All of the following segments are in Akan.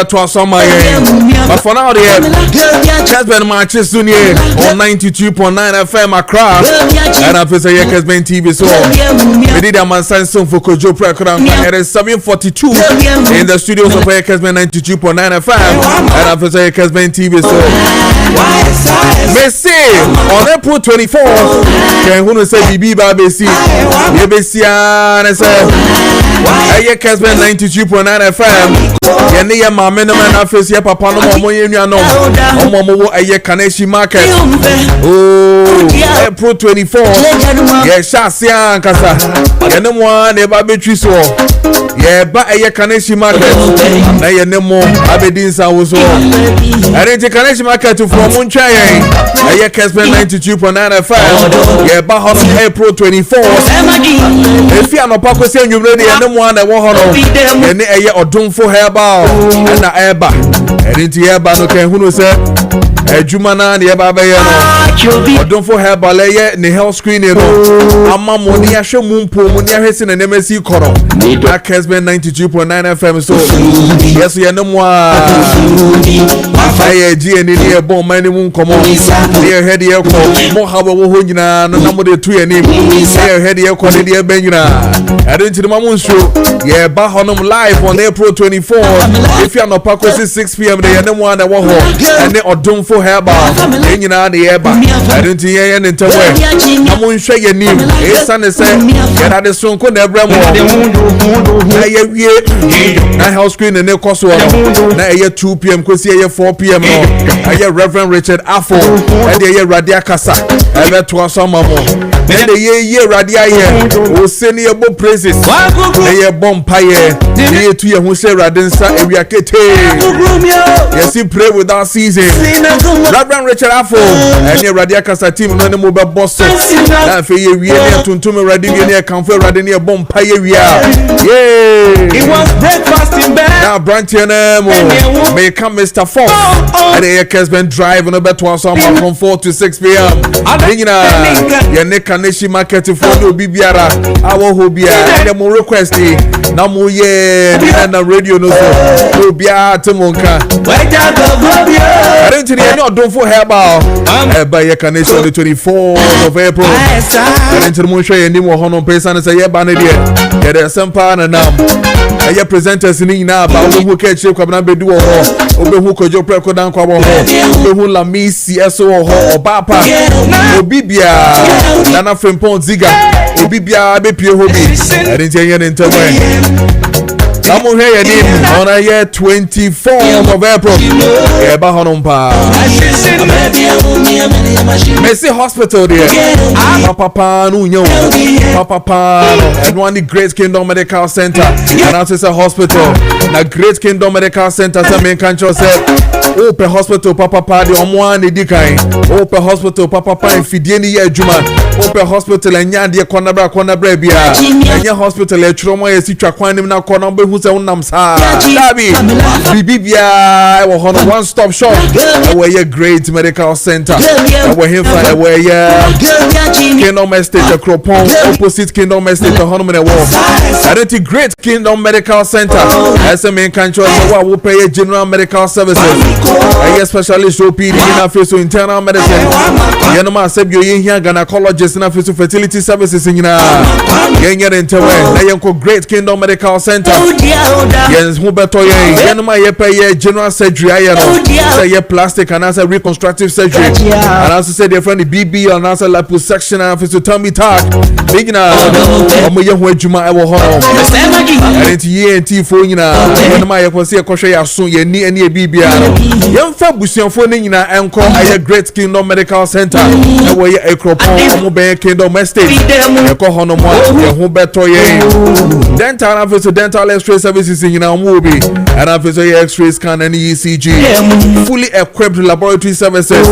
to summer. But for now, the Kessben Maakye soon on 92.9 FM Accra. And after say Kessben TV so we did a man sign song for Kojo Preko Dankwah. It is 7:42 in the studios of Kessben 92.9 FM. And after say Kessben TV so Messi on April 24th. Can who say BB Babesi? BBC and say Kessben 92.9 FM. Yeniya mama no man afese ya papa no mo yenua no omo wo eye Kessben market. Oh, April 24th. Ye shase ankasa. Yene mo na eba betwi so. Ye ba eye Kessben market. Na ye ne mo abedin sa wo so. Ere ti Kessben market from Montreal yen. Eye Kessben 92.9 FM. Ye ba ho April 24th. Efi anopa ko se nwumre de ye ne mo na wo ho no. Ye ne eye odumfo herbal. Na eba erinti eba no kan hunu se ejuma na ne eba be ye no odonfo herbal ye ne health screening no ama mo ne ahwe mumpo mo ne ahwe se ne nemasi koro na Kessben 92.9 FM so yes ye no mo aye ji eni ne bon mani mu nkomo ne head ye ko mo hawo wo ho nyina no na mo de tu ye ni ne head ye ko ne de be nyina erinti no mo nso ye ba honom live on April 24th. If you are not pack 6 p.m. they are one that walk and they are done for hair bar. Then you know the air bar. I don't hear any time. I'm going to show you name. It's son is saying, get out the song. Could never more. I house screen and they cost one. Now, 2 p.m. Could see 4 p.m. I hear Reverend Richard Afo and they hear Radia Casa. I met to some more. Then the year Radia here will send you about praises. They are bomb pie. They to you who say Radensa and we are yes, you pray without season. Reverend Richard Afo and your Radia Casa team no more boss. Now for you, we are to Radia Comfort Radenia bomb pie. Yay! It was breakfast in bed. Now, Branch may come Mr. Fox and the Kessben drive on about from 4 to 6 p.m. Your neck Kessben market for no Bibiara. Our hobby and the more request. Now, more and the radio no so be a Timonka. I don't know, don't for herbal. By a Kessben the 24th of April. I didn't know any more Hono Pesan as a year banadia. There are some pan and now. I presenters in now, but who catch you come and do who Kojo Preko Dankwah who la Misi SO or Papa Obibia Nana Frempon Ziga Obibia Bepi Hobby. I didn't hear any I'm here on a year 24th of April. Messi Hospital there. Papa no Papa and one the Great Kingdom Medical Center. And that's a hospital. The Great Kingdom Medical Center. Some main country said, Open hospital, Papa the Omwani Dikai. Open hospital, Papa in Fidieni Juma. Open hospital and Yandia Konabra Bia. And your hospital, a trauma is Quanim now Konambe who's a Namsa. Dabi Bibia, one stop shop. Where your Great Medical Center. Where him where Kingdom Estate, Cropon, opposite Kingdom Estate, Honoman Walk. Identity Great Kingdom Medical Center. As a main country, will pay a general medical services. I specialist OPD in office of internal medicine. Yanoma said you here gynecologist in office of fertility services in Yanga Interway. Great Kingdom Medical Center. Yes, Huberto Yanoma pay general surgery. I say plastic and as a reconstructive surgery. And also said their friend the BB and also liposuction and office to tummy talk. Big now, Juma I will hold. And it's ENT for you now. Yanoma was here, Kosha soon, ye need any BB. Young Fabusian for Nina and call a Great Kingdom Medical Center. And where a Cropon, Mobile Kingdom Estate. You call Honomo, Huberto Dental office dental X-ray services in our movie. And office X-ray scan and ECG. Fully equipped laboratory services.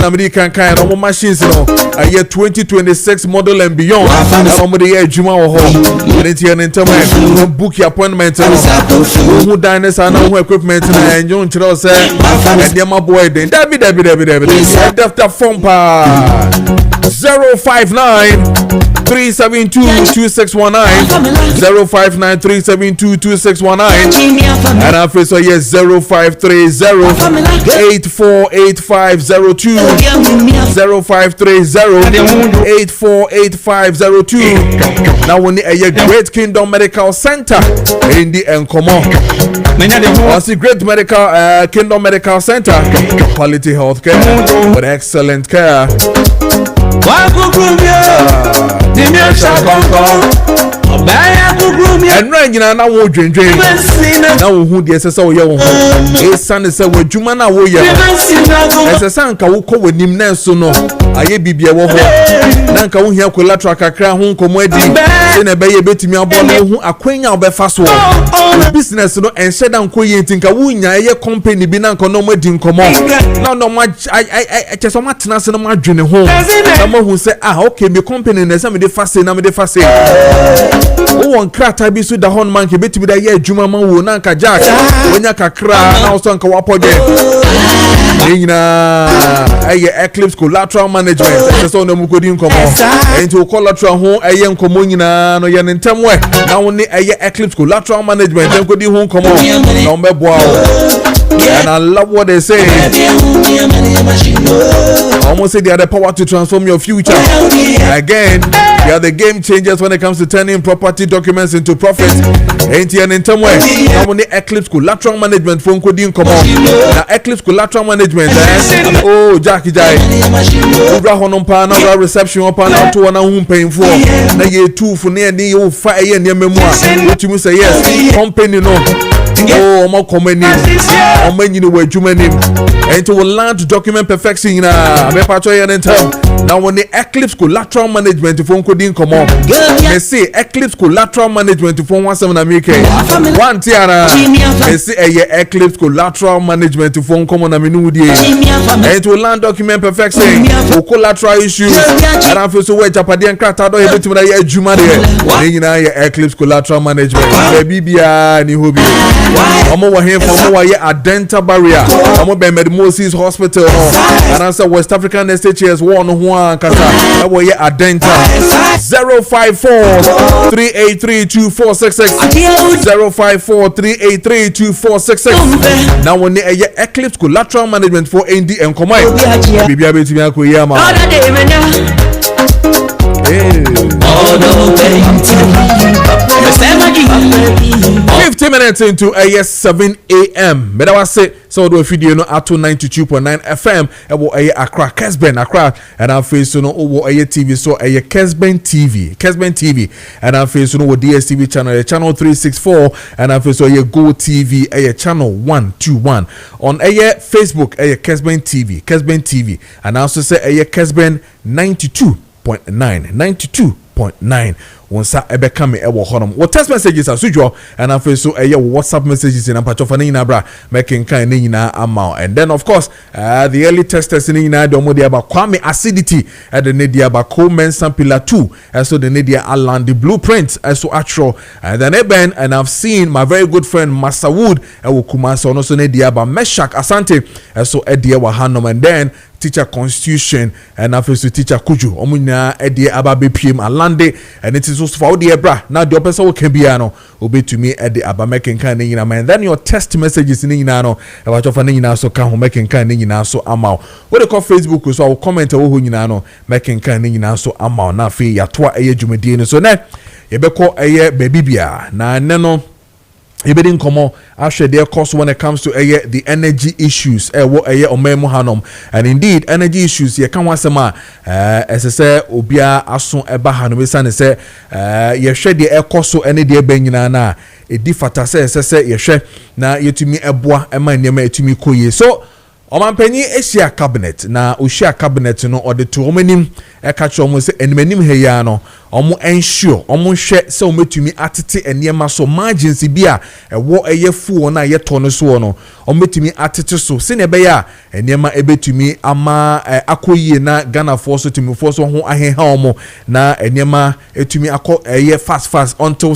American kind of machines, a year 2026 model and beyond. Somebody here, Juma or home. And it's here in internet. Book your appointment. Who diners are now equipment and young children say, and your boy, then David. After phone 059 372-2619 059-372-2619 and our face yes 0530-848502 0530-848502. Now we need a Great Kingdom Medical Center in the Enkomo. Also Great Medical Kingdom Medical Center, quality health care with excellent care. And right now, now we drink. Now who the SSO yo? His son is a Jumana woya. As a son can walk with him now so no. Aye bibia wo ho. Nanka wo hia collateral kakra ho nkomodi. Se na be ye betimi abolo ho akwanya obefa so. Business no enhye da nkoye ntinka wo nya ye company bi nanka no madi nkomo. Na no ma I cheso matena se no ma dwene ho. Na mo hu se okay me company na se me de fase na me de fase. Won krata bi so da hon man ke betimi da ye adwuma man wo nanka jack. Wonya kakra na so nka wapoje. Nina aye Eclipse collateral management so no mukodi nkomo enti collateral ho aye nkomo nyina no ye ntemwe na woni aye Eclipse collateral management nkodi ho nkomo na mbeboa and I love what they say. Almost say they are the power to transform your future. Again, they are the game changers when it comes to turning property documents into profit. Ain't here in some way. Now when the Eclipse collateral management phone code in common. Now Eclipse collateral management. Oh, Jackie Jai. Ubra honompa na reception opa na to na hum paying for. Na ye two for near ni you fire ye near memoir. What you say yes. Company no. Oh, more company. Or many know where you name. And to land document perfection in a now when the Eclipse collateral management phone code in come on. They say Eclipse collateral management to phone 17 America. One tiara. They say a Eclipse collateral management to phone come on and to land document perfection for collateral issues. And I feel so where Japadian Crata don't able to a Juma there. Eclipse collateral management. Bibia ni hobi. I'm over here for more a dental barrier. I'm over by Moses Hospital. And answer West African SHS 1 Kasa. I will a dental 054-383-2466 054-383-2466. Now when a Eclipse collateral management for ND and Komai. Bibia Betimia Kuyama. 50 minutes into 7 a.m. But I was say so do a video no at 92.9 FM. Ebo Accra Kessben Accra and I face no over TV so Kessben TV and I face no DSTV channel 364 and I face so Go TV channel 121 on Facebook Kessben TV and I also say Kessben 92.9 onsa ebeka me ewo honom what text messages as usual and I so WhatsApp messages in ampacho na nyina bra making kan na nyina amount and then of course the early testers na nyina de omo de aba kwame acidity and the nedia aba Mensan pillar 2 and so the nedia aland the blueprint so actual and then eben and I've seen my very good friend Masawood ewo Kumasi ono so nedia aba Meshak Asante and so edia wa hanom and then teacher constitution and after teacher Kojo omunya edia aba bpm alande and it is also for the bra now the person can be ano obe to me at the aba making kan nyina man then your text messages nyina no e wa chofa nyina so kan ho making kan nyina so amao we dey call Facebook so I will comment wo nyina no making kan nyina so amao na fe ya to dwumadi no so na ye be call baby bia na ne no Ebedin komo after their cost when it comes to the energy issues what omemu hanom and indeed energy issues ye kan wasema say obia aso eba hanom sane say ye hwe de ekoso ene de banyina na edi fata say ye hwe na yetumi eboa ema nema etumi koye so Omampenyi Asia cabinet na Oshia cabinet no or the two omenim catch almost enmenim heya no omo ensure omo hwe se ometumi atete enema so margins bia ewo eyefu na yeto no so no ometumi atete so se ne be ya enema ebetumi ama akoyie na Ghana force tumi force ho aheha omo na enema etumi akọ fast until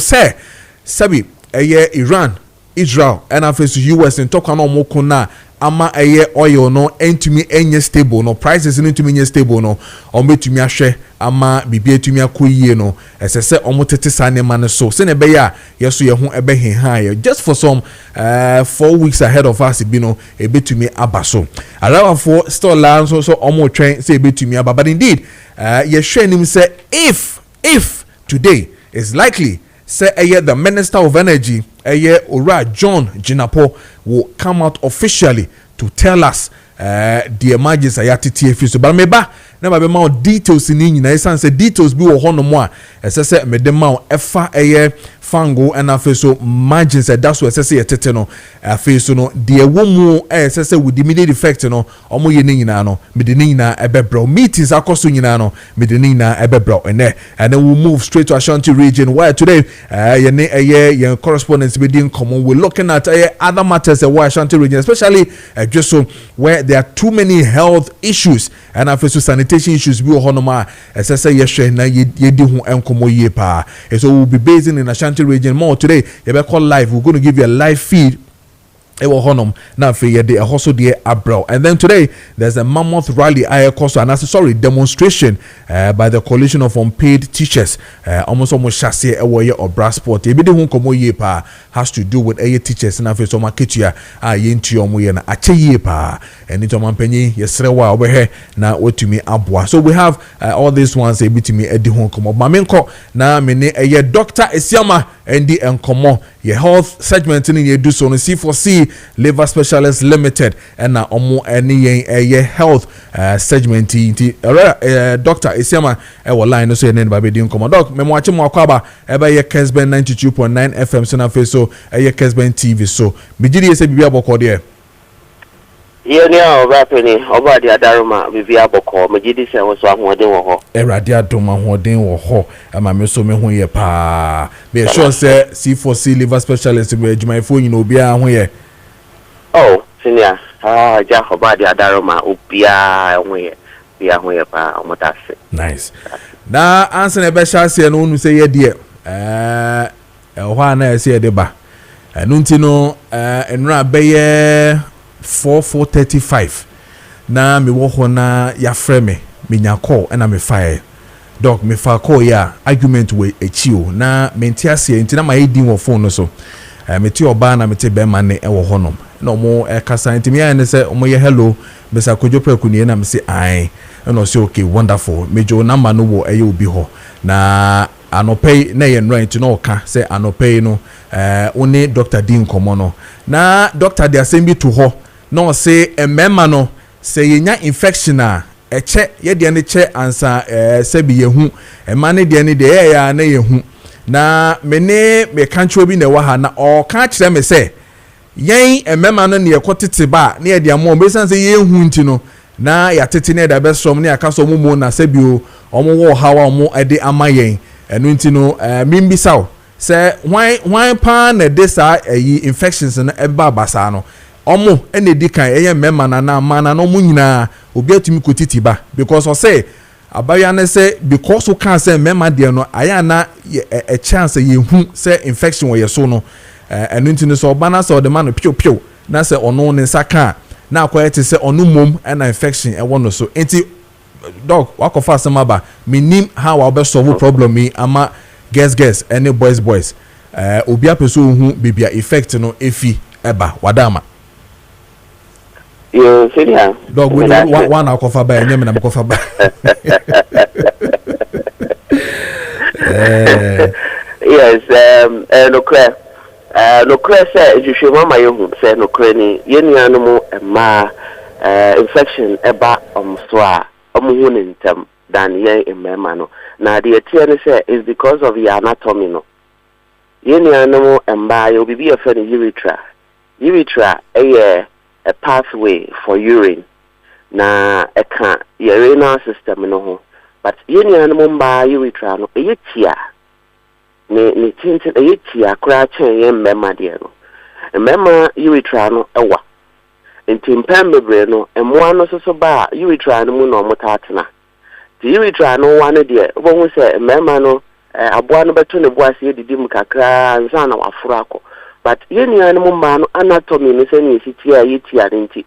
sabi Iran Israel and after US in talk on moko na ama eye oil no entumi enye stable no prices no entumi enye stable no ombetumi ahwe ama bibia etumi akoyie no esese omotete sane man so se ne be ya yeso ye ho ebe high just for some 4 weeks ahead of us bi no ebetumi abaso allow for still land so omo twen say ebetumi aba but indeed ye hwe nim say if today is likely say the Minister of Energy Ora John Jinapo will come out officially to tell us the emergency ayatiti efiso but meba na ba be ma details ni nyina esan say details bi wo hono mo a esese me de ma efa fango and afeso margins that's what esese yetete no afeso no de womu esese with immediate effect no omo ye ni nyina no me de ni nyina ebebro meetings akoso nyina no me de ni nyina ebebro and then we'll move straight to Ashanti region where today ye correspondents be in common we're looking at other matters where Ashanti region especially just so where there are too many health issues and afeso sanitation issues bi honoma esese ye hwe na ye di ho enkomo ye pa so we'll be based in Ashanti region more today you be call live we're going to give you a live feed ewo honum na fe ye de ahoso de abrow and then today there's a mammoth rally demonstration by the coalition of unpaid teachers almost chassis ewo ye obra sport e bi de hu komo ye pa has to do with teachers na fe so maketua ye nti omo ye na ache ye pa eni to mampanyi ye srewa obehe na wetumi aboa so we have all these ones e bitumi edi hu komo mamenko na mene Dr. Esiama endi enkomo ye health segment ni ye do so no C4C Liver Specialist Limited and na omo eni ye health segment Dr. Esiama e line so ye ne ba be di enkomo doc memo ache mo akwaba e ba ye Kessben 92.9 FM so na fe so ye Kessben TV so bigidi ye se bibia bokọ de Yeni oba peni oba di adaruma bibi aboko magidi se wo so ahoden wo ho erade adom ahoden wo ho ama me so me ho ye pa be sure say C4C Liver Specialist be adwumayfo nyina obi a ho ye oh senior ja oba di adaruma obi a ho ye bi a ho ye pa omotase nice na answer na be sha se no unu say ye de ho ana ye say de ba enu nti no enra be ye 4:35 na me wo ho na ya frame me nya call na me fire dog me fa call ya argument we echiwo na me ntiase nti na ma edin wo phone no so me ti oba na me te be ma ne e wo ho no na mo kasa nti me ya ne se mo ye hello me sa Kojo Preko ni na me se ai no say okay wonderful me jo number no wo e obi ho na anopay na ye right no ka say anopay no oni Dr. Dean komo no na Dr. de asem bi to ho no say emema no say yenya infection a eche ye de ne che ansa se bi yehu ema ne de ne de ya na yehu na me kancho bi na wa ha na o ka kire me say yen emema no ne ekotete ba na ye de am o be san say yehu nti no na ya tete ne da be som ne aka so mu na se bi o omo wo hawa omo ede ama yen enu nti no mimbisa o say why pa na de sa infections na eba basa no omo ene di kan eye mema na mana no mu nyina obi atumi kotiti ba because o say abaya na say because o kan say mema de no aya na a chance ye hu say infection wo ye so no enu nti no so bana so de man pio na say ono ne saka na akoyete say ono mom na infection e wo no so enti dog wakofa samaba minim how we be solve problem me ama guess any boys obi apeso hu bibia effect no efi eba wadama yo senior dog we one akofa ba enyem na akofa ba yes no clear say you mama you say no clear ni yenu anu ma infection eba so a omuhunintam than ye emema no na the etienne say is because of your anatomy no yeni anamo emba you be a friend urethra a pathway for urine na eka your renal system no ho but yeni anamo mba urethra no eyetia ne tintin eyetia kura chen ye emema de no emema urethra no ewa ntimpan bebre no emwa no so ba urethra no mu no motatena ti urethra no wane de wo hu se mema no aboa no beto ne boase edidi mu kakra nsa na wafura akọ but yeni animal man anatomy ni say ni sitia yiti adenti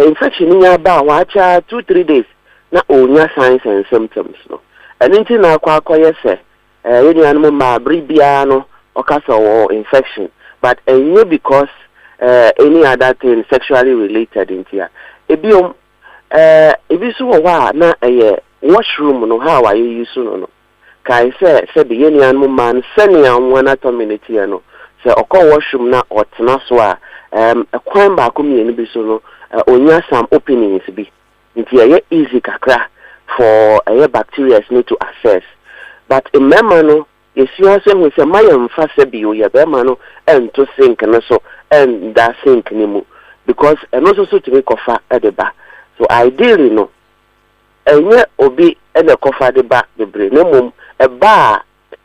infection ni aba wacha 2-3 days na onya signs and symptoms no anenti na akwa yese yeni animal ma bribia no okasa or infection but because any other thing sexually related into ya ebiom ebisu wa na washroom no how are you use no kai say the yeni animal man senior one anatomy no say okọ washroom na otena so a kwan ba ko mienu bi so no onya some openings bi nti ye easy kakra for bacteria need to access but remember no yesiwa se hu se mayam fa se bi o ye be ma no to sink no so and that sink ni mu because and also so to make kofa edeba so ideally no enye obi ene kofa de ba de bre na mum eba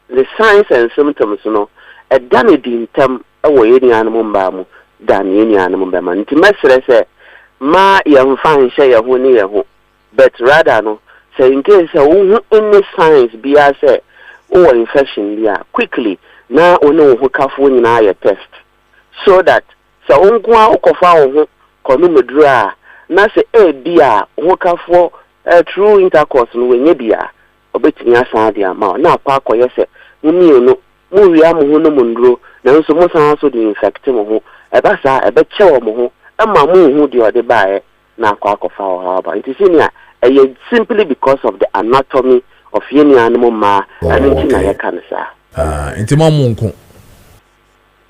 the signs and symptoms no edane di ntam ewo yeni anum ba mu dan yeni anum ba man nti mesere se ma yamfa nhye ye ho ni ye ho but rather no say in case any signs be as or infection bia quickly na ono ho kafo nyina ye test so that so onkwa okofa ho kono medura na se bia ho kafo true intercourse no wenye bia obetimi asan dia ma na akwa akoye se mumienu mu wi am ho no mundro na nso mo san so di infect mo ho eba sa ebe chewo mo ho ama mu hu di ode baaye na akwa akofa ho ba it is simply because of the anatomy of any animal ma and ntina ya kansa intima munku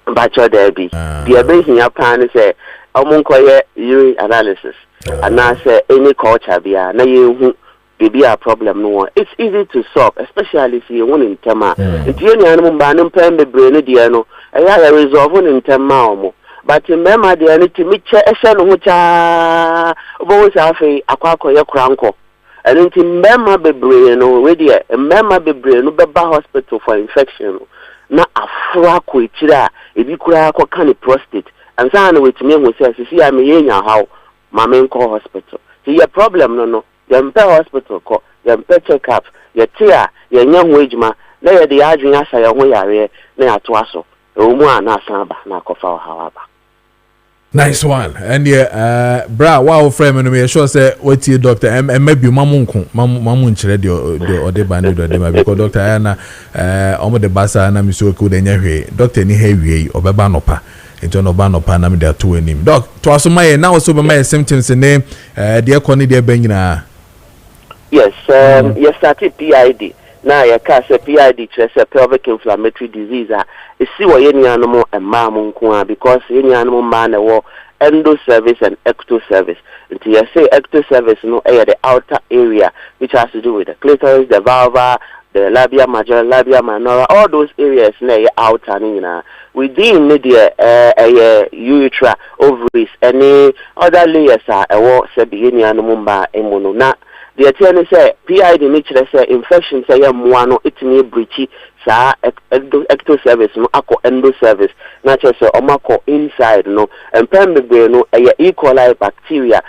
bacho debi the be hiya pan say omunko ye urine analysis and na say any culture bia na ye hu be a problem no it's easy to solve especially if you want in tema nti any animal ba no pem bebre no de no ya resolve in tema omo but remember the anything me che ehye no ho cha obo sa afi akwa ye kranko and nti member bebre no we dey member bebre no beba hospital for infection na afra ko ekira ebi kura ko kan prostate and say na wetime hu say sisi am ye nya haw ma men ko hospital see your problem no dem pe hospital ko dem pe check up ye tia ye nya hu ejuma na ye dey adwen asa ye ho yare na ya to aso o mu a na asan ba na kofa hawa ba. Nice one. And yeah, bra, wow, frame and we sure say what you doctor and maybe mamunku mamunchre the band because Dr. Anna omo the basa na miso ku de nyahwe doctor ni hewie obeba nopa ento no ba nopa na me da to anim doc to aso my now so be my symptoms ne de ekoni de banyina. Yes, you started PID. Now you can say PID is a pelvic inflammatory disease. See what any animal and mamunku because any animal man endo service and ecto service. Until you say ecto service, no, the outer area which has to do with the clitoris, the vulva, the labia majora, labia minora, all those areas near outer. Within the urethra, ovaries, any other layers are any animal ba emono na. The attorney say PID nature say infection say muano itini breachy sa ecto service no ako endo service na che say omako inside no empembe no E. coli bacteria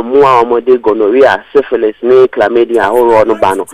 mua omode gonorrhea syphilis ne chlamydia horo no ba no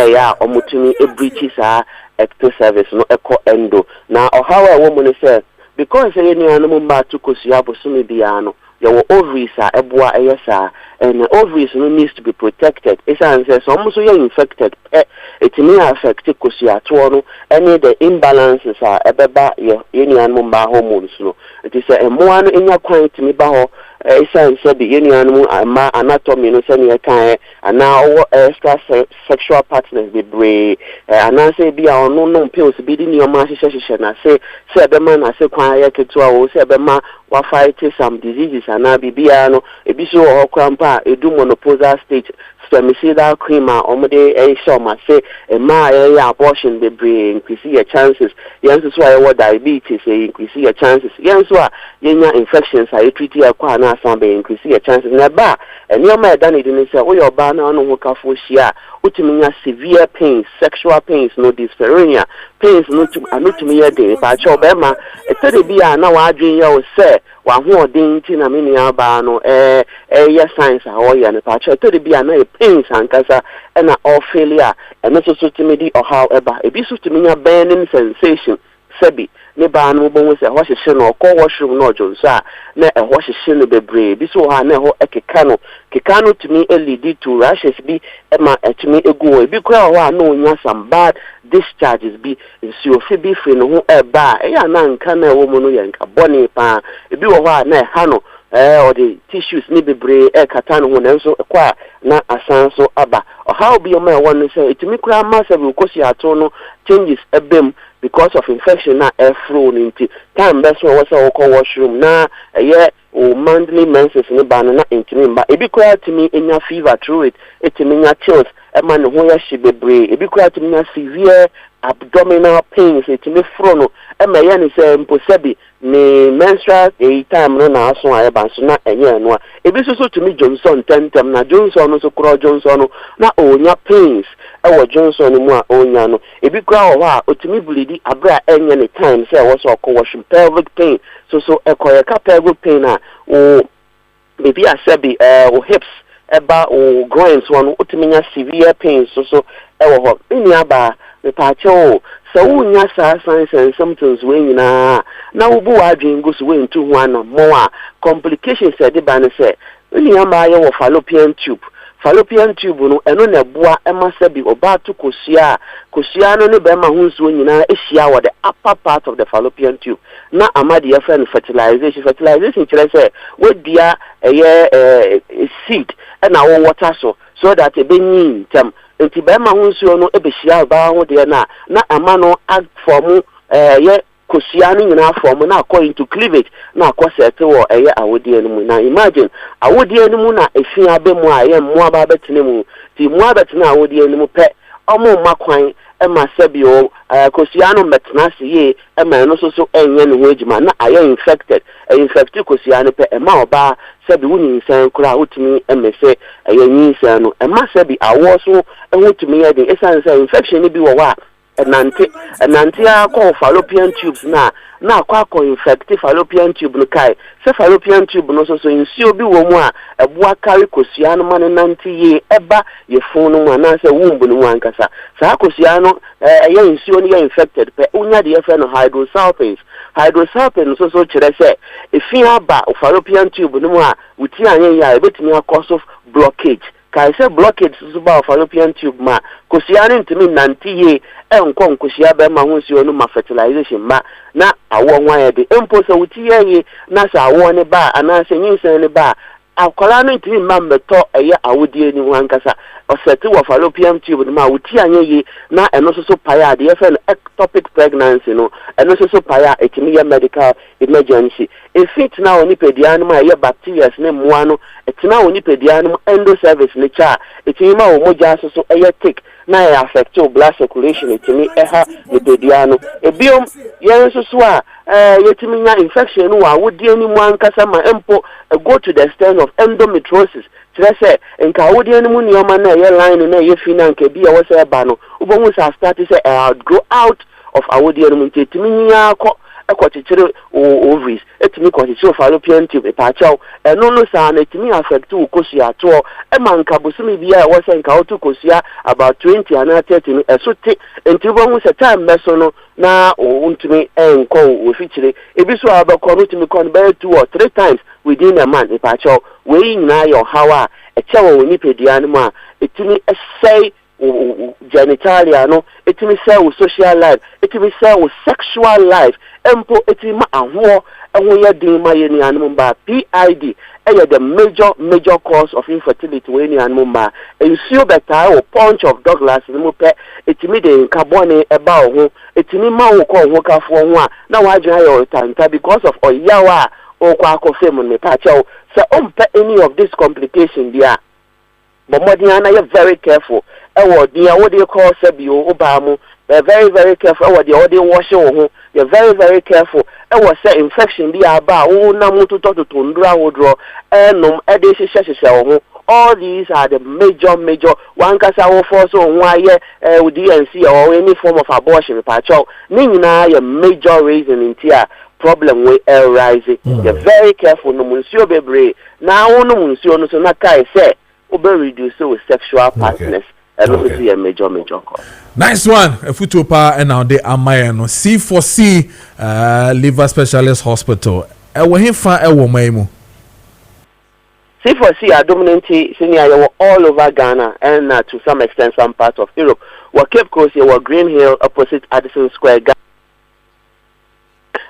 ya omutumi breachy sa ecto service no eko endo na ohawa woman say because any animal ba tukosia bosumi bia no your ovaries are eboa ayesa and ovaries no needs to be protected. It's answer some so you're infected. It may affect kosia to any the imbalances are ebeba your any animal hormones no. It is a more in your quite me ba it's answer the any animal anatomy no say kind and now extra sexual partners be brave and I say be our no pills be in your mass session I say the man I say quiet to our say the man wa fight some diseases and na bibiano ebiso o krampa edu menopausal stage spermicidal cream omode show ma say ma abortion be bring increase your chances yenso so your diabetes increase your chances yenso a yenya infections are treat your kwa na asan be increase your chances na ba eni o ma da ni say wo your ba na no ho kafo hia utiminya severe pains sexual pains no dysphoria pains no anotumi ye dey pa cho be ma etede bia na wa adwen ye o say wa ho odin ti na mini aba no ya science a ya ne pa cho etede bia na pains ankasa na all failure and so timidi or however ebi so timinya burning sensation sebi ne ba no bo se ho hyehye no ko washroom no ojonso a na ho hyehye no bebre bi so ha na ho ekeka no tumi lead to rashes bi ma tumi egu bi kura ho a no nya some bad discharges bi nsuo fi bi free no ho eba ya na nka na wo mu no ye nka boni pa ebi wo ho a na ha no or the tissues ni bebre kata no ho na nso kwa na asan so aba how be my one say it me kura massive ukosi ato no changes ebem because of infection na airflow into time best one was washroom na o monthly menses ni ba na intimi ba ebi kura timi enya fever through it me nya chills e man ho ya hye bebre ebi kura timi nya severe abdominal pains it me frono e me ya ni say mposabi ni menstrual time no na aso aye ba so na enye no ebi so timi Johnson tentem na Johnson no so kura Johnson no na onya pains e wo Johnson mu a onya no ebi kura wo a otimi bleedi abra enye ni time say wo so washroom pelvic pain so ekoyeka pelvic pain a o maybe asabi o hips eba o groins one otimi nya severe pain so ewo ho ni aba me pa cho so unya signs and symptoms we nyina na wo bu adwen go so we ntu ho ana mo a complications e de ba ne se ni amba ye wo fallopian tube no eno na bua emasabi obatu kosia no ne be ma hunsuo nyina ehia wo the upper part of the fallopian tube na amade ye friend fertilization kire se we dia seed na wo water so that e be nyin tem enti be ma hunsuo no ebehia ba ho de na ama no ag form ye kosia no nyina form na according to cleavage na akosete wo awodie no mu na imagine awodie no mu na efia be mu aye mu aba betene mu ti mu abetene awodie no mu pe omo makwan e ma sabi o kosia no metena se ye e ma no so enye no ho ejima na aye infected kosia no pe e ma oba sabi wuni nsan kura otimi emese aye nyisan no e ma sabi awo so ehotimi ye de esanse infection ni bi wo wa Nanti call fallopian tubes na kwa infected fallopian tube no kai se fallopian tube no so nsuo bi wo mu a ebua carry kosia no man nanti ye eba ye fun no mu na se wumbu no mu ankasa sa kosia no ye nsuo no ye infected pe unya de ye fe no hydrosalpinase so kire se efi aba fallopian tube no mu a wuti anye ya ebetimi cause of blockage kai se blockage so ba fallopian tube ma kosia no ntimi nanti ye enkon kosia be ma hunsuo no ma fertilization ma na awo nwan de empo so wuti ye na sa awo ne ba ana se nyinsan ne ba akwala no ntimi ma meto eye awodie ni wankasa oseti wo fallopian tube no ma wuti anye ye na eno so paya de ye fe no ectopic pregnancy no eno so paya etimi ye medical emergency efit na oni pedia no ma ye bacteria ne moa no etina oni pedia no endo service ne cha etimi ma wo moja so eye tick na ya affect your blood circulation etimi eha ne pedia no ebiom ye so a yetimi nya infection no wa wodie ni mu ankasa ma empo go to the extent of endometriosis say enka wodie ni mu nioma na ye line na ye fi na nke bi e wo se ba no ubonwu sa start say grow out of awodie ni mu etimi nya ko ekwochichire ovaries etimi kwachichire fallopian tube pachaw no sa na etimi affect ukosia to e manka busumi bia wo se nka otu kosia about 20 and 30 esote entibonwu se time meso no na untumi enko ofichire ebiso abakọ no timi kon be 2 or 3 times within a month pachaw we nyina your hawa echewo woni pedia no ma etimi say genitalia no etimi say social life etimi say sexual life empo etima ahwo ehwo ye din ma ye ni anum ba PID the major cause of infertility we ni anum ba ensure beta o punch of Douglas ni mo pe etimi de carbon eba ho etimi ma wo ko ho kafo ho a na wa dwan ayo tanta because of oyawa o kwa akofem me pa chew say any of this complication dia but modiana you very careful dia what they call sabio obamu very careful what they wash ho you're very careful say infection bi aba wo na mutu to ndura wodro enum ede hihye ho all these are the major one kasa wo force ho aye with DNC or any form of abortion pa chow ni nyina ye major reason intia problem we arise you're very careful no munsio bebre na wo no munsio no so na kai say obe reduce with sexual partners and also see a major cost. Nice one. A photo pa and now they are my C4C liver specialist hospital. Ewo fa ewo maimu. C4C are dominantly senior all over Ghana and to some extent some parts of Europe. What Cape Coast here, Green Hill opposite Addison Square.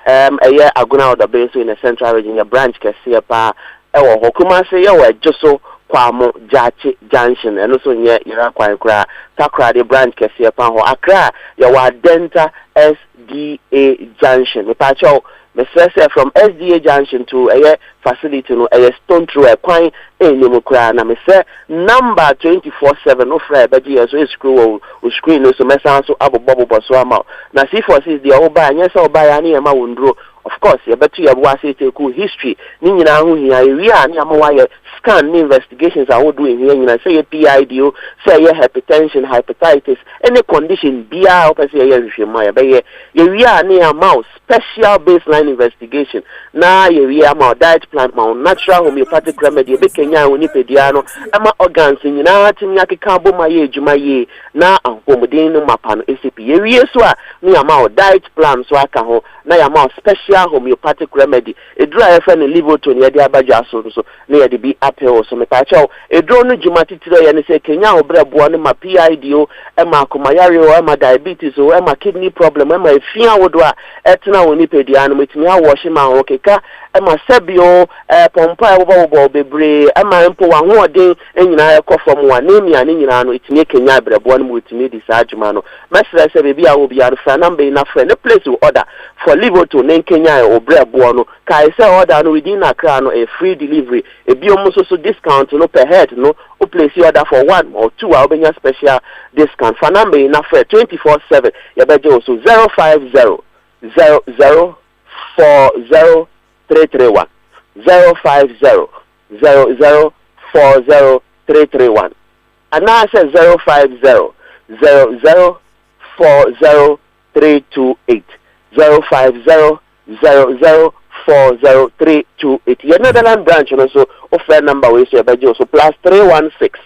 A year aguna the base in the central region, a branch Kessben pa ewo hokuma say you just so Kwamo Jachi Junction and also near Irakwa Kra Takra the branch Kessben pa ho Accra you Denta SDA Junction. Me pacho me say from SDA Junction to a facility no a stone through a coin in Nimukra na me say number 24/7 no fry beji so screw o screen no so me say so abo bobo so ama na C4C the oba anya so oba ya ni e ma wondro. Of course, you better you have to take history. Nina who here, we are near scan investigations are all doing here. You know, say a PID, say a hypertension, hepatitis, any condition, be out as a we are near mouse special baseline investigation. Now we are more diet plan, natural homeopathic remedy, be Kenya, Unipediano, ama organs in Yaki Cabo, my age, my ye, now Pomodino Mapan, ACP. We are near more diet plan, so I can hold, now more special homeopathic remedy. A dry friend in Livoton, Yadia Bajaso, so near the be apple, so me pacho. A drone Jumati today and say Kenya or Brebuan, my PIDO, Emma Kumayario, Emma diabetes, or Emma kidney problem, Emma Fia Wodwa, Etna Unipedian, with me, washing my okeka, Emma Sebio, Pompa, Bebre, Emma Empo, one day, and you know, I from one name, and you know, it's me Kenya Brebuan with me, this Arjumano. Master said, maybe I will be a friend, I'm being a friend, a place to order for Livoton, Kenya or Brebuano. Kai say order within Accra a free delivery. A biomoso so discount no per head no. O place you order for 1 or 2 I'll be a special discount. For number enough for 24/7. You better also 050 00 40 331 050 00 40 331. And now I say 050 00 40 328 050 0040 Your Netherlands branch and also offer number we say so plus 316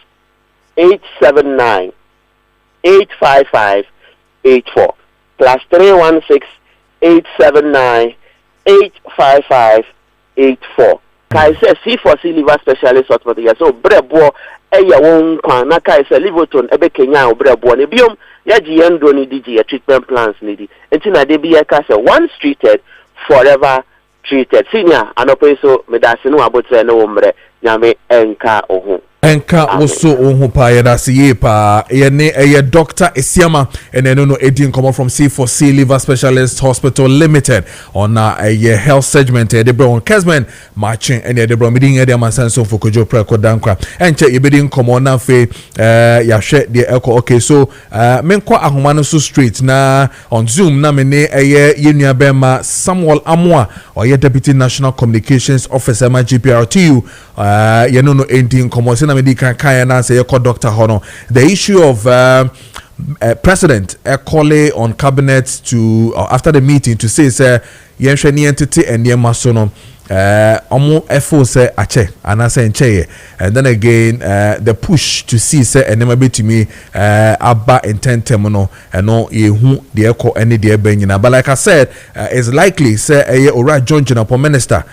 879 855 84 plus 316 879 855 84. Kai say C4C liver specialist hospital so brebo eya won kwan na kai say Livoton ebe Kenya brebo ne biom ya GN ni DG treatment plans ni di enti na de bi ya ka say once treated forever treated. Senior anopeso medasi no abotre no umre nyame enka ohu. Enka also ohu pa yedasi ye pa yene eye Dr. Esiama and no edin come from C4C Liver Specialist Hospital Limited on a health segment de bro Kessben Maakye and de bro midin e de mansanso for Kojo Preko Dankwah enche yebedin come on na fe ya hwe de eko okay so menkwa ahoma no so straight na on Zoom na me ne eye yenua bema Samuel Amoa or ye Deputy National Communications Officer ma GPRTU ye no edin come on na say Dr. Hono. The issue of President calling on cabinet to after the meeting to say yenshani entity and yemasono omo efo say ache anase ncheye and then again the push to see say enema betumi aba intentem no eno yehu de ekọ ene de benyina but like I said it's likely say ora John General Minister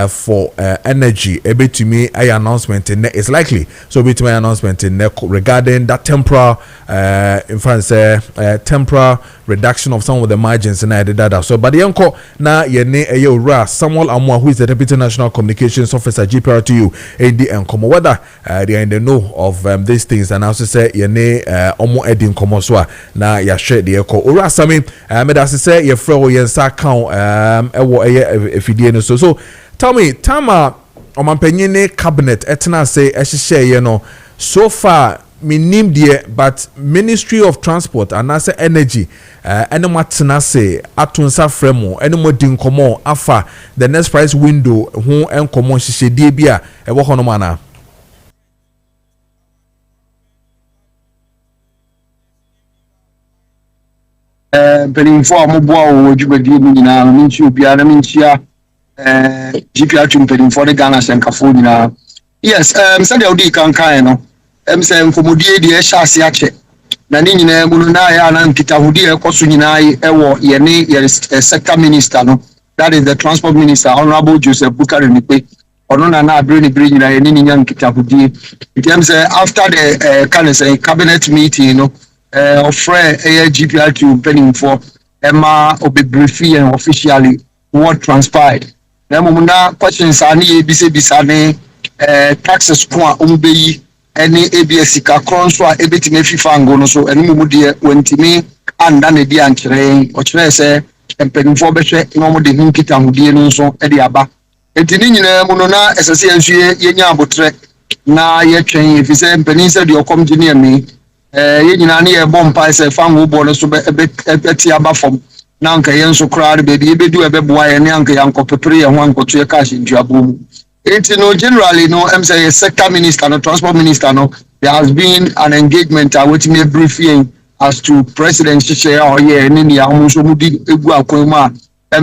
for energy ebetumi ay announcement in it's likely so betumi announcement in regarding that temporal in France temporal reduction of some of the margins and that so but the enko na yene ora Samuel Amoa who is the Deputy National Communications Officer GPRTU AD and Komo whether they are in the know of these things and also say yene omo edin komo so na ya share the eko ora sami me da say ye frɛ wo yensa count ewo efidie no so tell me tama omampanyin ne cabinet etna say ehye ye no so far minim die but Ministry of Transport and as energy ene matena say atunsa fremo ene modin komo afa the next price window ho enkomo hihye die bia ewo hono mana Peninfo amoboa o djubedi ni nyina no nchi obia na minchia GPR penifo de Ghana senkafo nyina yes said odi kan kan no say nkomodie de e hya ase ache na ne nyinaa mu no na ya na nkitahudi ekoso nyinaa ewo ye ne ye sector minister no, that is the transport minister Honorable Joseph Bukari Nipe. Ono na abre ni bridge na ye ne nya nkitahudi. In terms after the kind of cabinet meeting, you know, of GPR2 penning for Emma Obebrifi and officially what transpired. Then muna questions are ni bisane taxes kwa umbeyi any ABS ka kronso a ebetime fifa ngo no so eni mu de wantimi anda na di ankere o kire se empenfo behwe no mu de hinkita hudie no so e de aba etini nyina mu no na esese ansue yenya abotre na ye twen efise empenin se de okom gine mi ye nyina na ye bompa se fango bo no so be eti aba fom na anka ye nso kra be bi ebedu ebeboa ye ne anka yankopepere ye ho ankoto ye cash nduabomu. It's generally say sector minister, no transport minister, no. There has been an engagement with me briefing as to president share or in India almost mudi egu akoma.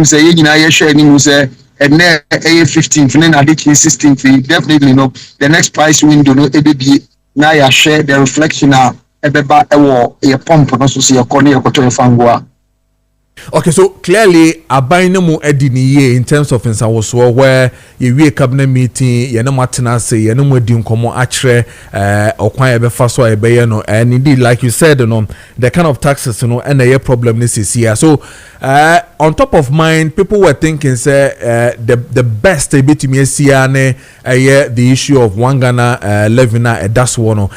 Say you share ni say and then 15th, then I 16th. Definitely no. The next price window no be now ya share the reflection ebeba ewo a pump no so see your corner your fangwa. Okay, so clearly abainemu ediniye in terms of insawoso where ye cabinet meeting ye no matena say ye no modi nkomo achre okwan ebe fa so ebe no, and indeed like you said the kind of taxes and the problem this is here. So on top of mind, people were thinking say the best ebitimi sia ne the issue of one Ghana levy na that's one.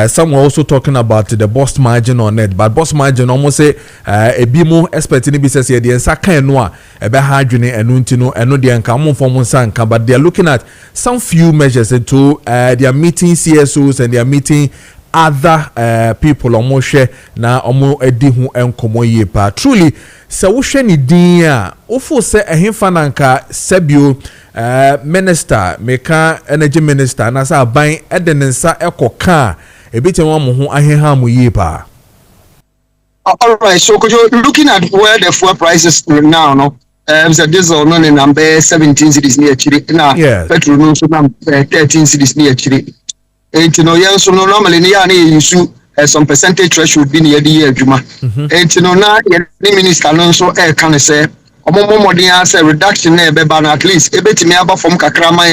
Some were also talking about the boss margin on it, but boss margin almost say ebimo expert ni business here the nsaka eno a ebe ha adwene eno ntino eno de nka mo form nsanka, but they are looking at some few measures to they are meeting CSOs and they are meeting other people almost share na omo edi hu enkomo ye pa. Truly se wo hwe ni din a ofo se ehemfa nanka sebio minister meka energy minister na sa ban edenensa ekoka ebitem mo ho aheha mo ye pa. All right, so looking at where the fuel prices now, no, so diesel no in number 17 cities near Chile, now petrol no so 13 cities near Chile. And you know, so no normally you some percentage threshold be near the year Juma. And you know now the minister no so can say more say reduction there, but at least a bit me about from Kakrama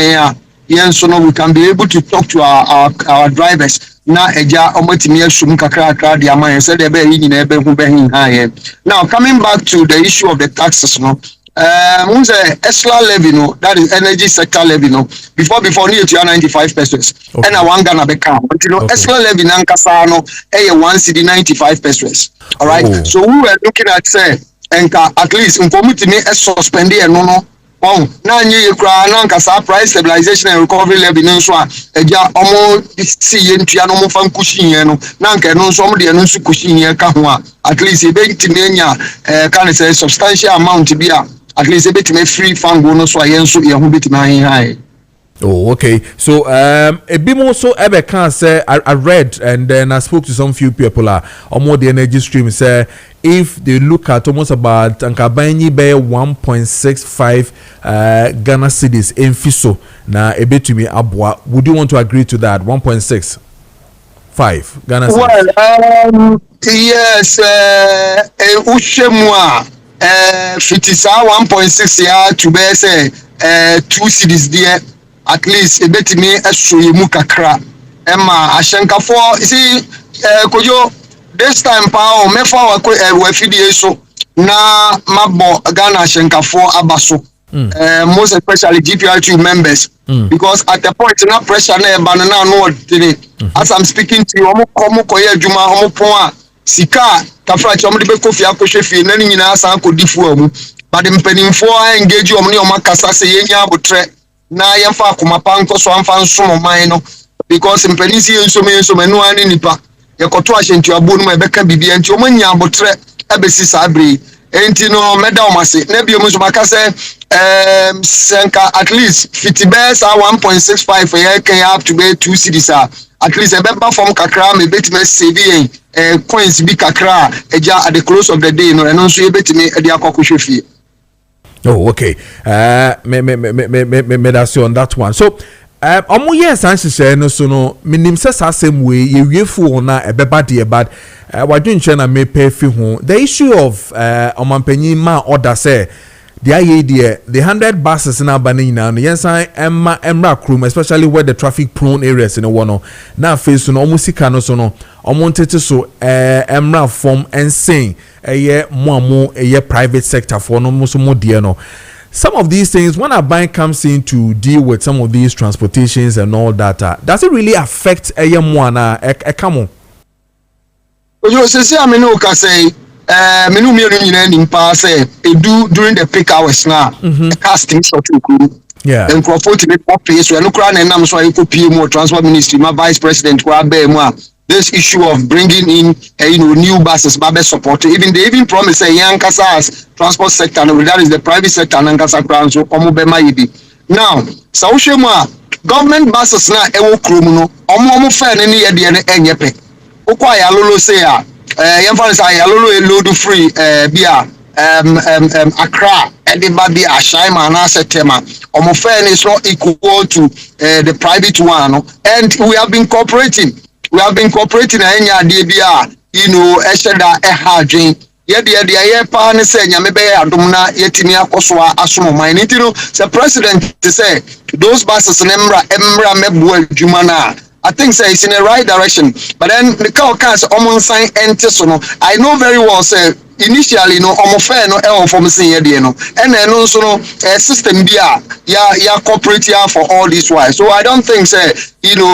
here. So no we can be able to talk to our drivers. Na eja omotimi asum kakra dia man say dey be yin ebe hu be hin high. Now coming back to the issue of the taxes no unze extra levy no, that is energy sector levy no, before near to 95 pesos and a one Ghana be count, but you know extra levy nankasa no 1 cedi 95 pesos. All right, so we were looking at say enka at least informity suspend no oh, now you cry now price stabilization and recovery levy no so eja omo see ntua no mo fan kushin no na nka no so mo de no su kushin ka ho a at least e be ntimenya can say substantial amount bi a at least e be time free fan go no so ayen so ye ho betima high. Oh, okay. So, a bit more so ever can say I read and then I spoke to some few people on more the energy stream say if they look at almost about Ankabani Bay 1.65 Ghana cedis in Fiso na a bit to me abwa. Would you want to agree to that? 1.65 Ghana cedis. Well, yes, Ushemwa, 1.6 ya to be say 2 cedis there. At least a bit me a show mu kakra emma ashenka for see Kojo this time pa o mefa wa fidie so na mabo Ghana ashenka for abaso most especially GPR2 members because at the point na pressure na eba na no as I'm speaking to you omo koye adwuma omo pon a sika kafra che omo de be kofi akohwe fie na nyina san kodifu amu but the mpanimfo engage omo ne omo kasa se yenya abotre na yemfa akomapa nko so amfa nsomo man no because mpanisi enso no ani nipa yekoto ahyentu abonu ma ebeka bibia nti omanya abotre abesi sabre enti no meda omase na biom so makase senka at least 50 best 1.65 year can have to be 2 cedis at least ebeba from kakra me betime save coins bi kakra eja at the close of the day no eno so yebetime e de akokohwe Oh, okay. Me that's on that one. So, Omo yes anhyehyɛ no so no minim sɛ saa same way ye wiefu na ebeba de bad wadwenche na me pay fi ho the issue of omampanyin ma order say the idea the 100 buses na bani na no yensan emra krum especially where the traffic prone areas in no na face no omo sika no so no omo ntete so emra form ensin eye mo eye private sector for no so mo de no. Some of these things, when a bank comes in to deal with some of these transportations and all that, does it really affect a mwana a camo? You say, I mean, okay, say, menu in pass, do during the peak hours now, casting short to yeah. And Crawford to make up place where look around and I'm sorry, could more transport ministry, my vice president, this issue of bringing in new buses, Babe support. Even they even promise a young Kasas transport sector, and that is the private sector and Kasa Crown, so Omobema Ibi. Now, Saushema, government buses na ewo krumuno, omo fair any enyepe. Okwa ya lolo say yamfa say ya lolo load free bia Accra everybody Ashaima and Asetema. Omo fair is not equal to the private one, and we have been cooperating. We have been cooperating in DBR, Esheda Ehadrin. Yet, pan say, Yamebe Adumna, Yetimia Koswa, Asumo, my Nitino, the president to say, those buses and Emra Mebwe Jumana. I think say it's in the right direction. But then the cow cans almost sign enter so no. I know very well say initially no fair no from saying no and then also no system yeah corporate for all this wise. So I don't think say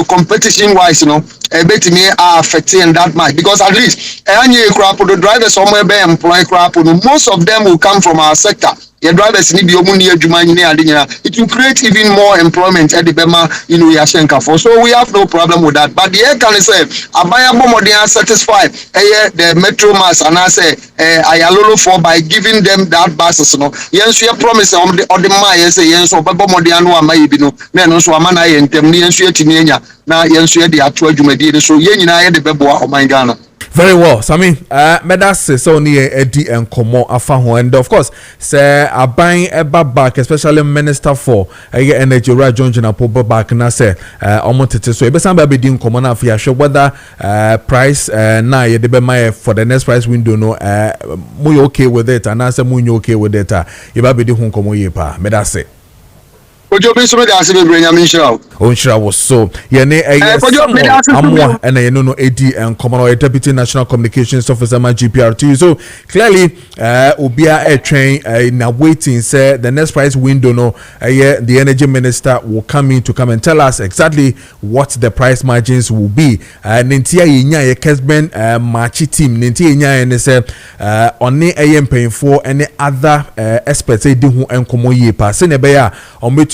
competition wise a bit me are affecting that much because at least the drivers somewhere be employ crap most of them will come from our sector. Your drivers need to be it will create even more employment at the Bema Yashenka for. So we have no problem with that. But the air can say Abaya Bomodian satisfied the metro mass and I say Ayalolo for by giving them that buses. Yes, we promise on the Maya say yes or Bomodiano Mayibino, then also Amana and Temnian Suetiniana. Now yes, the actual Jumedi, so Yen I had the Beboa of my Ghana. Very well. So I mean, medase so near Eddie and Komo afaho, and of course, say a buying eba back, especially Minister for Energy John Popo back na say omontete so ebe samba be din komo na afia show whether price na ye de be my for the next price window no mu okay with it and answer mu okay with it ye ba be di hu komo ye pa medase. Kojo Preko Dankwah was so yene amwa and you know AD and Commoner Deputy National Communications Officer GPR2. So clearly Obia a train now waiting say the next price window no the energy minister will come in to come and tell us exactly what the price margins will be. Nintia yinya ye Kessben Maakye team nintia yinya and say only AM paying for any other experts say di hu enkomo ye pa se ne be ya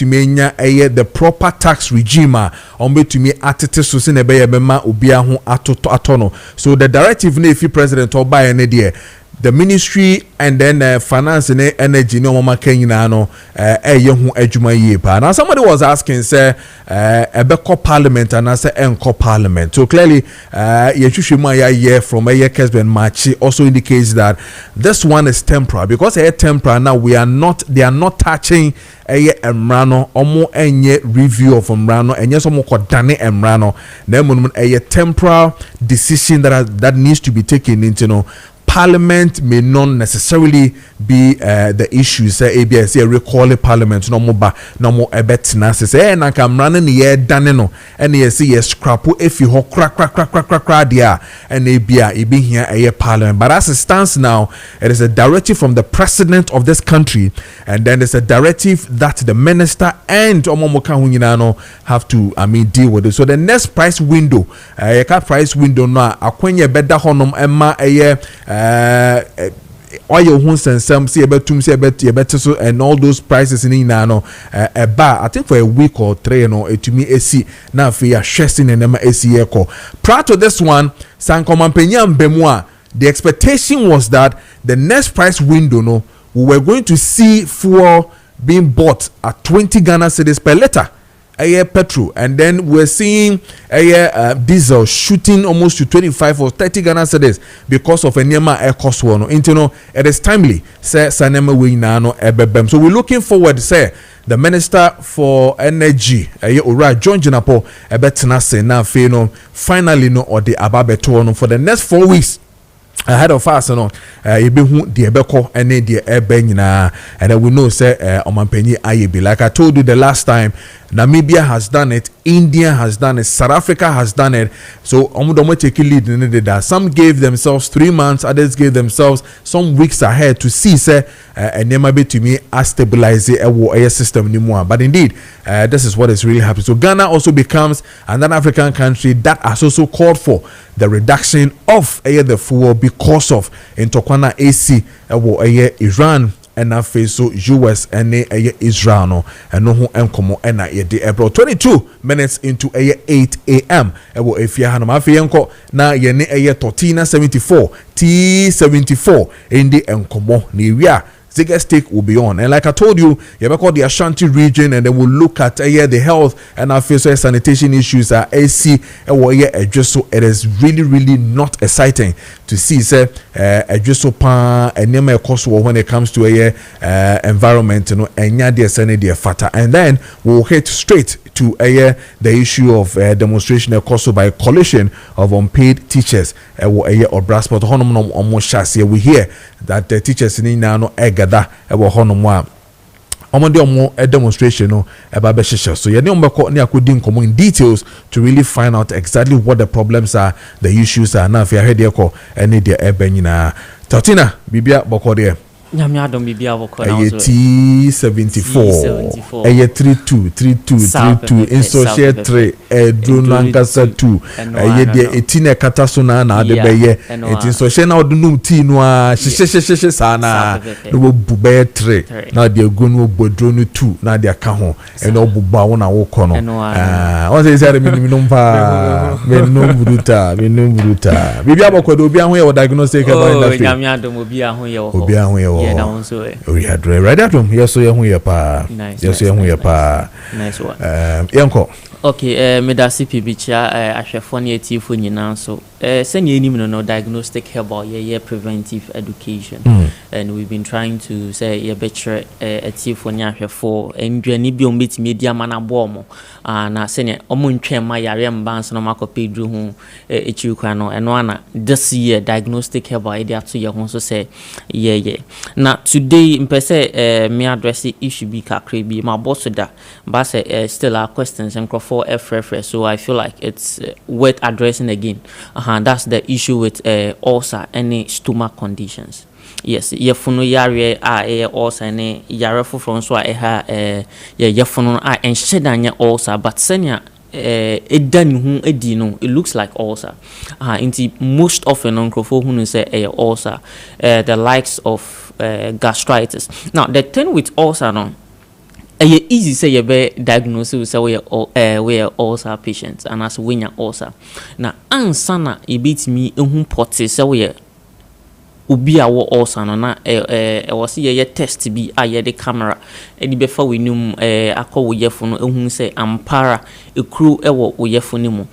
to menya the proper tax regime on to me atete so se ne be bema obia ho atono. So the directive na if president or buy any there the ministry and then finance and energy no mama kenyina no hu adwuma yie pa. Now somebody was asking say ebeko parliament and say enko parliament. So clearly yehwehwemu ya from Kessben Maakye also indicates that this one is temporary because temporary now they are not touching emrano omo enye review of emrano enye so mo kodane emrano na munum temporary decision that needs to be taken into Parliament may not necessarily be the issue. Say ABS recall Parliament no more ebetina say na kamrane ne ye dane no and ye say yes scrap if you ho crack dia and abia e be here a Parliament. But as it stands now, it is a directive from the president of this country, and then there's a directive that the minister and omomoka hunyina have to deal with it. So the next price window price window na akwenye beda honom emma oil hunts and some see about so and all those prices in no I think for a week or three to me AC now for your stressing and AC echo. Prior to this one, Sankomampenya Bemwa, the expectation was that the next price window we were going to see fuel being bought at 20 Ghana cedis per liter. petrol, and then we're seeing diesel shooting almost to 25 or 30 Ghana cedis because of a Nema air cost one. It is timely, say Sanema we no ebebem. So we're looking forward, say the Minister for Energy, Ura John Jinapo, ebetena se na fe no finally no or the ababeto no for the next 4 weeks. Ahead of us, you be who the ebeko and the ebenina, and then we know say Omampenyi Ayebi. Like I told you the last time, Namibia has done it, India has done it, South Africa has done it. So Omudomo take a lead in that. Some gave themselves 3 months, others gave themselves some weeks ahead to see say and be to me as stabilize a system anymore. But indeed, this is what is really happening. So Ghana also becomes another African country that has also called for the reduction of the fuel because of Intokwana AC Iran and face so US and Israel no and no enkomo and the April 22 minutes into 8 a.m. If you have no na ye ne 1374 T74 in the enkomo ni Ziggy Stick will be on, and like I told you, you have called the Ashanti region, and then we'll look at the health and our sanitation issues. AC, just so it is really not exciting to see say just so pan and name cost when it comes to environment, and dear fata, and then we'll head straight to the issue of demonstration also by coalition of unpaid teachers or brass but almost we hear that the teachers in now egada honoma a demonstration about Beshisha. So you know in details to really find out exactly what the problems are, the issues are. Now if you heard your any dear ebenina Tatina Bibia Bokode Nyamiadom bibia woko na T74 eye 32 insociate 3 drone ankasa 2 eye de etine kataso na de beye insociate na odunum ti no a hye sana no bube 3 na de gonu bodrone 2 na de aka ho ene obuba wo na wo kɔ no on say minimum pa menum bruta bibia boko do obi ahun ye diagnostic about industry nyamiadom obi ahun ye wo yeah, that one so we had right at home. Yes, so you pa. Yes, you pa. Nice one. Yanko. Okay, medasi pibicha ahwefo etifo nyina so senya enim no diagnostic herbal preventive education and we've been trying to say better etifo nya ahwefo endwani bi ombetimi di amana bomo na senya omo ntwema yare mbanso no makopedru hu echiukwa no eno ana this year diagnostic herbal e ato ye ho so say na today mpese me address issue bi kakre bi ma boss da ba say still our questions and for FFF, so I feel like it's worth addressing again. That's the issue with ulcer, any stomach conditions. Yes, yefuno yare ulcer any yare from so yefuno and shedanya ulcer, but senya it looks like ulcer. Most often on who say ulcer, the likes of gastritis. Now the thing with ulcer no. Easy say you be diagnosed say we are ulcer patients and as we are ulcer. Na answer na e bitimi ehun pote say we obi a wo ulcer no na was ye test bi aye the camera e di befa we num akọ wo yefo no ehun say ampara ekru wo wo yefo ni mu.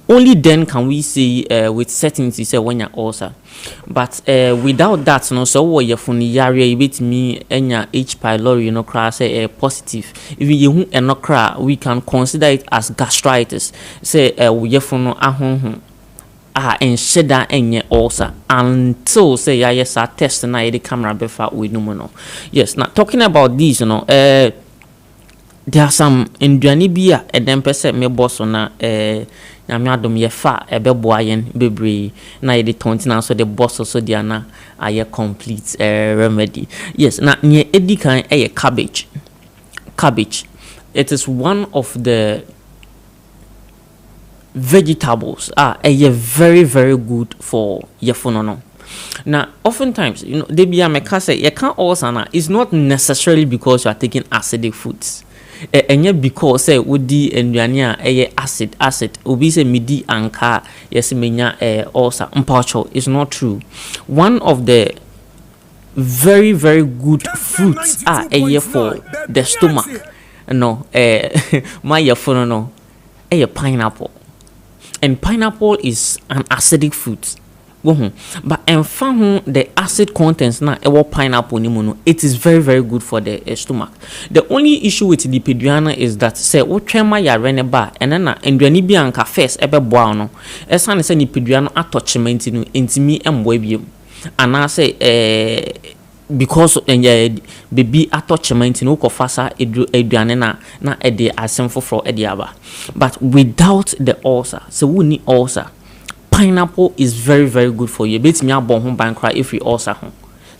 Only then can we say with certainty say when you're ulcer. But without that, no, so what you're from the area, with me and your H. pylori, no cry say positive. If you no cry, we can consider it as gastritis. Say we from no and shed that any ulcer until say yes, I test na the camera before we no. Yes, now talking about these, you know, there are some Indianibia and then percent me boss on Nyamiadom yefa ebeboayen bebre na ye de tontina so the boss so dia na aye complete remedy. Yes, na nye edikan cabbage. It is one of the vegetables very good for yefonono. Now oftentimes you know they be ameka say you can't also na it's not necessarily because you are taking acidic foods. Enye because say wodi enduane a acid obi say midi anka yes menya ulcer mpacho is not true. One of the very good fruits are for the stomach no my phone no pineapple, and pineapple is an acidic fruit. But and found the acid contents na pineapple ni mu no, it is very very good for the stomach. The only issue with the peduana is that say wo twema ya rene ba and na nduani bi anka first ebe boa no esane say ni peduana attachment no entimi emboa biem ana say because baby attachment no ko fasa eduane na ede asem foforo ede aba. But without the ulcer, so we need ulcer, pineapple is very very good for you. Bet me abon ho ban cry if we ulcer ho.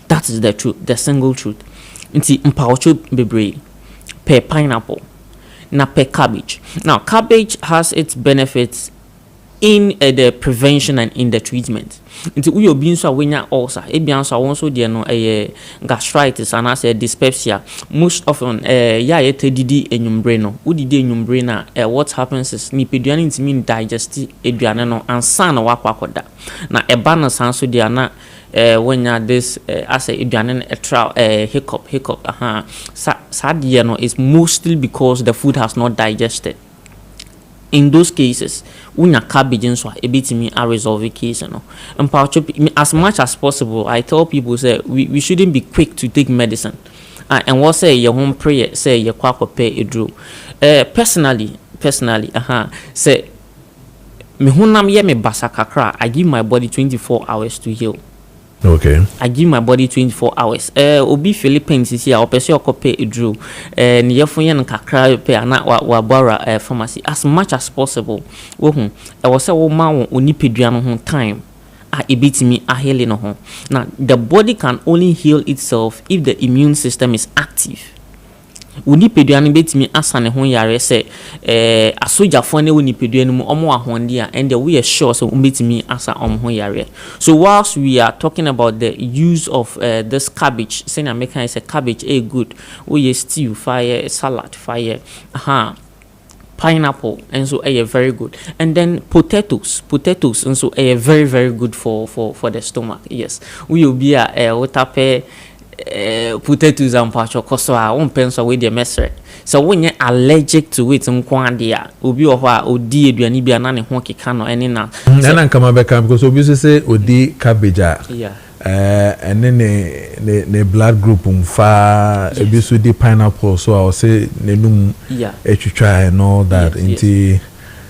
That is the truth, the single truth. Nti mpaocho bebre per pineapple na per cabbage. Now cabbage has its benefits in the prevention and in the treatment. Nti uyo bi nso awenya ulcer e bia nso awon so de no gastritis and as dyspepsia. Most often ya tedidi enyumbre no udidi enyumbre na what happens is ni peduane ntimi digest eduane no ansa na wakwakoda na eba na sanso de na when ya this as eduane hiccup sad no is mostly because the food has not digested. In those cases, unya cabbage and so ebitimi a resolve case no. And as much as possible, I tell people say we shouldn't be quick to take medicine. And what say your home prayer say your kwako pay a drew. Personally, say me hunam ye me basakakra, I give my body 24 hours to heal. Okay. I give my body 24 hours. Obi Philippines is here. Opesi okope idru. Ni yefunye nkakra pe ana wa bora pharmacy as much as possible. Wohu. Was say wo ma wo onipedua no ho time. Ebitimi a healing no ho. Now the body can only heal itself if the immune system is active. Unipedua no betimi asane ho yare say asojafo na unipedua no mu omo ahonde a and we are sure so betimi asa ho yare. So whilst we are talking about the use of this cabbage, saying American is a cabbage good, we stew fire salad fire pineapple and so very good, and then potatoes and so very very good for the stomach. Yes, we will be a potatoes and pacho koso a on penso we the mesre. So when you allergic to it nkwandia obi ohwa odi eduani bia na ne ho keka no ene na na nkama be kam because obi say odi cabbage yeah and then ne blood group mfa ebi so di pineapple so I will say nenum etwitwa and all that inti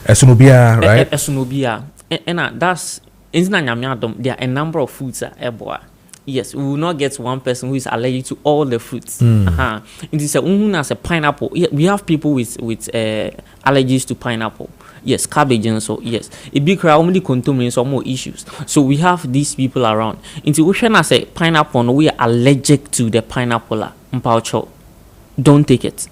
esunobia right esunobia and that's inna nyame adom there are a number of foods eboa. Yes, we will not get one person who is allergic to all the fruits. It is a pineapple. Yeah, we have people with allergies to pineapple. Yes, cabbage and so yes. It be only contains some more issues. So we have these people around. Into which when I say pineapple, we are allergic to the pineapple. Don't take it.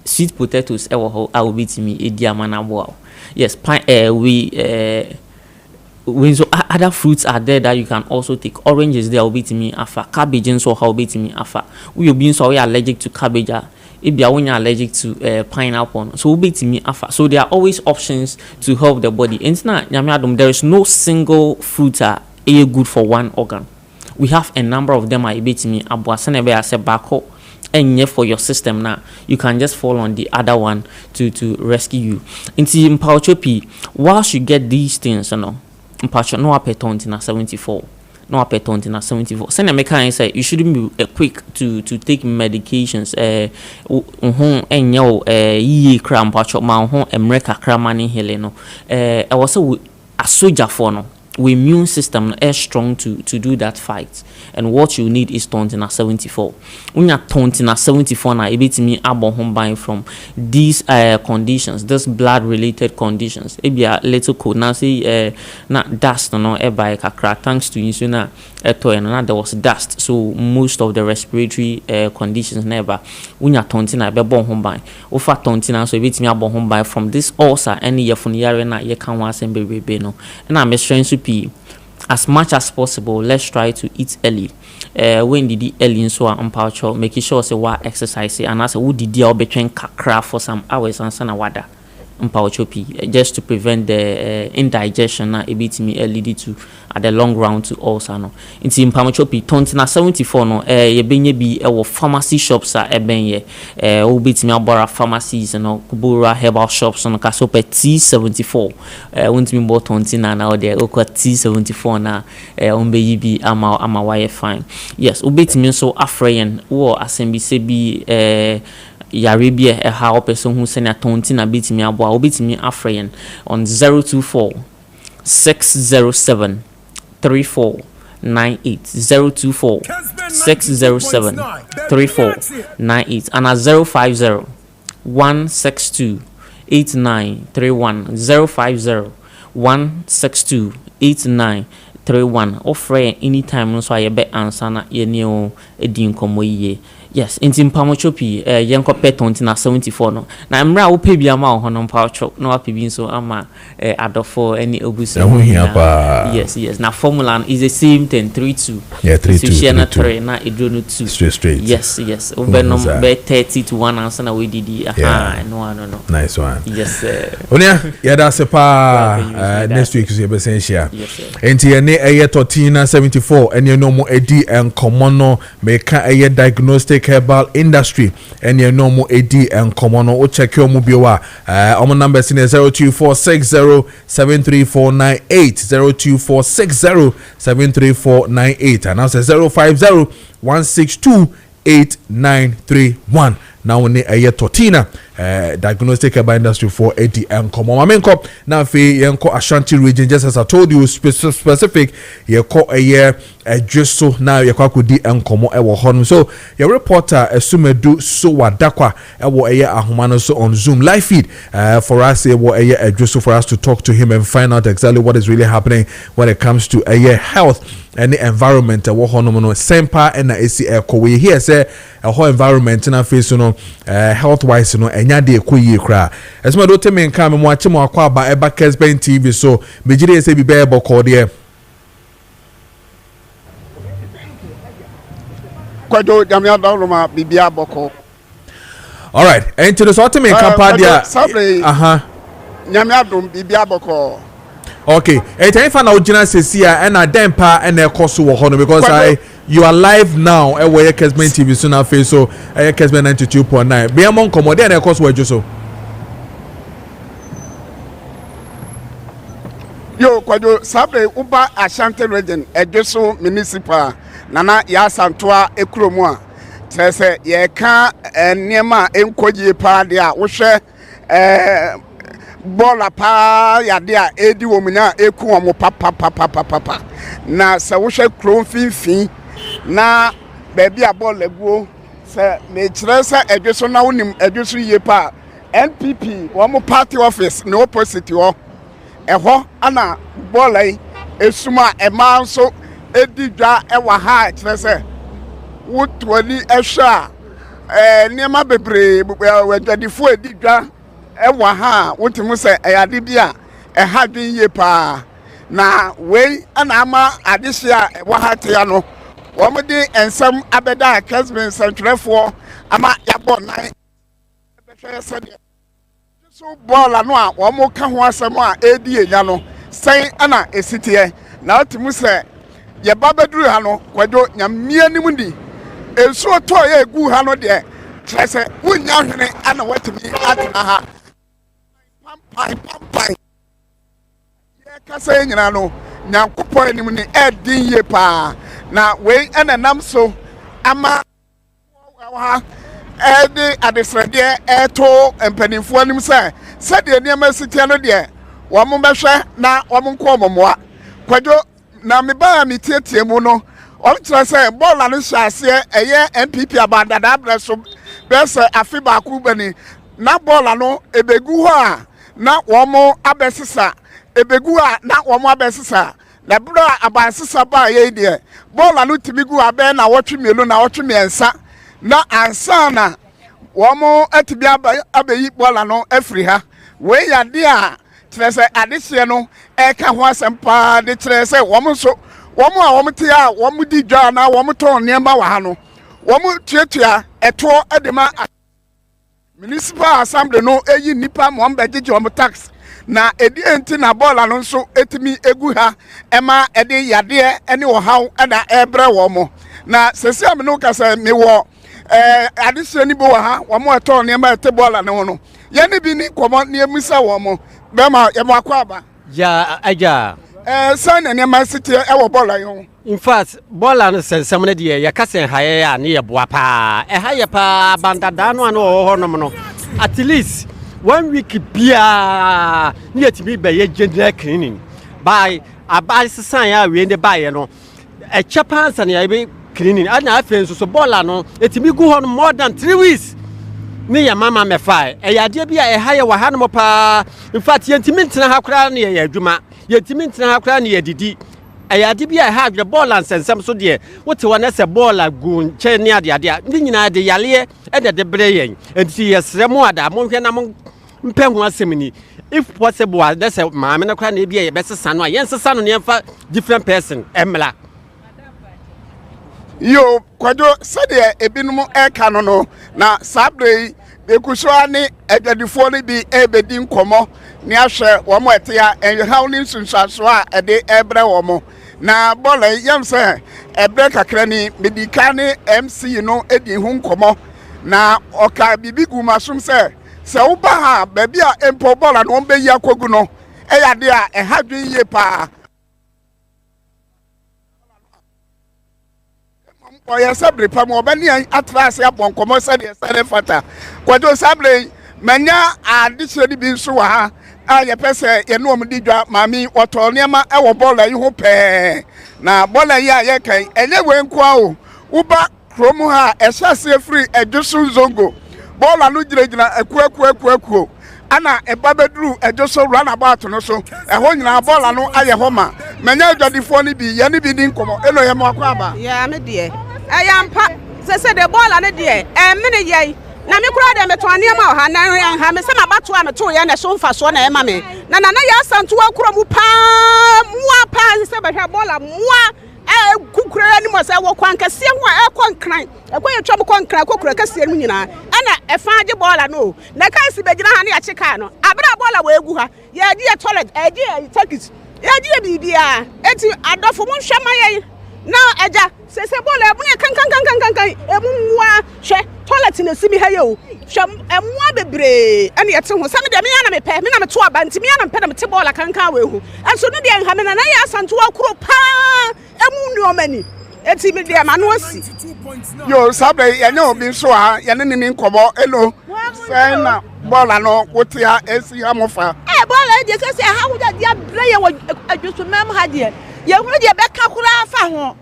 Sweet potatoes, I will be to me a diamana wow. Yes, when so other fruits are there that you can also take. Oranges there will be to me afa. Cabbage and so how be to me afa. We being so allergic to cabbage. If you are allergic to pineapple, so will be to me afa. So there are always options to help the body. And there is no single fruit good for one organ. We have a number of them. I be to me abuasenebe as a bako. And for your system now, you can just fall on the other one to rescue you. Into mpauchopi, whilst you get these things, no appetite na 74. No appetite na 74. Send a mechanic say you shouldn't be quick to take medications. Ye cram pacho ma emreka cramani heleno. I was a soldier for no. We immune system is strong to do that fight, and what you need is tontina 74. When you're tontina 74 now, it be me able home buying from these conditions, these blood related conditions. It be a little cold now. See, not dust no by kakra thanks to insuna and there was dust, so most of the respiratory conditions never. When you're tontina, be born home buying. Ofa tontina, so it be me able home buy from this ulcer any year from year na ye can once and be no, and I'm trying to as much as possible. Let's try to eat early. When did the early so I'm making sure say what exercise and as would the deal between kakra for some hours and sana wada. mpaochopi, just to prevent the indigestion na ebitimi lead to at the long run to ulcer no. Inti mpaochopi tontina 74 no yebenye bi ewo pharmacy shops a ebenye obitimi abora pharmacies no kubura herbal shops no kasope T74 wontimi bo tontina na ode okwa T74 na ombe yibi ama wire fine. Yes, obitimi so afrayen wo asembi sebi Yaribia a how person who send a tontin a bit me abo bit me afrayen on 024 607 3498 024 607 3498 and a 050 162 8931 050 162 8931 offer anytime so I bet answer na ye new edin komo ye. Yes, in Pamochopi, Yanko Peton na 74 no. Na mra wo pe bia ma ho no mpacho no apibi so ama adofo any obusa. Yes. Na formula is the same 1032. Yeah, 32. So na 3 na edrono 2. Straight. Yes. Obe no be 30 to 1 answer na we didi. No. Nice one. Yes. Onia, ya da sepa next week so be sensia. Enti ene eye 1374 ene no mo edi enkomo no meka eye diagnostic herbal industry and your normal AD and common or check your mobile on number 02460 73498 02460 73498 and now 050 162 8931. Now we need a year tortina diagnostic herbal industry for AD and common. Mamenko now fe yanko Ashanti region, just as I told you specific you call a year just so now you could di and common ewo honum. So your reporter Sumedu so wadakwa ewo a year ahumano so on Zoom live feed for us ewo a year just so for us to talk to him and find out exactly what is really happening when it comes to a year health and the environment ewo honum no sempa and AC echo we here say a whole environment in a face no health wise no enya de ekoyi kra esma do teme nka me mo ache mo akwa ba eba Kessben TV so mejire se bi be boko de Kojo jamia dawluma bibia boko. All right, and to the sort of Kapadia Nyamia dum bibia boko. Okay, and if I know Jina Cecia and a dempa and a cost because you are live now at where Kessben TV soon after so Kessben 92.9. Be among commode and a cost where so. Yo Kojo sabre uba Ashanti region ejeso municipal nana ya santoa ekromu a tese ye ka niema enkoji pa de a wo hwe bola pa ya de a edi wo munya eku wo papa na se wo hwe krom finfin na baby a bola guo se me kire se ejeso na wonim ejeso ye pa NPP wo mo party office no opposite wo eho ana bolai esuma ema nso edidwa ewa ha kyerese wotwani ehwa niema bebre wadifo edidwa ewa ha wotimu se eyade bia eha dwen ye pa na wei ana ama adehia ewa ha tia no wo mode ensam abeda Kessben sentrefo ama yabo nan behwe se de so bola no a wo mo ka ho asem a edi enya no sen ana esitie na otimu se ye babaduru ha no Kojo nyamia nim ndi enso to ye egu ha no de trese wunya hwene ana watimi atena ha pampai ye kasa nyina no nyankopɔ anim ni edin ye pa na we ana nam so ama ha edi adesrede eto empanimfo anim se de niam sitia no de wo mo behwe na wo mo nko momoa Kojo na me ba mi tietie mu no o tira se bola no hyase eye MPP abanda da breso bese afi ba ku bani na bola no ebegu ho a na wo mo abesisa ebegu a na wo mo abesisa na bro abasisa ba ye de bola no timigu abe na wotwemielu na wotwemiensa na ansa na wo mo atibia abeyi bola no afri ha we ya de a trese adehye no eka ho asempa de trese wo mo so wo mo a wo mte a wo mo di dwa na wo mo ton niema wa ha no wo mo tuatua eto edema municipal assembly no eyi nipa mo ambegye om tax na edi enti na bola no nso etimi egu ha ema edi yade ene wo haw na ebre wo mo na sesi am no kasa me wo adesua ni bo ha wo mo eto ne ma ete bola no no ye ne bi ni komo ne emisa wo mo be ma ye mo akwa aba ja aja san ne ma siti e wo bola yo in fact bola no sensem ne de ye kasa haye ya ne ye boa pa haye pa bandada no ano ho no no at least 1 week bia ne yetimi be ye general cleaning by abai sesan ya we ne baye no chapa san ya be cleaning ana afen so bola no etimi gu ho no more than 3 weeks ne ya mama me fa yade bia haye wa ha no pa in fact yentimi ntena ha kura ne ye adwuma yentimi ntena ha kura ne ye didi ayade bia ha the ball and sensem so de wote wona se ball gu nche ne ade ade ni nyina de yale e de breyen enti yesre mo ada mo hwe na mo mpenhu asemni if possible that say maame na kura na bia ye besesa no yensesa no ne fa different person emla yo Kojo sede ebinum eka no na sabre ekuso ani edwadifo ni bi ebedi nkomo ni ahwe wo mo etia enhaw ni nsunsuaso a ede ebre wo mo na bola yam se ebre kakra ni medika ni MC no edi hu nkomo na oka bibi gu masum se uba ha baby a empo bola no be yi akogu no eyade a ehadwe yiye pa oya sabre pa mo bani atrase abon komo se de sare fata Kojo sabre manya adise di bi nso wa ha a ye pese ye no omdi dwa mami oto niema e wo bola yi ho pe na bola yi a ye kan enye we nko a o uba krom ha esase free ejusu zongo bola no giregyina ekuekuekuekuo ana eba bedru ejoso run about no so eho nyina bola no aye ho ma manya adwadifo ni bi ye ni bi din komo eno ye mo akwa aba ya me de ayampa se de bola ne de me ne ye na me kura de me to aniam ha na ha me se mabato a me to ye na so mfa so na e ma me na ya santo akura mu pa mua pa se be hwa bola mua kukura ni mo se wo kwan kase ho e konkran e kwa yetwa mo konkran kokura kase mu nyina ana e fa age bola no na kan si be gina ha na ya cheka no abra bola wo egu ha ya di toilet e di ticket ya di bibia eti adofo mo hwema ye na eja se bola ebu kan ebu mua hwe toilet na simi ha ye o hwe emua bebre ene yete ho se me de me ya na me pe me na me to aba nti me ya na me pe na me te bola kan we hu enso no de nha me na ya santo akuro pa emu ni omani eti me de ma no asi yo sabre ye na obi so ha ye ne ni nkomo elo se na bola no wote ha esi ha mofa bola de se ha wo de abre ye wo adwoso mem ha de ye hu de be ka kura fa ho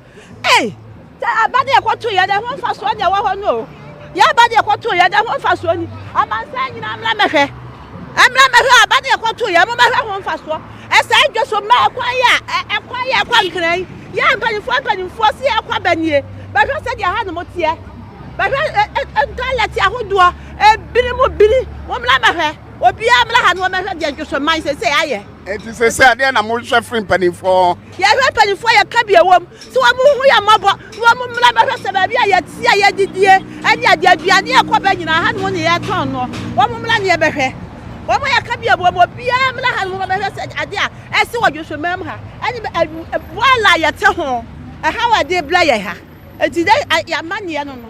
abade ekoto ye de ho fa so de wa ho no ya abade ekoto ye de ho fa so ni abansa nyina amla mehwe abade ekoto ye mo mehwe ho fa so esa adwoso ma ekwa ya nkran ya mpanifo si ekwa banie ba hwe se de ha no motie ba hwe toilet ahodo biri mo mla mehwe obi amla ha no mehwe de adwoso man se aye enti se ade na mo hwe free mpanifo ya hwe mpanifo ya kabia wom so wa mo hu ya mabo wa mo mla mehwe se ba bia ya tia ya didie ade ade aduane ekwa ba nyina ha no ne ya ton no wa mo mla ne ye behwe wa mo ya kabia bo obi amla ha no mehwe se ade a esi wa dwoso mam ha ani wala ya te ho ha wa de bla ya ha enti de ya manie no no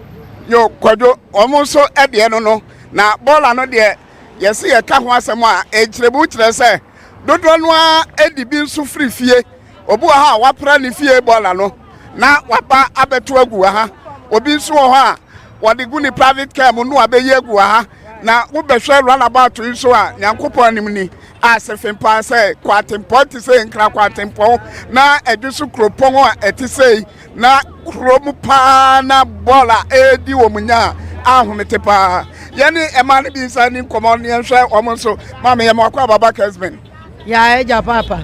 yo Kojo omo so ede no na bola no de yesi ye ka ho asem a ekirebu kire se dodo no a edibi nso free fie obu ha wapra ni fie bola no na wapa abeto agu ha obi nso ho a wode gu ni private car mu no abeye agu ha na wo behwe run about nso a nyankopon anim ni asefempa se kwatempo ti se nkra kwatempo na edusu kropon a etisei na kromu pa na bola edi wo munya ahumete pa yani emani bi sani komo ni enhwe omonso mama ye makwa baba Kessben ya eja papa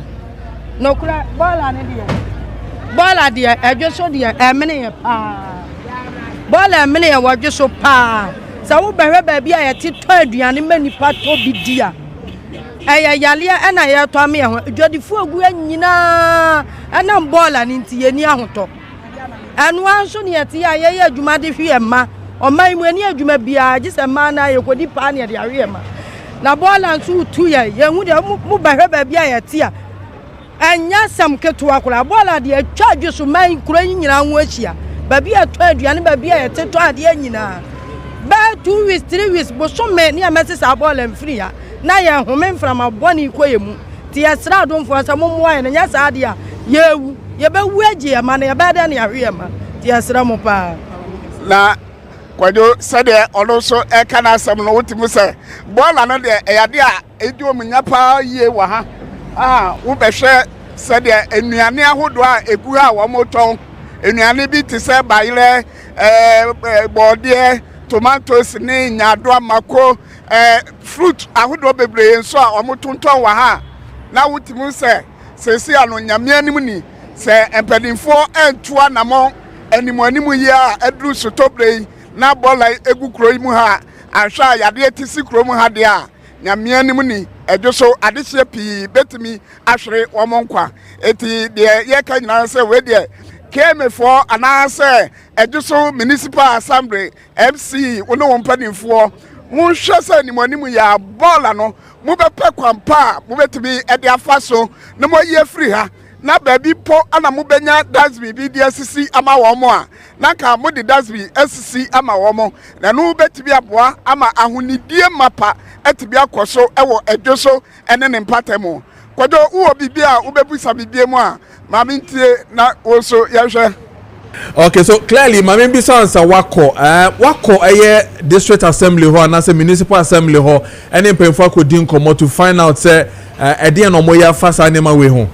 no kura bola ne dia bola dia edwoso dia emene ye pa bola emene ye wadwoso pa sa wo behwe ba bia ye tito aduane manipa to bidia eya yale na ye to ame ho dwadifu agu anyina ana bola ni nti ye ni ahoto anu anso ne ye ti ya ye adwuma de hwe ma ɔman mu ani adwuma bia gye sɛ man na yɛkɔdi paa ne yɛde awe ma na bɔɔla nso tu yɛhu deɛ mu bɛhwɛ baabi a yɛte a ɛnyɛ sɛm ketewa koraa bɔɔla deɛ atwa adwe so man kuro yi nyinaa ho ahyia baabi a ɛtɔ aduane baabi a yɛte tɔ adeɛ nyinaa bɛɛ 2 weeks 3 weeks bosome ne yɛmɛte saa bɔɔla mfiri ha na yɛhome mframa bɔne kɔ yɛ mu nti yɛsrɛ adomfoɔ sɛ mommoa yɛ no nyɛ saa deɛ a yɛwu yɛbɛwu agye yɛ ma na yɛbɛda ne yɛhwe yɛ ma nti yɛsrɛ mo paa na Kojo sɛdeɛ ɔno nso ɛka no asɛm no wotumi sɛ bɔɔla no deɛ ɛyɛde a ɛdi ɔmunya paa yie wɔ ha wobɛhwɛ sɛdeɛ nnuane ahodoɔ a ɛgu ha a wɔmotɔn nnuane bi te sɛ bayerɛ bɔɔdeɛ tomatoes ne nyaadoa mako fruit ahodoɔ bebree nso a wɔmotontɔn wɔ ha na wotumi sɛ sɛsi ano nyame anim ni sɛ mpanimfoɔ ɛntoa namɔ animu yi a ɛduru sotobre yi na bɔɔla egu kuro yi mu ha ahwɛ a yadeɛ ti si kuro mu ha deɛ a nyame anim ni ɛdwo so adehyɛ pii betumi ahwere wɔn nkwa eti deɛ yɛka nyinaa sɛ wei deɛ KMfoɔ anaasɛ ɛdwo so municipal assembly MC wɔn wɔn mpanimfoɔ monhwɛ sɛ animu yɛ bɔɔla no mobɛpɛ kwampa a mobɛtumi ɛde afa so na moayi afiri ha na baabi po ana mobɛnya dasbi bi de asisi ama wɔn a na ka mo de dasbi asisi ama wɔn na no bɛtumi aboa ama ahonidie mapa ɛtumi akɔ so ɛwɔ ɛdwo so ɛne ne mpatamu Kojo uwo bibi a ubebusa bibi mu a maame ntie na also yɛhwɛ. Okay, so clearly maame bi sansa wako ɛyɛ district assembly hɔ anase municipal assembly hɔ ɛne mpanyinfo akɔdi nkɔmmɔ to find out sɛ ɛdeɛ na ɔmo yɛ afa saa nneɛma wei ho.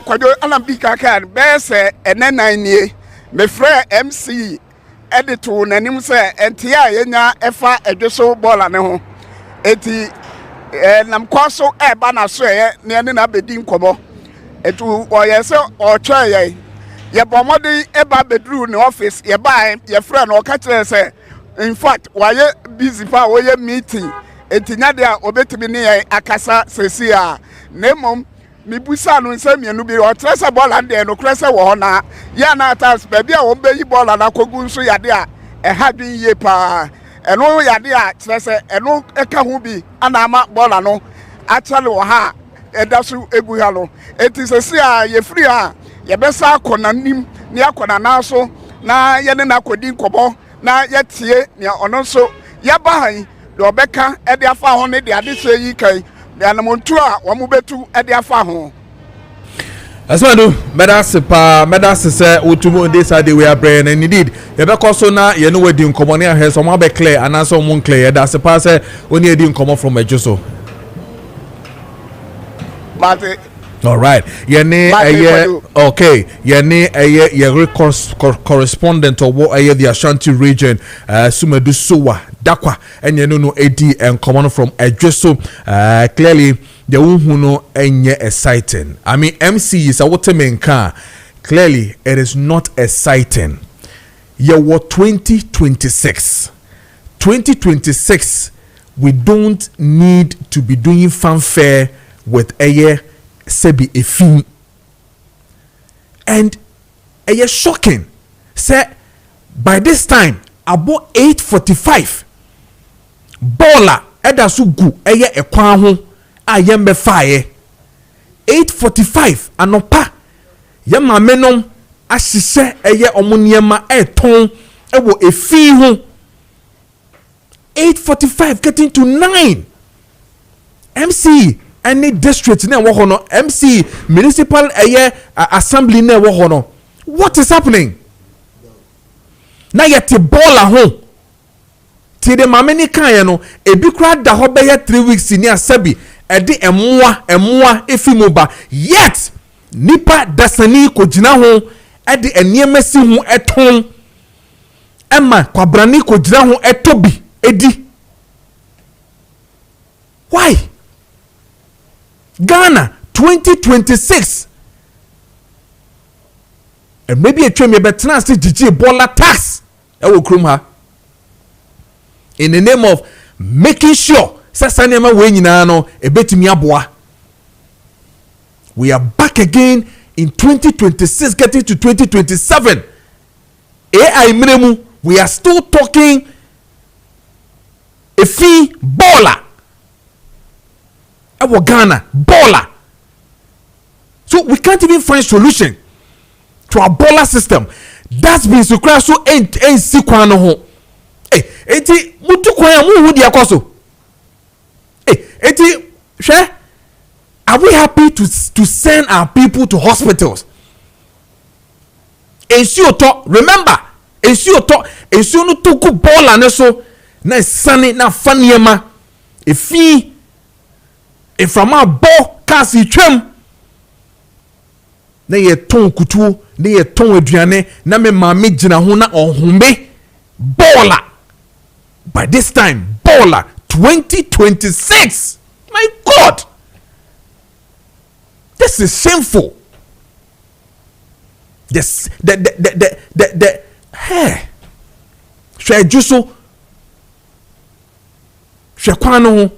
Kojo anam bi kaka bɛyɛ sɛ ɛnɛ nan nie mefrɛ MC editor nanim sɛ ɛnte a yɛnya ɛfa ɛdwoso bɔɔla ne ho eti nam kɔ so ɛba na so ɛyɛ ne ne na bedi nkɔmɔ etu ɔyɛ sɛ ɔtwɛ yɛ yɛbɔ mmɔden ɛba beduru ne office yɛba yɛfrɛ no ɔka kyerɛ sɛ in fact wayɛ busy pa wɔyɛ meeting eti nyade a obetumi ne yɛ akasa sesi a na mmom mibusa no nse mienu bi otrese bɔɔla de no krese wo ho na ya na tas baabi a wo beyi bɔɔla na kogu nso yade a ɛha dwen yie pa ɛno yade a krese ɛno ɛka ho bi ana ama bɔɔla no akyale wo ha ɛda so egu ha no eti sesi a yefiri a yɛbɛsa akɔ nanim ne akɔ na so na yɛne na akɔdi nkɔbɔ na yɛtie ne ɔno nso yɛba han de ɔbɛka ɛde afa ho ne de ade hye yi kai anamuntu a wɔn betu ɛde afa ho. Asmadu medase sɛ wotumu de sa de we abrɛ na indeed yɛbɛkɔ so na yɛne wadi nkɔmmɔ ne ahwɛ so mo abɛ clear anaasɛ ɔmo clear yɛdase pa sɛ oni edi nkɔmmɔ from adwo so. All right. Yene okay. Yene ye correspondent of what the Ashanti region Sumedu Sowa Dakwa and no AD and common from Edgeso clearly the unhuno enye exciting. I mean MC is a waterman car. Clearly it is not exciting. Year 2026. 2026 we don't need to be doing fanfare with a year sebi efin and a shocking say by this time about 8:45 bola edasu gu eye ekwan ho ayembe faaye 8:45 anopa ye mamenom ahise eye omuniema eton ewo efin ho 8:45 getting to 9 MC any district na wo hono MC municipal assembly na wo hono what is happening na yete bola ho ti de mameni kan ye no ebi kura da ho be 3 weeks ni asabi e de emoa efimu ba yet nipa dasani ko gina ho e de eniemasi ho eton ema kwabrani ko gina ho etobi edi why Ghana 2026 and maybe a train betna say GG Bola tax will krum ha in the name of making sure sasanema we nyina no ebetimi aboa. We are back again in 2026 getting to 2027 AI minimum we are still talking a fee baller our Ghana baller. So we can't even find solution to our baller system. That's been so crash so ain't see kwan ho. Eti mutu kwan mu hu dia koso. Eti hwe are we happy to send our people to hospitals? Ensure to remember ensure no to ku baller ne so na sane na faniema efi from our bo kasi twem na ye ton kutu na ye ton aduane na me maame gina ho na ohome baller by this time baller 2026 my god this is shameful. Yes the hey share juso share kwano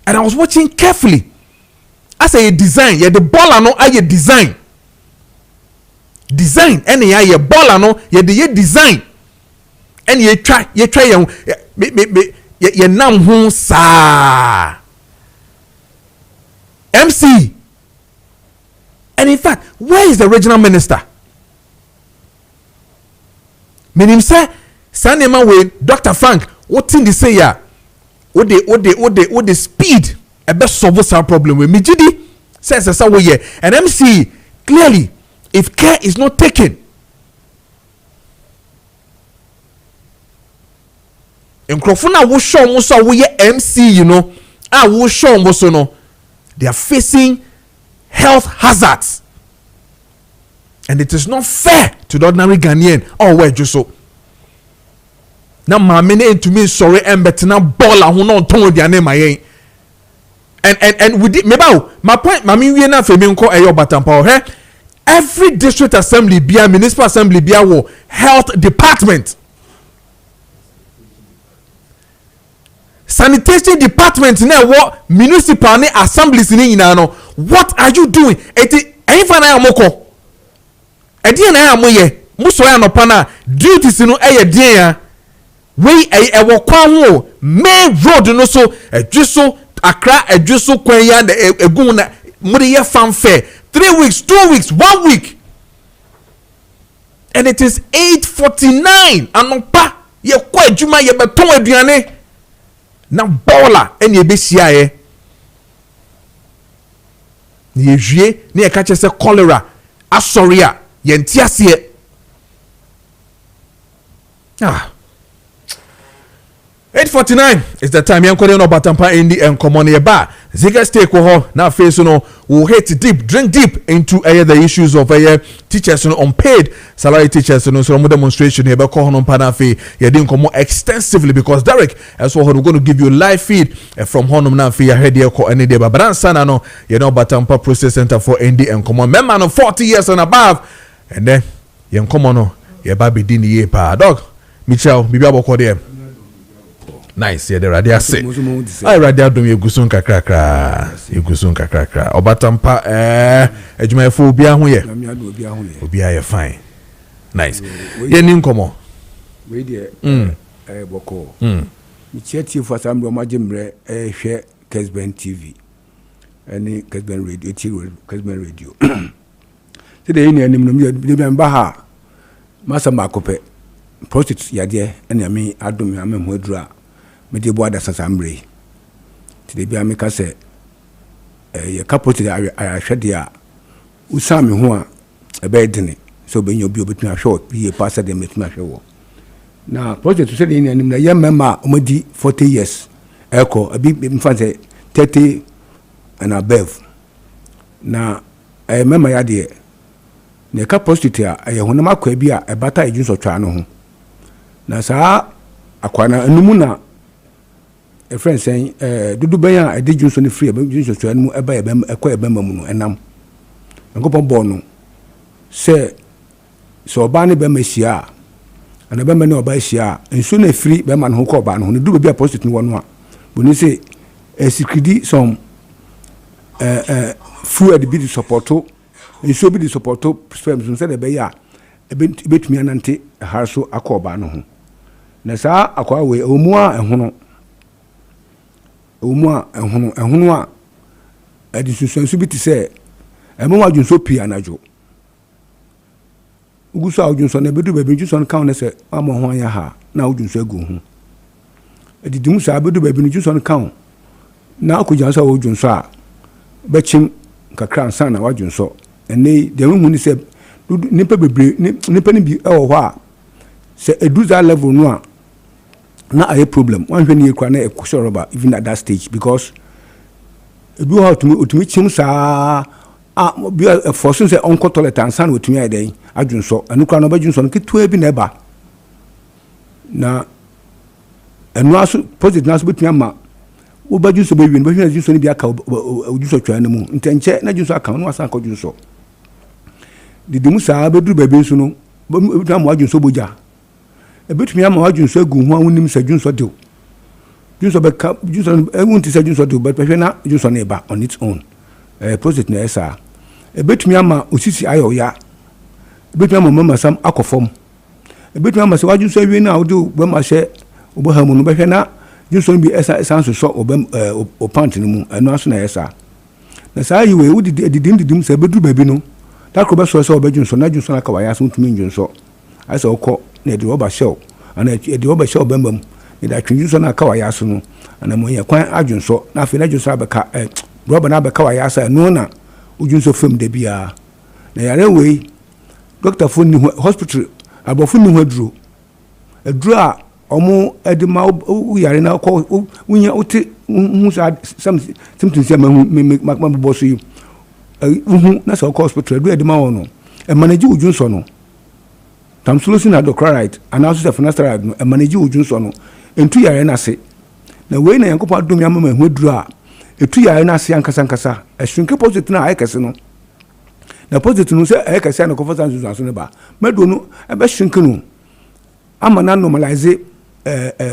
and I was watching carefully. I say a design, yeah, the baller no aye design any aye baller no yeah the design and ye try ye nam ho sa MC. And in fact, where is the regional minister? Meaning say Sanema with Dr. Frank what in the say ya what the speed a best solve our problem with Mijidi says as our year and MC clearly if care is not taken in Crofuna will show Musa we MC you know I will show Musono they are facing health hazards and it is not fair to the ordinary Ghanaian or where just so now my to me sorry and better now baller who not told their name my and we did maybe my point mami we na femi nko eyo batampa he every district assembly bia municipal assembly bia wo health department sanitation department na wo municipal ni assemblies ni nyina no what are you doing eti enfa na amoko edi na amoye muso ya no pana duties no eye den ya we ewo kwa ho main road no so edwiso Accra edwiso kwan ya na egun na muri ye fanfare 3 weeks 2 weeks 1 week and it is 8:49 anopa ye kwa adwuma ye beton aduane na baller ene e be hia ye ni ehwie ni e ka che se cholera asori a ye ntiase 8:49 is the time yankode no batampa indi and common e ba ziga stay ko ho na face no will hit deep drink deep into the issues of teachers no unpaid salary teachers no so demonstration here be ko no pa na fe ye din komo extensively because Derek as well we're going to give you live feed from honum na fe ya head here ko any day but ansana no you know batampa process center for indi and common member no 40 years and above and then yen komo no ye ba be din ye pa dog Michel bibi aboko there. Nice, yeah, the radio say. I radio dum yegusun kakra. Obatampa ejuma efo obi ahu ye. Obi aye fine. Nice. Ye nim komo. We dey boko. Mi cheti for assembly o majemre hwe Kessben TV. Any Kessben radio, Kessben radio. Today ni anim no mi dey ba ha. Masa makope. Prostitute yade ene mi adum amem hodura. Me dey boada sasambre ti bia me ka se ye kapoti ahwede a usami ho a ebe dine so be nyo bi obetumi ahwe ye passa dem metumi ahwe wo na project se dey anim na ye mema omadi 40 years eko abi mfa se 30 and above na mema ya de ne kapoti a ye honam akwa bi a ebata ejunso twa no ho na saa akwana anumu na a friend saying dudu benya I did use on the free about use to enu eba ekwa eba mamu no enam ngopon bo no say so ba ne be mahia ana be ne oba hia enso na free be man ho ko ba no dudu bia post no no a boni say esikidi some fuel the bid support nsuo bi de support sperms nso de be ya ebetumi anante ha so akɔba no ho na saa akwa we omu a ɛhono a ɛde susuanso bi te sɛ ɛmo wadwunso pii anajo uguso a wadwunso na bedu baabi wadwunso no kan ne sɛ ama ho anya ha na wadwunso agu ho ɛdidimu saa bedu baabi wadwunso no kan na akogya so wadwunso a bɛkyim kakra nsa na wadwunso ɛne deɛ hu ni sɛ nipa bebre nipa ni bi ɛwɔ hɔ a sɛ edu za level no a na aye problem one hwe ne ekura na ekosho rubber even at that stage because ebi how to otumi chim saa bi force say onko toilet ansan na otumi ayden adwunso anu kura na badwunso no ketua bi na eba na enu aso positive na aso betumi ama wo badwunso be wi no bahwe na adwunso ni bi aka odwunso twa na mu ntenche na adwunso aka no asan akɔdwunso didimu saa beduru baabi nso no betumi ama adwunso boja ebetumi ama wadwunso agu ho a wonim sɛ dwunso dew dwunso bɛka dwunso wonti sɛ dwunso dew but hwɛ na dwunso ne ba on its own process na ɛsa ebetumi ama osisi ayɔ ya ebetumi ama mama sam akɔfam ebetumi ama sɛ wadwunso awie na wode bɛma hyɛ oboha mu no bɛhwɛ na dwunso bi ɛsa nso so o pant no mu ɛno aso na ɛsa na saa yiwe wodi didim sɛ beduru baabi no dakro bɛsɔ sɛ ɔbɛdwunso na dwunso aka waya so ntumi dwunso ayɛ sɛ ɔkɔ na de roba shell ana de roba shell bambam ne da twinju na aka waya so no ana mo ye kwan adwunso na afi na dwunso abeka roba na abeka waya so no na udwunso fam de bia na yare we doctor fo ni hospital abofo ni ho aduro a omo edima u yare na ko unya uti hu some symptoms ya ma bo so yi na so hospital aduro edima wo no e manage udwunso no tamsulosin hydrochloride and also finasteride no manage udwunso no entu yare na se na we na yankopɔ adom ya mama hu aduru a etu yare na se ankasa ehwinke positive na ayekese no na positive no se ayekese na kofa sansu so ne ba medo no ebe hwinke no ama na normalize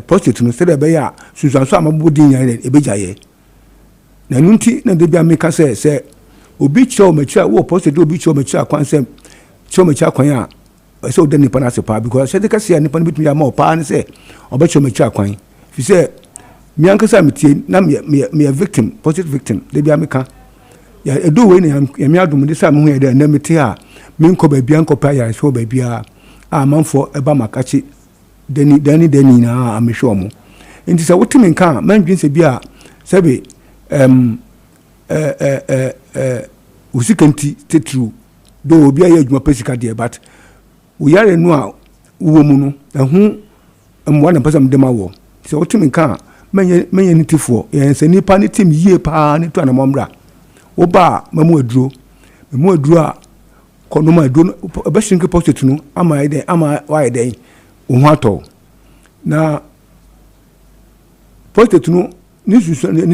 positive no se de be ya sunsanso amabo din yare ebejaye na nunti na de bia meka se obi cho machi a wo positive obi cho machi akwan se cho machi akwan a so the nipa na sepa because say the kase nipa bitumi ya ma opa ne say obecho mechi akwan fi say mi ankasa metie na me victim positive victim de bia meka ya edo we ne ya mi adum de say me hu ya de na meti a me nko ba bia nko pa ya so ba bia a manfo eba makachi deni na amehwe omo enti say wotimi nka mandwin se bia sebe usikanti tetru do obi aye adwuma pesika de but uyare no a wo mu no ehu mwa na pesa mdema wo se otimi nka menye nitifo ye se nipa ne tim yie pa ne to anamomra wo ba mamu aduro a kono ma aduro be shinke pocket no ama ide ama wa ide wo hato na pocket no ni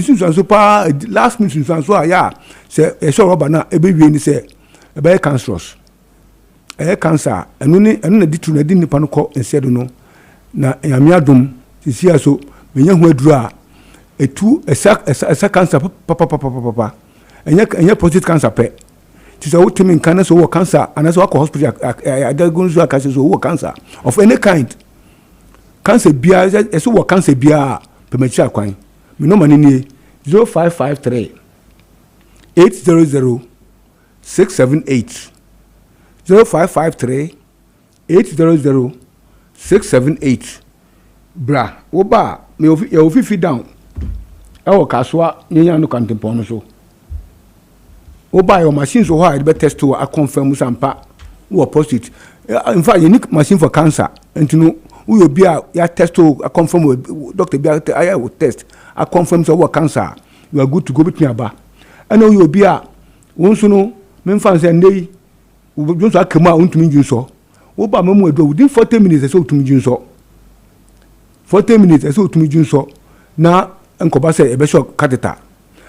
susan so pa last minute susan so aya se e so roba na ebe wie ni se ebe cancerous cancer enu na ditu na di nipa no kɔ ensedo no na yamiadom sisia so menya hu aduru a etu esa cancer papa enya prostate cancer pe ti so wotimi nkan na so wo cancer ana so akɔ hospital adagun so aka so wo cancer of any kind cancer bia eso wo cancer bia pe machi akwan me no mani ni 0553 800 678 0553 800 678 bra wo ba me ofifi down ewo kaswa nyanya no kantempon so wo ba your machine so hard be test to a confirm sampa wo positive in fact unique machine for cancer entinu wo obi a ya test to a confirm doctor bi a will test a confirm so wo cancer you are good to go between aba ana wo obi a wonso no me fan say ndey Junso akema untumi junso wo ba mamu edo within 40 minutes so utumi junso 40 minutes so utumi junso na enkoba se ebe shock catheter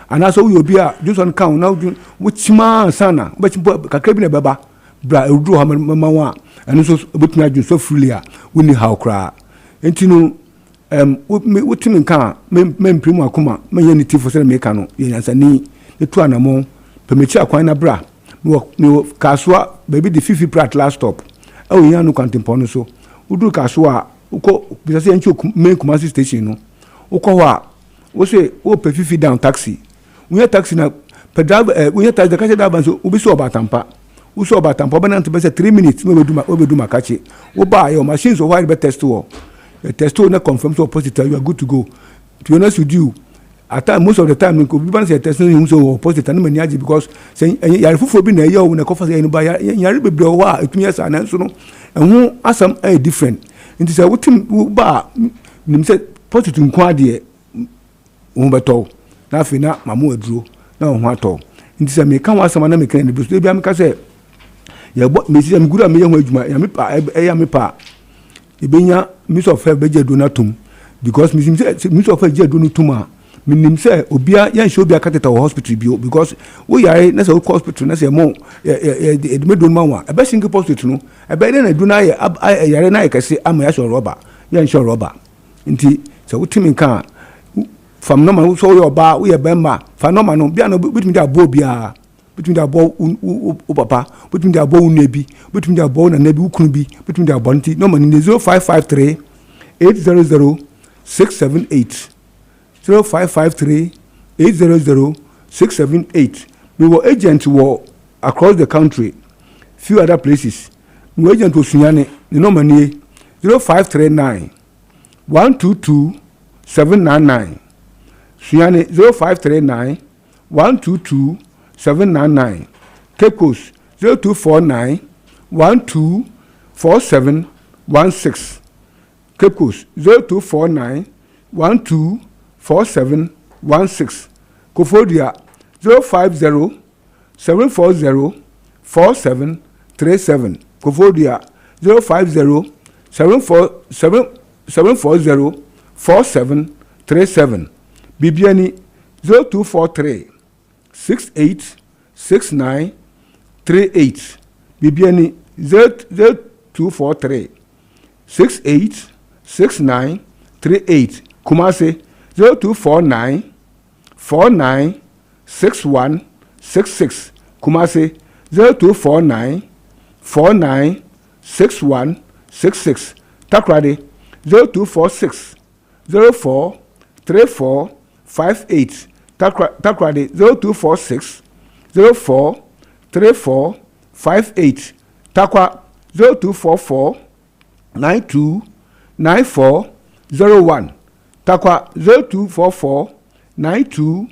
ana so wo obi a junso kan na wo chima sana ba chimpo kakra bi na beba bra eduro ha mama wa anu so obetumi ajunso freely a woni how kra entinu wo timi kan memprimu akoma manya ni tifo se me kan no ye nyansa ni etu anamo pemechi akwan na bra no kaswa baby the fifi prat last stop e o yan no kwantempo no so uduru kaswa uko bisa se nchi main Kumasi station no uko ho a wo se wo pe fifi down taxi we taxi na pedal we taxi the kache da ban so ubi so obatampa uso obatampa ba na to be 3 minutes we do makache wo ba your machines so why be test wo the test na confirm so positive you are good to go. To be honest with you, at time most of the time people say testing him so positive and many because say yarifufo bi na ye o na kofa say no ba yari bebre o wa etumi asa na so no ehun asam different nti say wutim ba nim say positive nko ade wo beto na afi na mamu aduro na ho ato nti say me kan wasam na me kan ni bi so bi am ka say ya bo me say me gura me ye ho adwuma ya me pa ibenya miss of be je donatum because miss of je donatuma minim say obia yan show obia catheter hospital bio because we yare na say hospital na say mo e me don manwa e be single hospital no e be na do na yare na kase ama ya show rubber yan show rubber nti say utimi kan fam no man so yo ba we be ma fa no man no bia no bitimi da bo bia bitimi da bo u papa bitimi da bo unebi bitimi da bo na nabi ukunu bi bitimi da bo nti no man ni 0553 800 678 0553 800 678. We were agents were across the country, few other places. We were agent was Sunyane, the number 0539 122 799. Sunyane 0539 122 799. Cape Coast 0249 124716. Cape Coast 0249 124716. Kofodia 050 740 4737. Kofodia 050 740 4737. Bibiani 0243 6869 38. Bibiani 0243 6869 38. Kumasi 0249 496166. Kumasi 0249 496166. Takrade 0246 04 34 58. Takrade 0246 04 34 58. Takwa 0244 92 94 01. Takwa 0244 92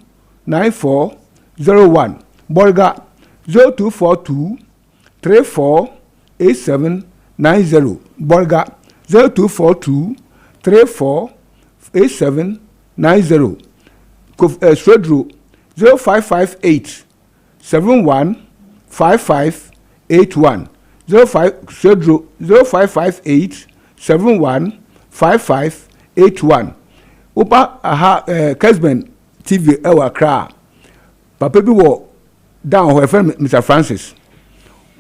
94 01. Borga 0242 34 87 90. Borga 0242 34 87 90. Swedro 0558 71 55 81. 05 Swedro 0558 71 55 81. Upa aha Kessben TV ewa kra. Papa bi wo down where friend Mr. Francis.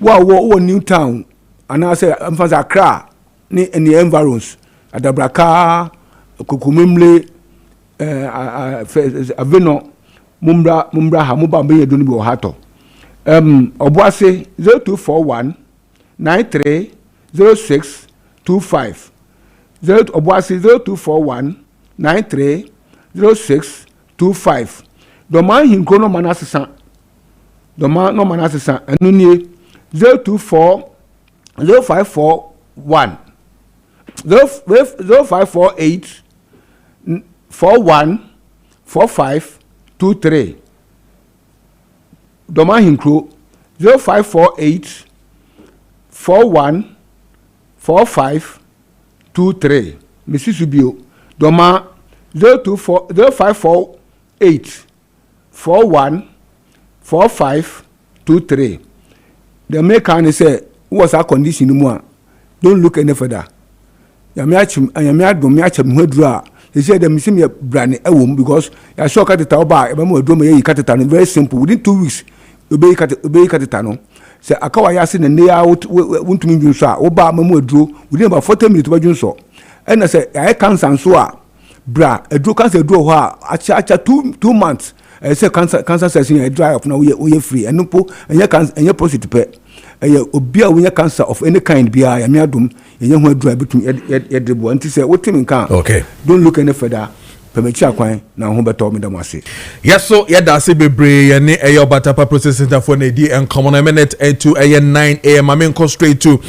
Wo Newtown and I say Mfanza Accra ni the environs Adabraka Kukumimle Aveno Mumbra Hamuba be duni bi hato. Obuase 0241 93 06 25. Obuasi 0241 93 06 25. Doma hinko no manasesa. Doma no manasesa. Anunie 024 0541 0548 41 45 23. Doma hinko 0548 41 45 23. Mrs. Subio Doma 0548 41 45 23. The maker say what's our condition no more. Don't look any further. Yamiachim and Yamiadum Yacham Hedra. He said the museum brand a because I saw Catitaba, a memo drum Catitan, very simple. Within 2 weeks, obey Catitano. Say Akawayasin and lay out won't mean you saw Oba Memo drew within about 40 minutes by Junso. And I say I can't answer bra a drew cancer draw her acha 2 months say cancer session dry up now we free and no po and your prostitute pe obia we cancer of any kind bia ya me adom ye ho adura betun ye drebo anti say wotim nka okay don't look any further permechi akwan na ho beto me dem ase yes so ye da se bebre ye ne eyo batapa process center for na di en common minute to 9 am I mean go straight to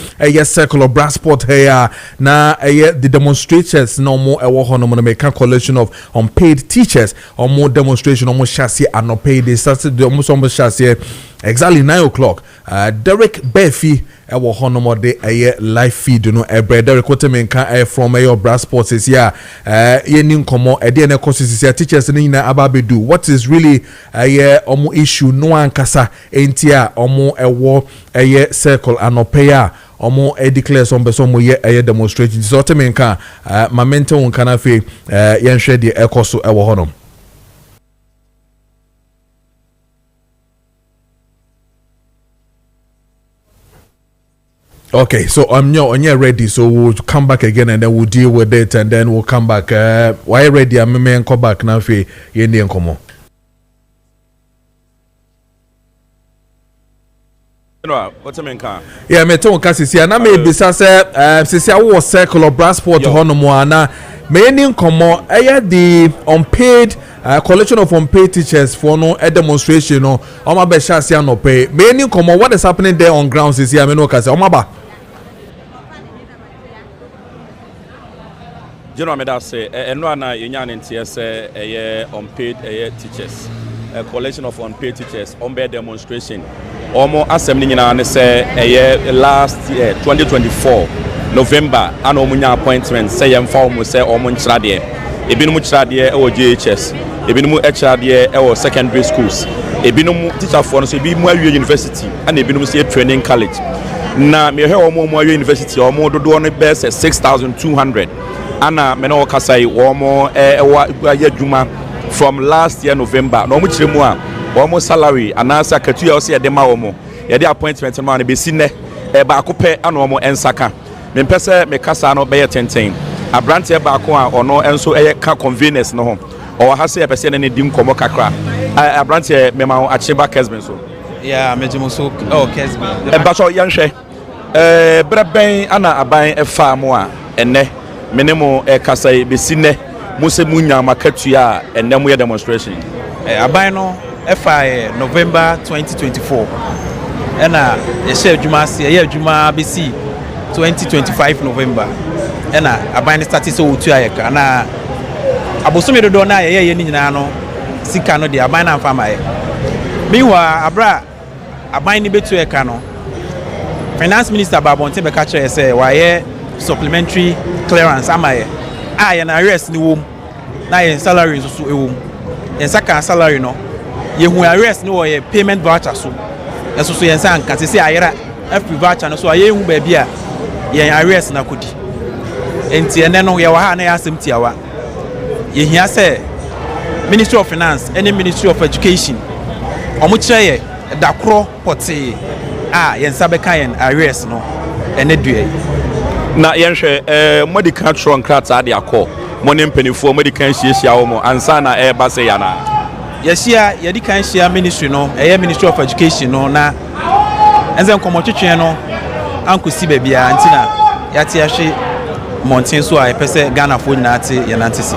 circle of brass sport here na the demonstrators no more e wo ho no make a collection of unpaid teachers or more demonstration almost chassis and not paid they started almost chassis exactly 9 o'clock. Derek Befi ewo honomo de live feed no Derek Wotemenka from your brass sports is here ye ni nkomo e de na courses is teachers ni na ababedu what is really omo issue no ankasa entia omo ewo circle anopeya omo declare some person mo ye demonstration so Wotemenka mamento won kana fe yen hwe de ekoso ewo honom. Okay, so I'm ready. So we'll come back again and then we'll deal with it and then we'll come back. Why ready? I'm going to come back now for yendi enkomo. What's a menka? Yeah, me ton kasi na me bisa se wo circle of brass sport hono mo ana me yendi enkomo the unpaid collection of unpaid teachers for no a demonstration no oma be sha sia no pay me yendi enkomo what is happening there on grounds is here me no kasi oma ba General Meda say eno na yenya ntie say unpaid teachers a collection of unpaid teachers on be demonstration omo assembly nyina ne say last year 2024 November and omunya appointment say yemfa omo say omo nchira de ebinum nchira de e wo JHS ebinum nchira de e wo secondary schools ebinum teacher for no so ebi mu awie university and ebinum say training college na me he omo mu awie university omo dodo no be 6200 ana me no kasai omo adwuma from last year November no mu kire mu a omo salary anasa katu ya o se de ma omo ye de appointment no na be si ne ba akopɛ ana omo ensaka me pese me kasa no be tenten abrante ba ko a ono enso ka convenience no ho o ha se pese ne di nkomo kakra abrante me ma acheba Kessben so yeah me jimo so Kessben ba so yanhwe breben ana aban efa mo a enne menemo kasa be si ne mo se munya makatu a enne mo ye demonstration aban no efa November 2024 ena ye share adwuma se ye adwuma be si 2025 November ena aban start so otu ayeka na abosome dodo na ye ni nyina no sika no de aban na mfa maye miwa abra aban ni betu eka no finance minister babonte be ka kire say waye supplementary clearance amaye ye na arrest ni wom na ye salary so ewom en saka salary no ye hu arrest ni wo ye payment voucher so eso so ye nsan ka se ayera FP voucher no so ye hu ba bia ye arrest na kodi enti ene no ye wa ha na ya asem tiawa ye hia se Ministry of Finance and Ministry of Education omo kire ye dakro poti ye nsabeka ye arrest no ene due na yenhwe medical tron krata de akọ money mpanifo medical hiesia wo mo ansa na ba se ya na yesia yedi kan hia ministry no Ministry of Education no na enze nkomo twetwe no ankosi bebia antina yate ahwe mountain so a pese Ghana fo nyina ate ye nantisi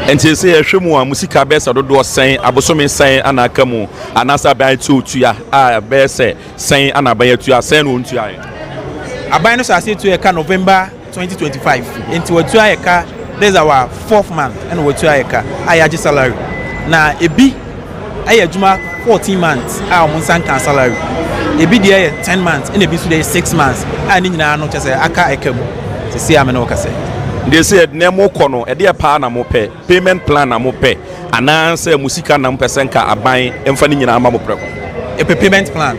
enti se yehwe mu a musika besa dodo sen abosome sen anaka mu anasa ban tu ya be se sen anaba tu ya sen no ntu ya aban no sase tu eka November 2025 enti watu ayeka this is our 4th month and watu ayeka ayaji salary na ebi ayadwuma 14 months omun sanka salary ebi de 10 months and ebi so de 6 months ani nyina no chese aka ekemu sisi ame no kase they said nemo kono e de pa na mo pe payment plan na mo pe ananse musika na mo pesenka aban emfa ni nyina ama mo preko e payment plan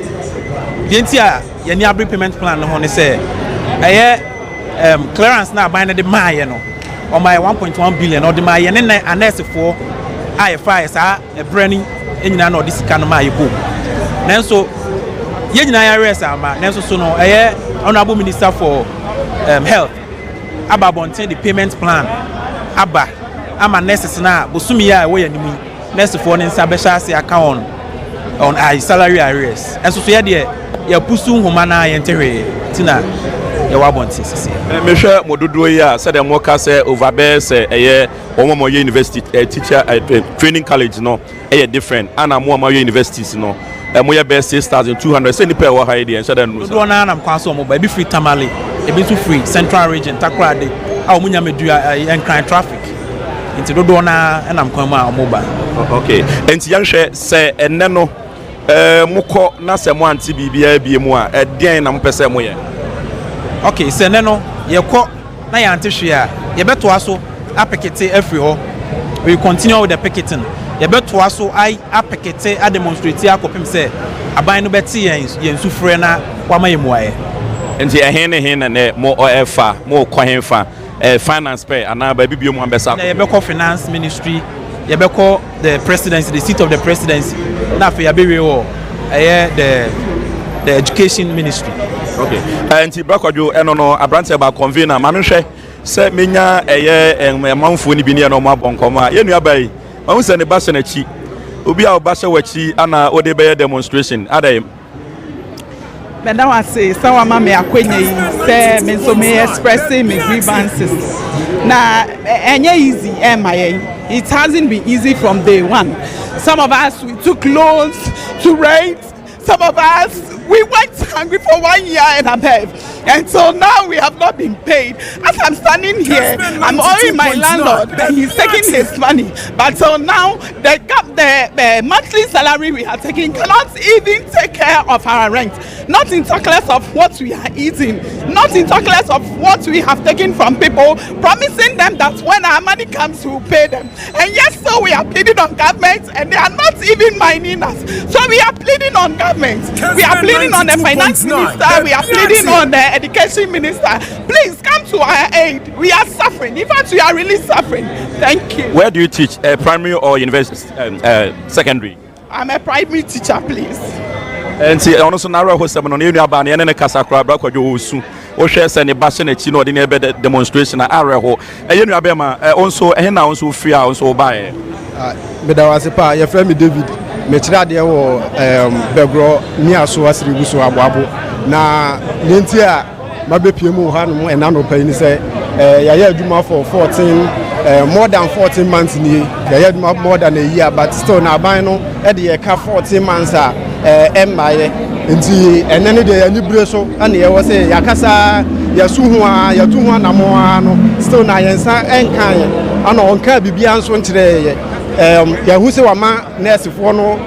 dientia ye ni abri payment plan no ho ne say clearance na aban na de maaye no o my 1.1 billion or de maaye ne anese for IFI sa e branding enyina na odi sika no maaye bo nanso ye nyina ya rest ama nanso so no honorable minister for health aba bonten the payment plan aba ama nurses na bosumi ya wo ya nimu next for ne nsa bɛhyɛ ase aka on salary arrears ɛnso so yɛ deɛ yɛ pusu nhoma na yɛ ntewe tina yɛ wabɔnte sisi mehwɛ mododo yi a sɛ dem wɔka sɛ overbear sɛ ɛyɛ wɔn university teacher training college no ɛyɛ different ana mo universities no mo yɛ bɛ 6,200 sɛ nipa ɛwɔ ha yi deɛ nhyɛ dɛ no do na nam kwan so mo ba ebi free Tamale ebi nso free Central Region Takoradi a mo nya medua enkran traffic nti do na nam kwan mu a mo ba okay nti yɛnhwɛ sɛ ɛnɛ no mokɔ na sɛ mo anti bibia bie mu a ɛdeɛn na mo pɛ sɛ mo yɛ okay sɛ ɛnɛ no yɛkɔ na yɛ ante hwe a yɛbɛtoa so apekete afiri hɔ we continue with the picketing yɛbɛtoa so apekete a demonstrate akɔpem sɛ aban no bɛte yɛn sufrɛ na wama yɛ muayɛ nti ɛhen ne hen na mo ɛfa mo kɔ hen fa finance pay ana ba bibio mu ambesa na yɛbɛkɔ finance ministry yɛbɛkɔ the presidency the seat of the presidency na afei yɛbɛwie wɔ ɛyɛ the education ministry okay nti brakwadwo ɛno no abrante ba convener ma menhwɛ sɛ menya ɛyɛ manfo ni bi ne no mo abonkɔm a yɛnua bai ma hu sɛ ne ba hyɛ n'akyi obi a ba hyɛ w'akyi ana ode bɛyɛ demonstration adai Madam was say someone me akwenye yi say me so me expressing me grievances. Now enye easy it hasn't been easy from day one. Some of us we took loans to rent. Some of us we went hungry for 1 year and above. And so now we have not been paid. As I'm standing here, I'm owing my landlord that he's taking his money. But so now the monthly salary we are taking cannot even take care of our rent. Not in talk less of what we are eating. Not in talk less of what we have taken from people, promising them that when our money comes, we will pay them. And yes, so we are pleading on government and they are not even minding us. So we are pleading on government. We are pleading on the finance minister. We are pleading on the education minister. Please come to our aid. We are suffering. In fact, we are really suffering. Thank you. Where do you teach? Primary or university? Secondary? I'm a primary teacher, please. And see, I also narrow who seven on Union Bani and Casacra, Braco, soon. O share send a bastion at Chino, the neighbor demonstration at Araho. And you know, Abema also, and also free also buy. But I was a pa, your friend David. Metradia or Begro near so as Ribuso Abuabo. Na Nintia, Mabepimu Hanu and Nano Payne say, Yaya Duma for 14, more than 14 months in the Yaya more than a year, but still now Bino at the 14 months MI. Nti enene de ani breso ana ye wo se yakasa yasuhu a yatuhu na mo ano still na yensa enkan ana onka bibia nso nkire ye yahu se wama nurse fo no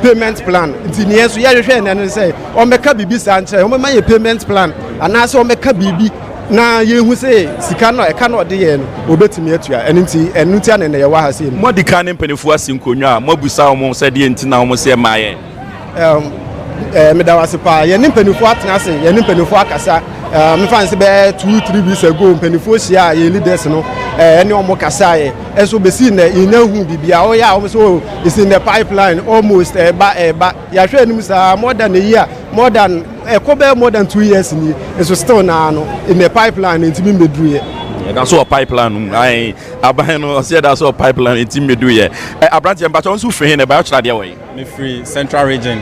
payment plan nti ne yeso ye hwehwe enene se o meka bibi sa nkire o ma ye payment plan ana se o meka bibi na yehu se sika no e ka no de ye no obetimi atua enti enuti ana ne ye wa ha se mo di kan mpanifu asinkonwa mo busa o mo se de enti na o mo se maaye Medawasipa, ye nimpenifu atnase, ye nimpenifu akasa. Me fancy be 2-3 weeks ago, nimpenifu share ye leaders no. Any omo kasa ye. Eso be seen in hu bibia. Oh yeah, almost it's in the pipeline almost ba. Ya hwe nim sa more than a year, more than more than 2 years ni. Eso still na no in the pipeline intimi medru ye. That's all pipeline. I said that's all pipeline. It's in me do ye. Abranti but also free in the bachelor their way. Me free Central Region.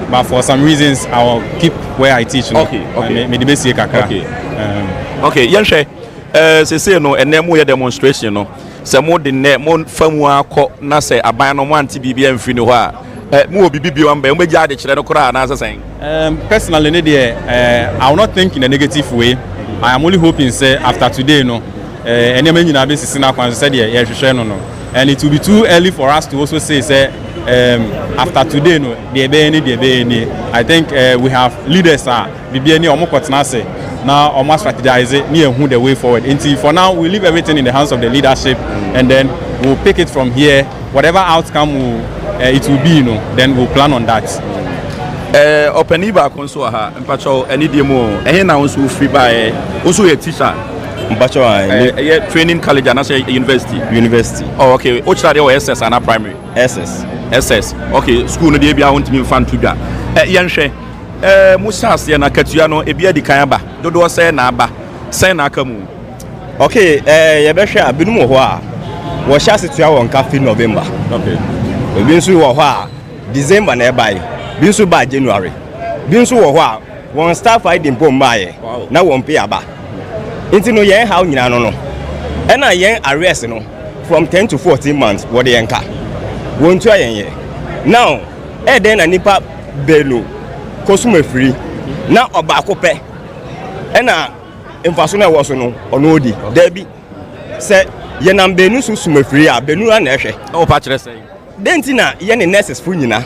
But for some reasons I will keep where I teach. Okay. Me the basic kakra. Okay. Yanshe. Say no and then more demonstration no. Say more the net more famu akọ na say aban no want BBM free no ha. More BBB one be meja de kire no kora na saying. Personally I will not think in a negative way. I am only hoping say after today no any man nyina be sisina kwan say dey ye hwehwe no and it will be too early for us to also say after today no dey be any I think we have leaders bibia ni omo kotena say now omo strategize ni ehun the way forward until for now we leave everything in the hands of the leadership and then we'll pick it from here whatever outcome it will be then we'll plan on that. Openi ba konso ha mpacho eni demo ehe na onso free by onso ye teacher mpacho ye training college and university oh okay o chira dey SS and primary SS okay school no dey bia won timi fan to dwa yenhwe musa ase na katua no e bia di kan aba dodo se na aba sen na aka mu okay ye be hwe abinu mo ho a was just to our cafe November. Okay. Been so December nearby. Been so by January. Been so one start fighting Bombay. Now won't pay about. Into no year how you know. And I young arrest from 10 to 14 months. What the anchor won't try a year. Now, then a nipa belu, consumer free. Now a bacope. And in Fasuna was on Odi. Debbie said, Yanam Benu sume free, Benu and Eshe. Oh, Patch say. Then Tina, Yan and Nessus Funina.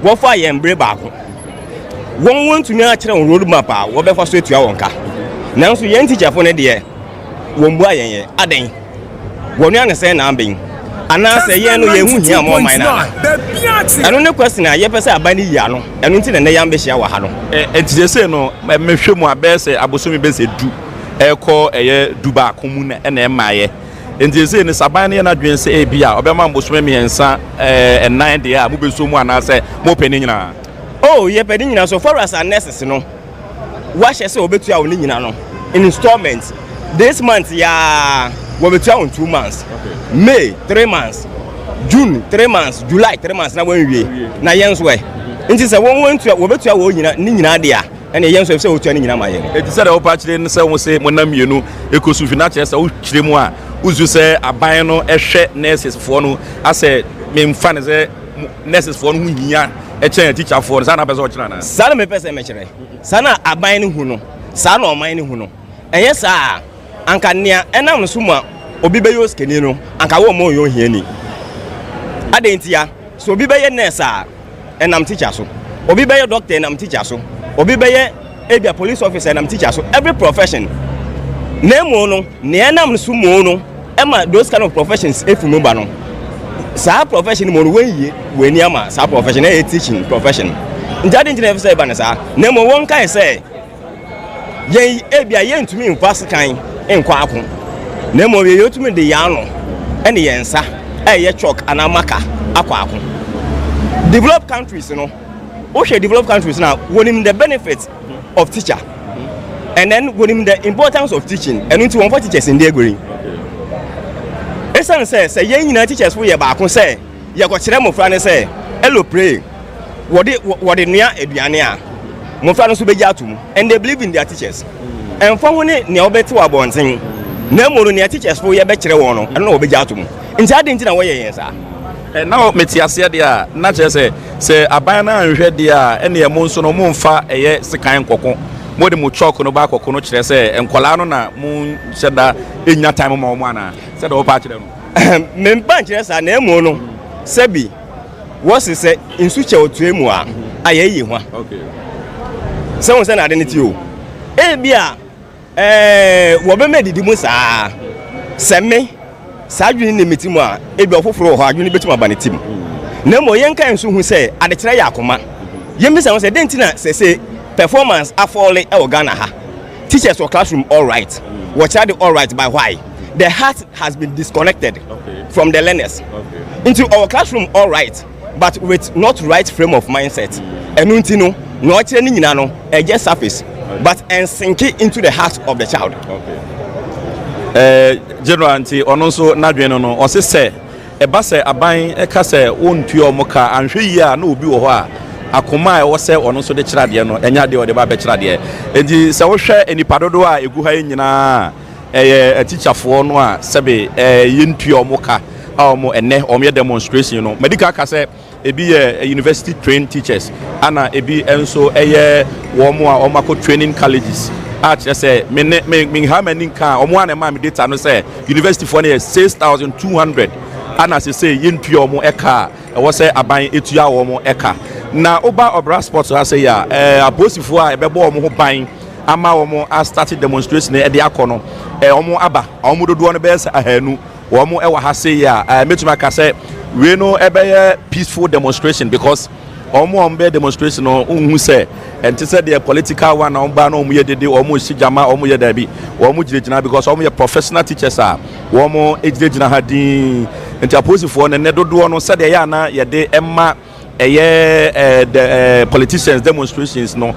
What fire and brave back. One want to nurture on road map, whatever straight to your car. Now, so young teacher for a dear. One boy, adding. One young saying, I'm being. And I say, yeah, no, you won't hear more mine. I don't know question. I ever say, Abani Yano, and until the young Bessia Wahano. And to say, no, I'm sure my best, I was so busy do. I call a Duba Commune and Maakye. And the saying is Abani and I dream say, Bia, Obama was swimming and son, and 9 days, I will someone. I say, more penny. Oh, yeah, penny, so far as unnecessary. Wash us over to our Nino in installments. This month, yeah, we'll be 2 months. Okay. May 3 months, June 3 months, July 3 months. Now we na young's way. It is a 1 month to over to our Nina dia, and a young so turning in my end. It is said, oh, patch in the same say, when I'm you know, it could be not just a Chimoa, who's you say a bino, a shed nurses for no. I said, mean fun as a nurses for whom a chain teacher for Sana Bazochana. Sana me pesa mechere. Sana a buying huno, Sana or mining huno. And yes, sir. Anka nia enam suma obibeyo skenino anka wo mo yo hiani adentia so obibeyo nurse enam teacher so obibeyo doctor enam teacher so obibeyo ebia police officer enam teacher so every profession nemo no ne enam sumo no ema those kind of professions efumu ba no sa profession mo no we ni ama sa profession e teaching profession njade ntina say ba na sa nemo won kan say yen ebia yen tumi mfas kan enkwa akon na mo ye yotumi de yano ene yensa ye chalk anamaka akwa akon developed countries no o share developed countries now wonim the benefits of teacher and then wonim the importance of teaching and into one for teachers in the agree esan say yen nyina teachers for ye ba akon say ye ko kire mo fra ne say hello pray what the nua aduane a mo fra no so beja atum and they believe in their teachers. And for one, near better abonting. No more near teachers for your better one, and no bejatum. In I didn't know where you are. And now, Metiasia, dear, not just say, Abana and Red dear, any monson or moon far a year, Sakan Coco, more than chalk on tobacco, Conoche, say, and Colana, moon, said that in your time of Momana, said all part of them. Men bunches are no mono. Sebi, what's it say in switch out to him? I hear you. Okay. Someone said, I didn't you. Eh, Bia. Wobeme didi mu saa seme sadwini ne metimu a ebi ofoforo ho adwini betima banetim na mo yen kan so hu se adekere yakoma yemi se say dentina se performance afole e Ghana ha teachers for classroom all right what are the all right by why the heart has been disconnected from the learners into our classroom all right but with not right frame of mindset enu ntino no akire ni nyina no e just surface but and sink it into the heart of the child. Okay. General Auntie, also Nadriano, or say, a basse, a buying a casse, won't to your mocha, and 3 years no be or a comma or say, or also the Chadiano, and Yadi or the Babachadia. And the Sawasha any Padodoa, a Guhaina, a teacher for Noa, Sabe, a yin to your mocha, or more and ne or mere demonstration, you know. Medical casse. Ebi university trained teachers ana ebi enso wo mo a omako training colleges just say me how many can omo an ma me data no say university for na 6200 ana say yintu omo eka e wo say aban etua omo eka na oba obra sports say ya aposifo a ebebo omo ho ban ama omo a started demonstration e de akono omo aba omo dodo no be say ahanu omo e wa ha say ya metuma ka say we know a peaceful demonstration because ombe demonstration no who say and to say the political one on ban no ye dey almost jama ye dabi jina because omo professional teachers are omo ejina hadin and opposite for ne dodo no say dey na ye dey emma the politicians demonstrations no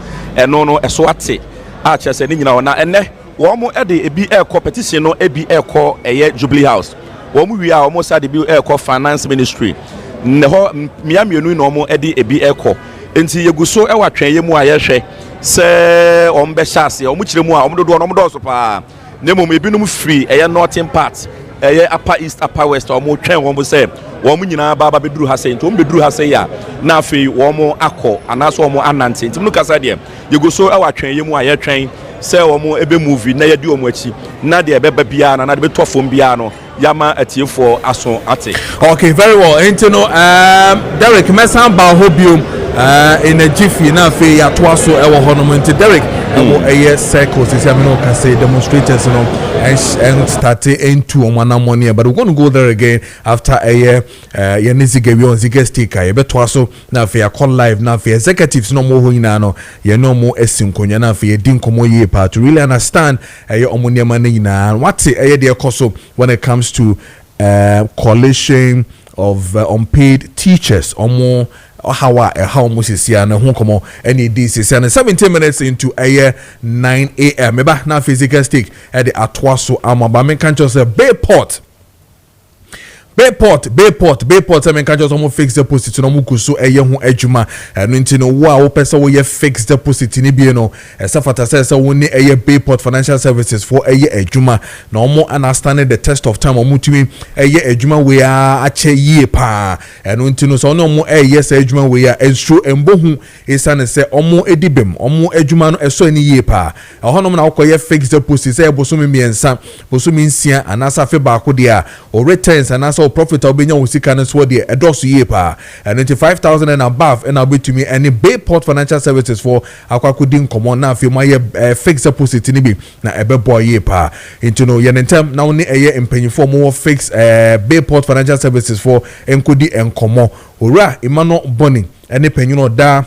no so ate a chese ni nyina na ene omo e dey ebi competition no ebi call Jubilee House wɔn wi a wɔn sa de bi ɛkɔ finance ministry ne hɔ mmienu na wɔn ɛde ebi ɛkɔ nti yegu so ɛwɔ atwɛn yɛ mu a yɛhwɛ sɛ wɔn bɛhyɛ ase wɔn kyerɛ mu a wɔn dodoɔ wɔn dɔɔso paa ne mu ebinom free ɛyɛ northern part ɛyɛ upper east upper west wɔn twɛn wɔn sɛ wɔn nyinaa ba bɛduru ha sɛ nti wɔn bɛduru ha sɛ yɛ na afei wɔn akɔ anaasɛ wɔn anante nti mu kasa deɛ yegu so ɛwɔ atwɛn yɛ mu a yɛtwɛn sɛ wɔn ebe movie na yɛdi wɔn akyi na deɛ ɛbɛba biara na deɛ bɛtɔ fam biara no yama atiefoɔ aso ate. Okay, very well. Nti no Derek mesan ba ho biom in a jiffy na afei yɛatoa so ɛwɔ hɔ nom nti Derek ɛwɔ ɛyɛ circles sisi amino ka say demonstrators no and start into omanamoni, but we're going to go there again after ɛyɛ yɛne on zige sticker yɛbɛtoa so na afei yɛakɔ live na afei executives no mo hɔ nyinaa no yɛne ɔmo asi nkonya na afei yɛdi nkɔmmɔ yie paa to really understand ɛyɛ ɔmo nneɛma no nyinaa wate ɛyɛ deɛ ɛkɔ so when it comes to coalition of unpaid teachers omo how much is here na ho komo any this is 17 minutes into a 9 a.m. Eba na physical stick at the atwaso amaba men kan just Bayport I mean can just almost fix deposit no muku so eye ho adwuma eno nti no wo a wo pese wo ye fix deposit ni bi no esafata say wo ni eye Bayport financial services for eye adwuma na omo understand the test of time omo tumi eye adwuma we a ache yie pa eno nti no so no omo eye say adwuma we a enstro embohu esane say omo edibem omo adwuma no eso ni yie pa ehonom na wo ye fix deposit say bosomi miensa bosomi nsia anasa fe ba ko dia o returns anasa profit obenya usika no so de edoso ye pa and 95,000 and above and abetumi any Bayport financial services for akwakudi nkomo na afi ma ye fixed deposit ni bi na ebebo ye pa into no ye nentem na woni eye empanyifo mo fix Bayport financial services for enkodi enkomo ora imano boni any panyino da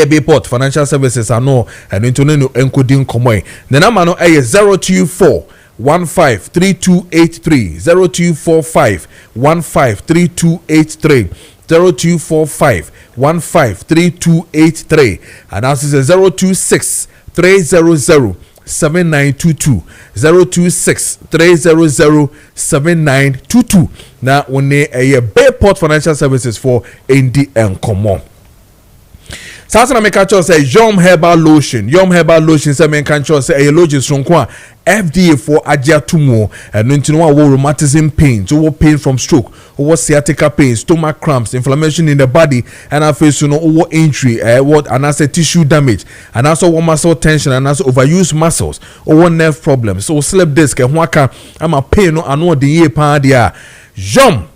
Bayport financial services ano and into no enkodi nkomo the number no 024 153283 0245 153283 0245 153283 and also 026 300 7922 026 300 7922 na one a Bayport financial services for ND and Common. Sasa na meka cho say Yom Herbal Lotion say men kan cho say a lotion sonkwa FDA for agiatumo and no wo rheumatism pain, so pain from stroke, or sciatica pain, stomach cramps, inflammation in the body, and face no over injury, what and as a tissue damage, and also muscle tension and also overuse muscles, or nerve problems, so slip disc and waka I'm a pain no ano de ye pa dia Yom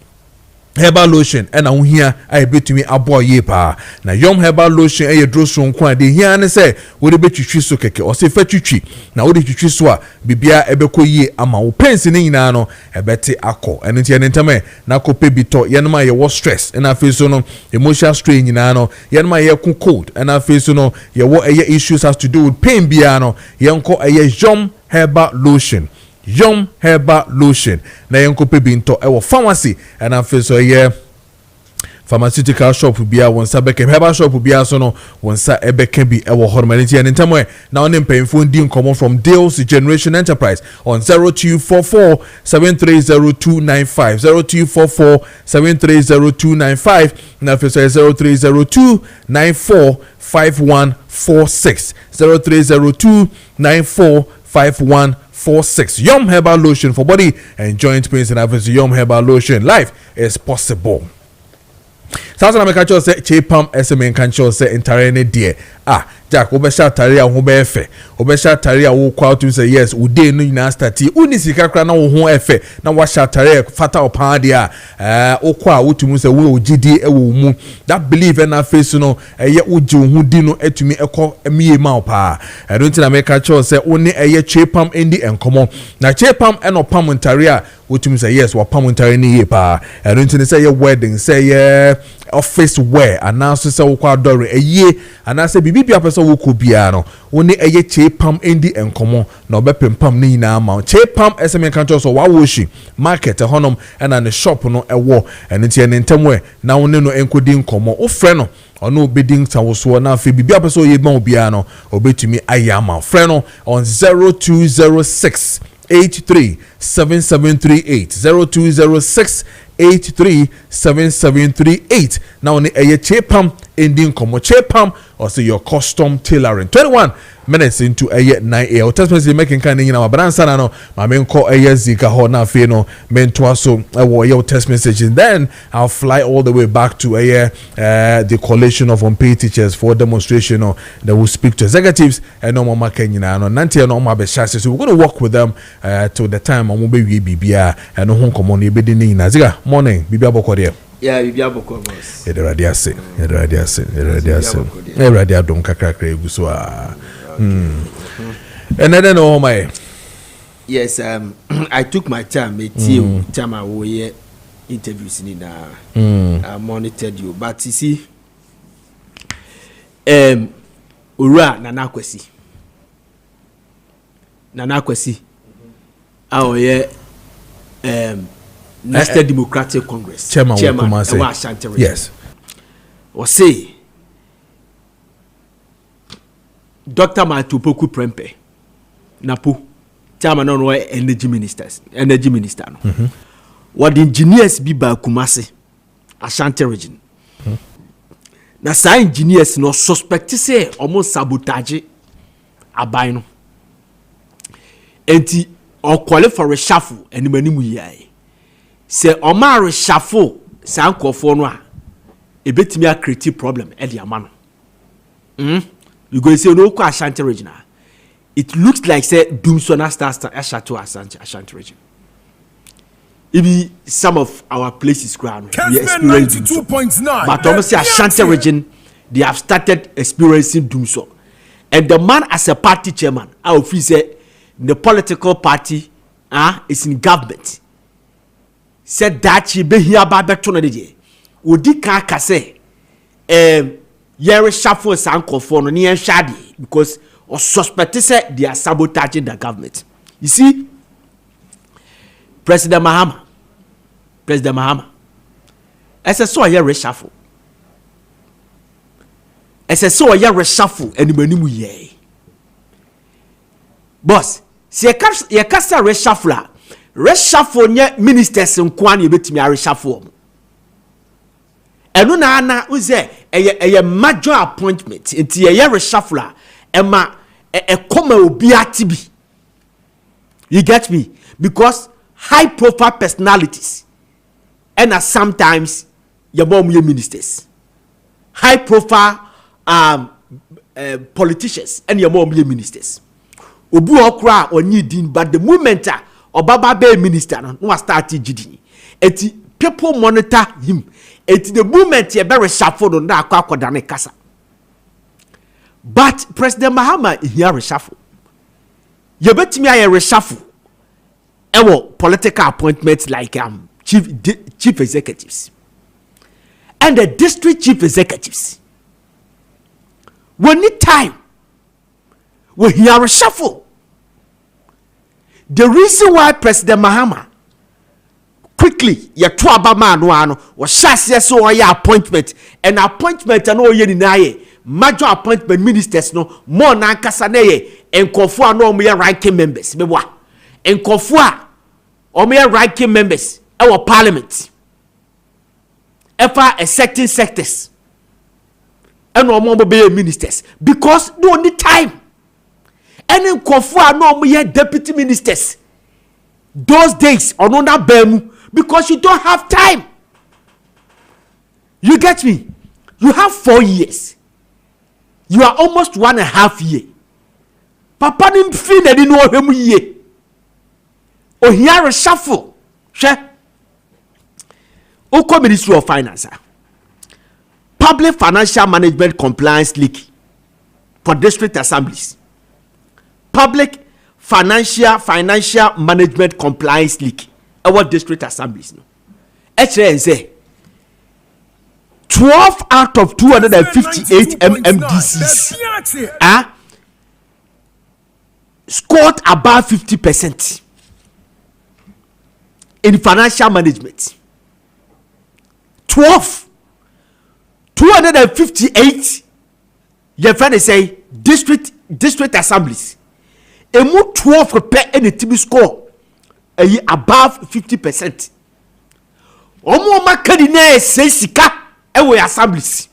Herbal Lotion and now here I bet me a boy ye pa na Yom Herbal Lotion e dro so nkwa de here ne say we de betwitwi so keke o se fatwitwi na we de twitwi so a bibia ebekọ yie ama wo pensi ni nyina no ebete akọ eno tie ne ntame na kope bito ye no ma ye wo stress and afi so no emotional strain nyina no ye no ma ye ku cold and afi so no ye wo issues has to do with pain bia no ye nko Yom Herbal Lotion Yom Herbal Lotion na yenkope binto ewo pharmacy and I feel so yeah pharmaceutical shop bia wonsa beke herbal shop bia so no wonsa ebeke bi ewo hormanity and ntamwe na onim painful din come from Deals Generation Enterprise on 0244 730295 0244 730295 na feel so 0302 94 5146 0302 94 5146 Yom Herbal Lotion for body and joint pains and having Yom Herbal Lotion. Life is possible. Sasa na mekacho se chepam SMN kancho se entire ne die Jack obesha tare a ho be efe obesha tare a wo kwa to say yes ude no nyina start uni sika kra na wo ho efe na wa sha tare fata opa de okwa wotumu se wo ogidi ewo mu that believe na face no eye oji ho di no atumi ekọ emiye ma opa I don't na mekacho se oni eye chepam endi enkomo na chepam eno pam ntare a wotumu say yes wa pam ntare ni ye pa I don't say ye wedding say ye office wear announce say wo kwa dore eye anase bibia person wo ko bia no woni eye chepam endi enkomo na obepempam ni na ma chepam SMN kancho so wa woshi market honom na ne shop no ewo enti ene ntemwe na woni no enkodi nkomo o frɛ no ono obedin tawoso na afi bibia person ye ma obia no obetumi ayama frɛ no on 0206 837738 0206837738. Now on a chepam ending como chepam or say your custom tailoring. 21 minutes into a 9 a.m. Test message making kind of but answer no my main call a zika ho na fe no mentor so your test message and then I'll fly all the way back to the coalition of unpaid teachers for demonstration or that will speak to executives and no more Kenya no nanti no more beshase. So we're going to work with them till the time I'm be bibia and no hon come on be din na ziga morning bibia bokode. Yeah, bibia bokode boss. Eradia se eradia don kakra eguso a and then oh my yes I took my time time I was interviews in I monitored you but you see Ura Nanakwesi our National Democratic Congress chairman yes or say Dr. Matupoku Prempe Napo chairman on energy minister no what the engineers be by Kumasi Ashanti region na sa engineers no suspect say almost sabotage aban no enti or qualify for reshuffle and manimu yai say o ma reshuffle sa nkofo no a ebetimi a create problem e dia ma no you go say no kwa Ashanti region it looks like say Doomsona start Ashanti region. Even some of our places ground we experience 2.9 but almost Ashanti region they have started experiencing Doomso and the man as a party chairman I feel say the political party is in government said that she be here ba beto no de odi ka say yere shuffle sankofo no ne nhade because or suspect say they are sabotaging the government. You see President Mahama as a so yere reshuffle and manimu ye boss see ye kasa reshuffle nye ministers nkwan ye betimi a reshuffle enu na ana uze eye major appointment enti ye reshuffle ema come obi atibi. You get me? Because high profile personalities and sometimes your mom ministers, high profile politicians and your mom ministers obu okra onyi din but the moment obaba be minister no start gidi eti people monitor him eti the moment ye be reshuffle no na akwa ne kasa. But President Mahama here reshuffle. You bet me I reshuffle. Political appointments like chief executives and the district chief executives. We need time. We here reshuffle. The reason why President Mahama quickly ya to abama no was shase so ya appointment and appointment no ye ni major appointment ministers no more na kasa na ye enkofu a no me ranking members mebwa enkofu a o me ranking members our parliament efa a certain sectors and o mo be ministers because no need time and enkofu a no me deputy ministers those days on that bemu because you don't have time. You get me? You have 4 years. You are almost 1.5 years. Papa didn't feel that didn't know him ye. Oh, here a shuffle. Share. Oko Ministry of Finance. Public Financial Management Compliance League for district assemblies. Public Financial Management Compliance League. Our district assemblies. No. HNZ. 12 out of 258 MMDCs scored above 50% in financial management. 258 your friend say district assemblies emu 12 pe any team score above 50%. Omo makadi na say sika ewe assemblies.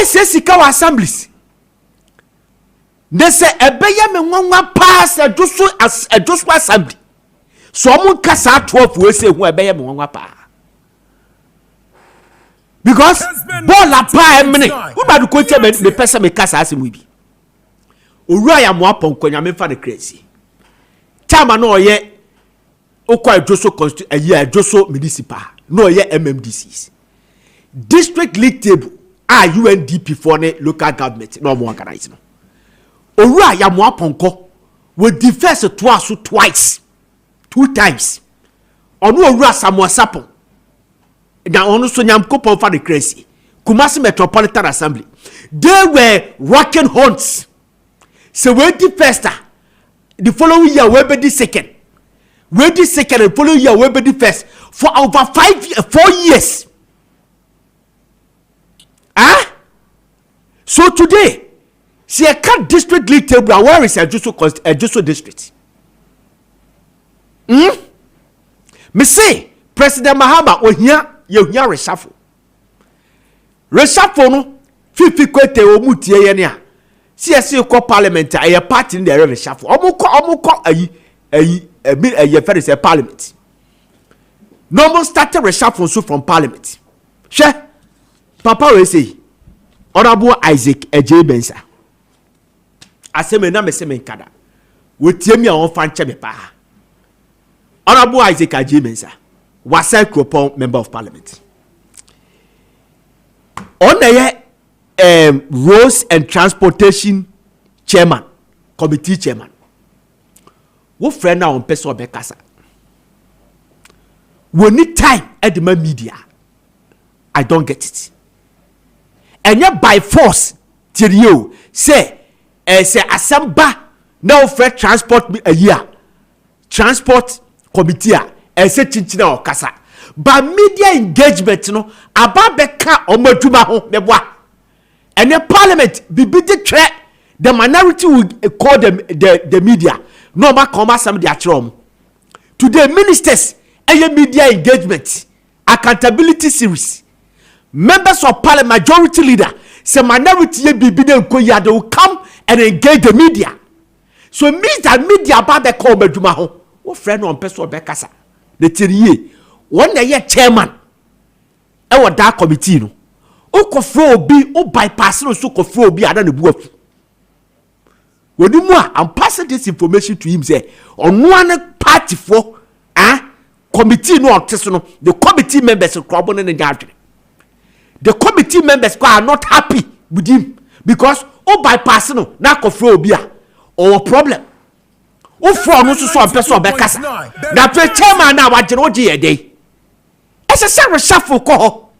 Say sika wa assemblies. They say ebeye me nwanwa pass ejoso assembly. So omo kasa 12 we say hu ebeye me nwanwa pa. Because ball apa emne who ba ko che me person me kasa asemu bi. Owura ya mo apon kwanya me fa the crazy. Chama no ye okwa ejoso ejoso municipal no ye MMDCs. District league table UNDP for the local government no more organize no. Owura ya mo aponko we defense twice 2 times. Onu owura Samuel Sapon na onu so nyamkopon for the crazy. Kumasi Metropolitan Assembly. They were rocking horns. So we the first the following year we be the second. We the second the following year we be the first for over 4 years. So today, see a cut district league table. Where is Ejoso district? Me say President Mahama you hear reshuffle. Reshuffle no fifi kwete omutie ye ne a. See ko parliament a party in the reshuffle. Omuko ayi very say parliament. No more started reshuffle so from parliament. She Papa we say Honorable Isaac J. Bensa. Aseme na meseme nkada. Wetie mi a won fa nche me pa. Honorable Isaac J. Bensa was a Kropon member of parliament. On roads and transportation chairman, committee chairman. Wo friend na on person obekasa. We need time at the media. I don't get it. And yet by force till you say asamba now for transport a year transport committee say chinchina or kasa but media engagement no aba beka omaduma ho meboa and the parliament be the the minority will call them the media no ma come some their trom today ministers and media engagement accountability series. Members of parliament, majority leader, say minority they will come and engage the media. So it means that media about the call Bejumaho. What friend on person Bekasa? The Thierry, one year chairman. Our dark committee no. Okofro be o bypass no so kofro be ada ne buafu. When you I'm passing this information to him say on one party for committee no no the committee members of club and the the committee members are not happy with him because bypass no na kofro obia or problem o for no so person bekasa na pe chairman na wa jere oje yede ese se reshuffle ko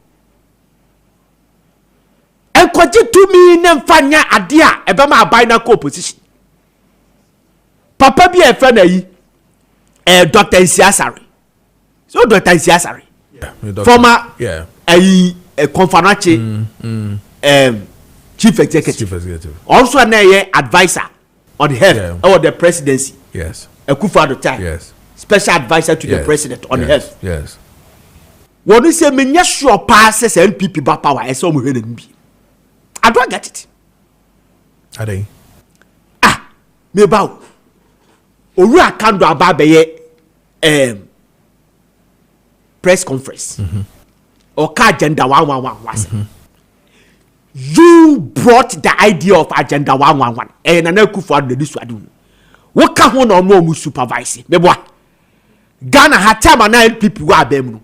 enkoje to me na mfanya ade a ebe ma abai na ko opposition papa bi e fa na yi Dr. Nsiasare so Dr. Nsiasare former Konfanache chief executive also an advisor on the health or the presidency. Yes. Akufo-Addo time. Yes. Special advisor to the president on health. Yes. When you say me sure passes NPP ba power I saw me I don't get it. Are they? Me bow. Owura kando ababeye press conference. Or agenda 111 was. You brought the idea of agenda 111 and an Akufo-Addo this one. What can one or more supervise? Me boy. Ghana had time and people who are them.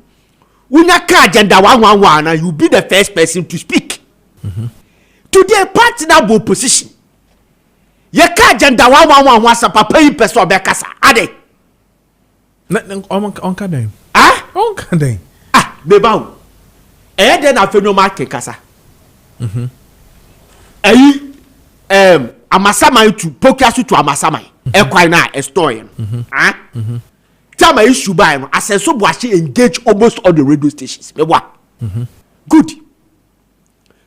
When you agenda 111 and you be the first person to speak. Today party now bo position. You can't agenda 111 was a papa in person or bekasa. Ade. On kadem. On kadem. Me bow. Then I feel no Maakye kasa. Amasamai to Pokiasu to Amasamai. Equina a story. Tell my issue by him. I said so Boashi engage almost all the radio stations. Good.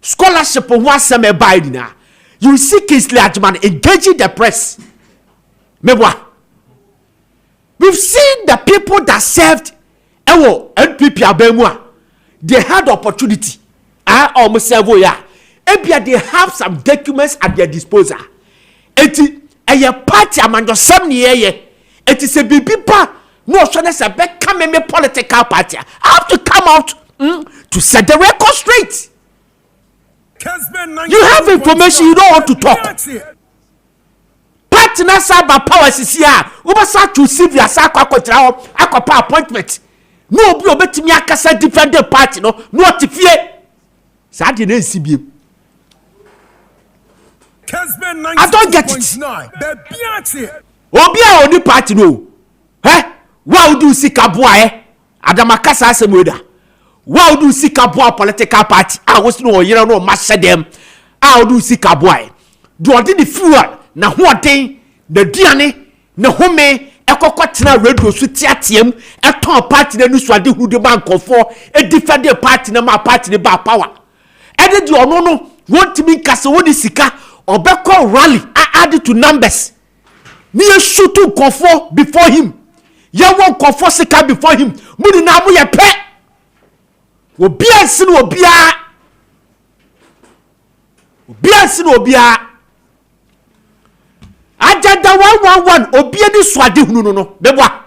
Scholarship on one summer by dinner. You see Kingsley Ajman engaging the press. Mebwa. We've seen the people that served NPP Abemua. They had opportunity. Almost serve ya. Ebia they have some documents at their disposal. Eti a party among some near. It is a bibipa. No, so that's a back come political party. I have to come out to set the record straight. You have information, you don't want to talk. Party na saba powers is here. Ubasa to see via Saka Aqua appointment. No, be obeti me akasa defend the party, no to fear. Sadi na CB. I don't get it. Obia oni party no. Why would you see Kabua? Adamakasa Asemoda. Why would you see Kabua political party? I was no, you know, master them. How do you see Kabua? Do I did the fuel? Na what day? The Diane, na home, a cocotina radio sweetium, a ton party, the news wadi who the bank for a defended party, na my party, the bar power. Added your no, want to be Casawodi Sika or Beko rally. I added to numbers. Near shoot to confor before him. Ya won't confor Sika before him. Mudi na mu ya pet. Obia sin obia. Obia sin obia. Ajada 111 obia ni swade hunu no bebwa.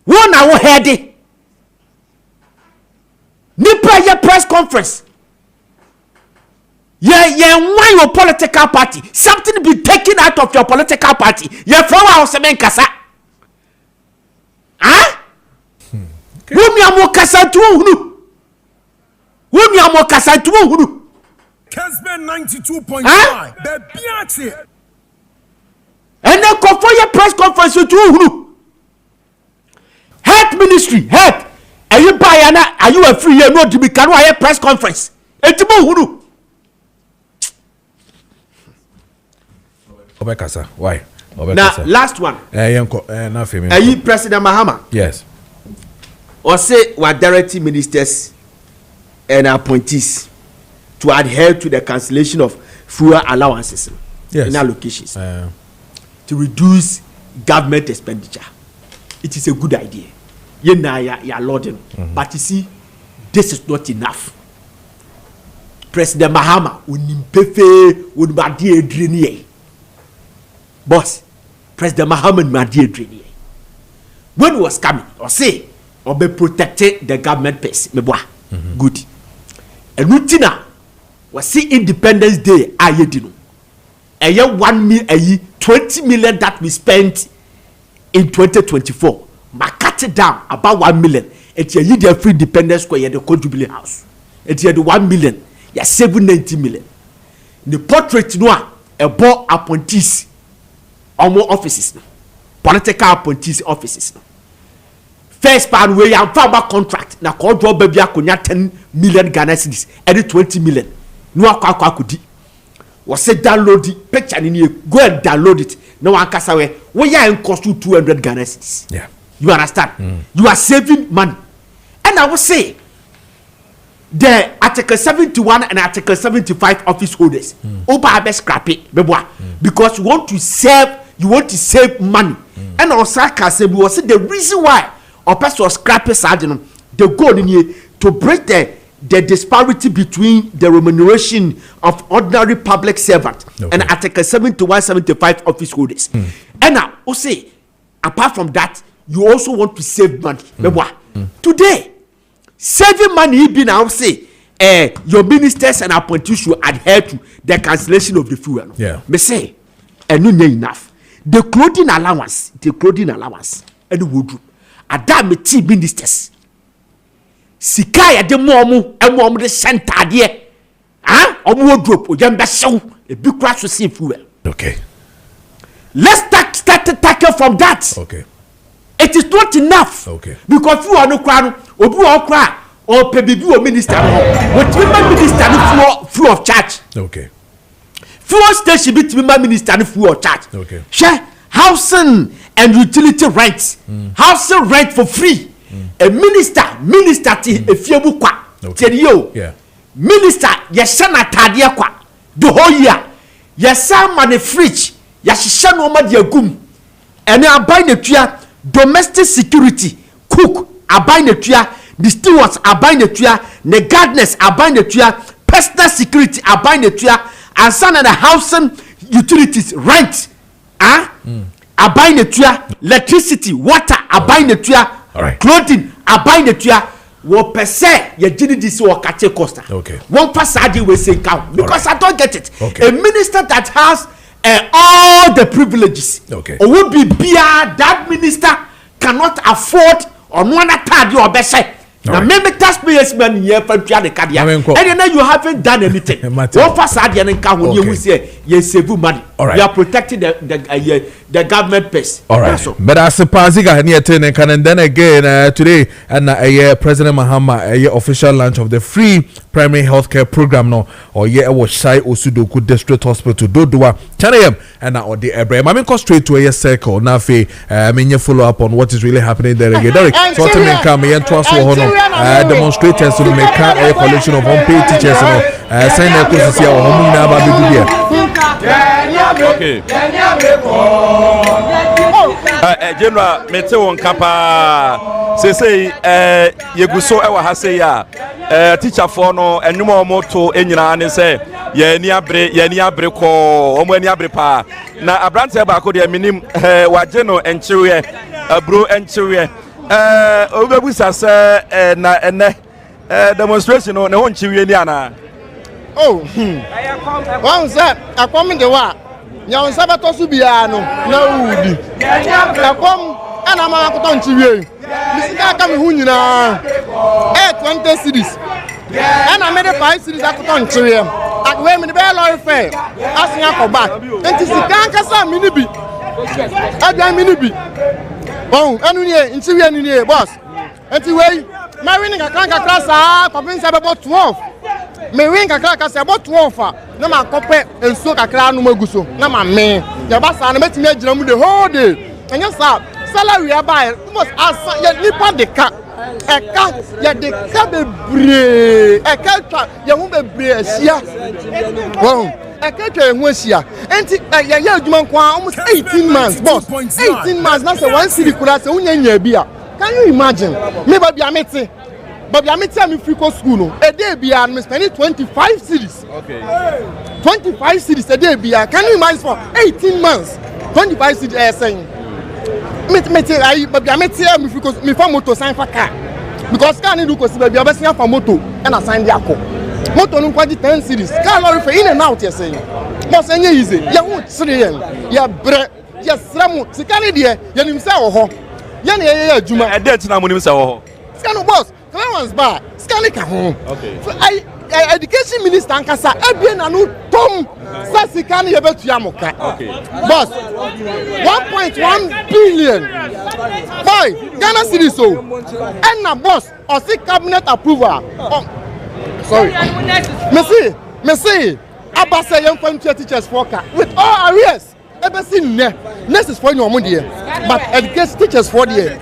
Wona wo heade. Nipa ye press conference. Ye why your political party? Something be taken out of your political party. Ye flower of semen kasa. Huh? Wumi amo kasa tu hunu. Wumi amo kasa tu hunu. Kessben 92.5. Bebiati. And then call for your press conference to hunu. Health ministry, health. Are you buyana? Are you a free year no to be can I press conference? Etibo hunu. Obekasa, why? Now, last one. Are you President Mahama? Yes. Or say what directing ministers and appointees to adhere to the cancellation of fuel allowances in allocations to reduce government expenditure. It is a good idea. You lauding. But you see, this is not enough. President Mahama would be boss, President Muhammad Madi when he was coming, or say, or be protected the government pace. Good. And Nutina was see Independence Day. Ayedino. A year 1 million, 20 million that we spent in 2024. Ma cut it down about 1 million. It's a year free Independence Square, the Kojo House. It's the 1 million. Yeah, 790 million. The portrait noir, a board appointees. More offices now. Political appointees offices now. First part where you have farmer contract na call job baby akonya 10 million Ghana cedis and 20 million. No akwa kudi. Was say download the picture in here. Go and download it. No one can say we are in cost you 200 Ghana cedis. Yeah. You understand? You are saving money. And I will say the Article 71 and Article 75 office holders over scrap it because you want to save money. And also we will say the reason why or person scrap it the goal in here to break the disparity between the remuneration of ordinary public servants and Article 71 75 office holders. And now say apart from that you also want to save money. Today saving money be now say your ministers and appointees should adhere to the cancellation of the fuel. Yeah. Me say and no enough. The clothing allowance and the wardrobe. Ada me tea ministers. Sika ya de momu e momu de center de. Omo wardrobe o jamba show e bi kra so see fuel. Okay. Let's start to tackle from that. Okay. It is not enough. Okay. Because you are no crown, obi o cry or pay bibi o minister no. What minister no flow of charge. Okay. Fuel station be to minister no fuel of charge. Okay. Share housing and utility rent. Housing rent for free. A minister to a few kwa. Tell you. Yeah. Minister yeshana tadia kwa. The whole year. yɛsa ma ne fridge yɛhyehyɛ no ma de agum ɛne aban na tua domestic security cook aban na tua the stewards aban na tua the gardeners aban na tua personal security aban na tua ansa na the housing utilities rent aban na tua electricity water aban na tua clothing aban na tua wo pese ye gini di si wo kache costa one pass adi we say count because I don't get it a minister that has all the privileges or will be bia that minister cannot afford or one atade or bese now maybe taxpayers man here for the cadia and then you haven't done anything one pass adi and count when you say you save money you are protecting the government purse. All right. But as a Paziga and then again today and President Mahama official launch of the free primary healthcare program no or was Shai Osudoku District Hospital Dodua 10 a.m. and now the Abraham. I mean go straight to a circle now you follow up on what is really happening there again. Derek so to come and to us demonstrators to make a collection of unpaid teachers sign a course here or home okay. General mete won kapa say yeguso ewa ha say ya teacher for no enwuma omoto enyina ne say ye ni abre ko omo ani abre pa na abrante ba ko de minim waje no enchiwe abro enchiwe obebusa say na ene demonstration no ne ho nchiwe ni ana one say akom de wa nyawo sabato su bia no na udi akom ana ma akoto nchiwe misika ka me hu nyina 20 series ana me de 5 series akoto nchiwe akwe me de be lorry fare asia ko back enti sika nkasa mini bi adan mini bi anu nie nchiwe anu nie boss enti wey ma wini kakra sa kopinsa be 12 me win kakra ka se about 12 na ma kope enso kakra no maguso na ma me ya ba sa na metimi agira mu the whole day enya sa salary abai almost asa ya nipa de ka eka ya de ka bebre eka twa ya hu bebre asia eka twa hu asia enti ya adwuma kwa almost 18 months boss 18 months na se one city kura se unya bia can you imagine me ba bia meti but I meet me free school no a day be I'm spending 25 cities. Okay. 25 cities a day be can you imagine for 18 months 25 cities saying but I met me free me for motor sign for car because car need to go see baby I sign for motor and I sign the car motor no quite 10 cities car lorry for in and out you saying but say easy ya won 3 ya bre ya sramu sikani de ya nimsa wo ho ya na ya adwuma e date na mo nimsa wo ho sikano boss Clearance bar, scanning home. Okay. So education minister Ankasa, Ebien and Tom Sasikani about Yamoka. Okay. Boss, 1.1 billion. Boy, Ghana City so. And now, boss, or see cabinet approval. Sorry. Messi, Abasa young country teachers worker with all arrears. Ever seen next is for your money, but education teachers for the year.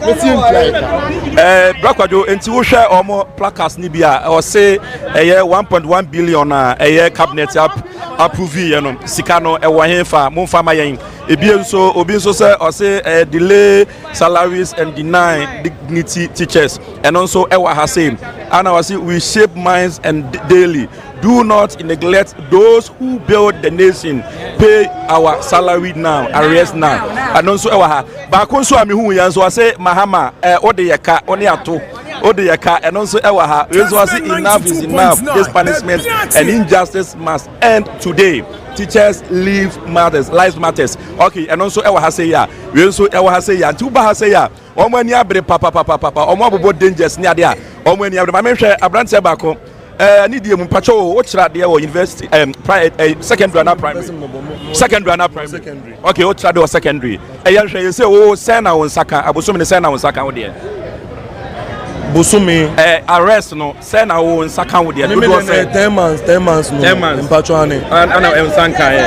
Brakwajo, enti wo hwe omo placards ni bia o say 1.1 billion cabinet approve ye no sika no ewo henfa mo fa ma yen ebi nso obi nso say o say delay salaries and deny dignity teachers and also ewa ha say and I say we shape minds and daily do not neglect those who build the nation pay our salary now arrears now and also ewa ha ba kon so ami hu yan so I say Mahama ode yeka oni ato ode yeka and also ewa ha we so say enough is enough this punishment and injustice must end today teachers lives matters okay and also ewa ha say ya we so ewa ha say ya tuba ha say ya omo ani abre papa omo abobo dangers ni ade a omo ani abre ma menhwe abrante ba ko ni die mu pacho wo kira de wo university secondary na primary okay wo kira de wo secondary ya hwe you say wo sen na won saka abosom ne sen na won saka wo de Busumi arrest no sen na won saka wo de do say 10 months no 10 months mpacho ane ana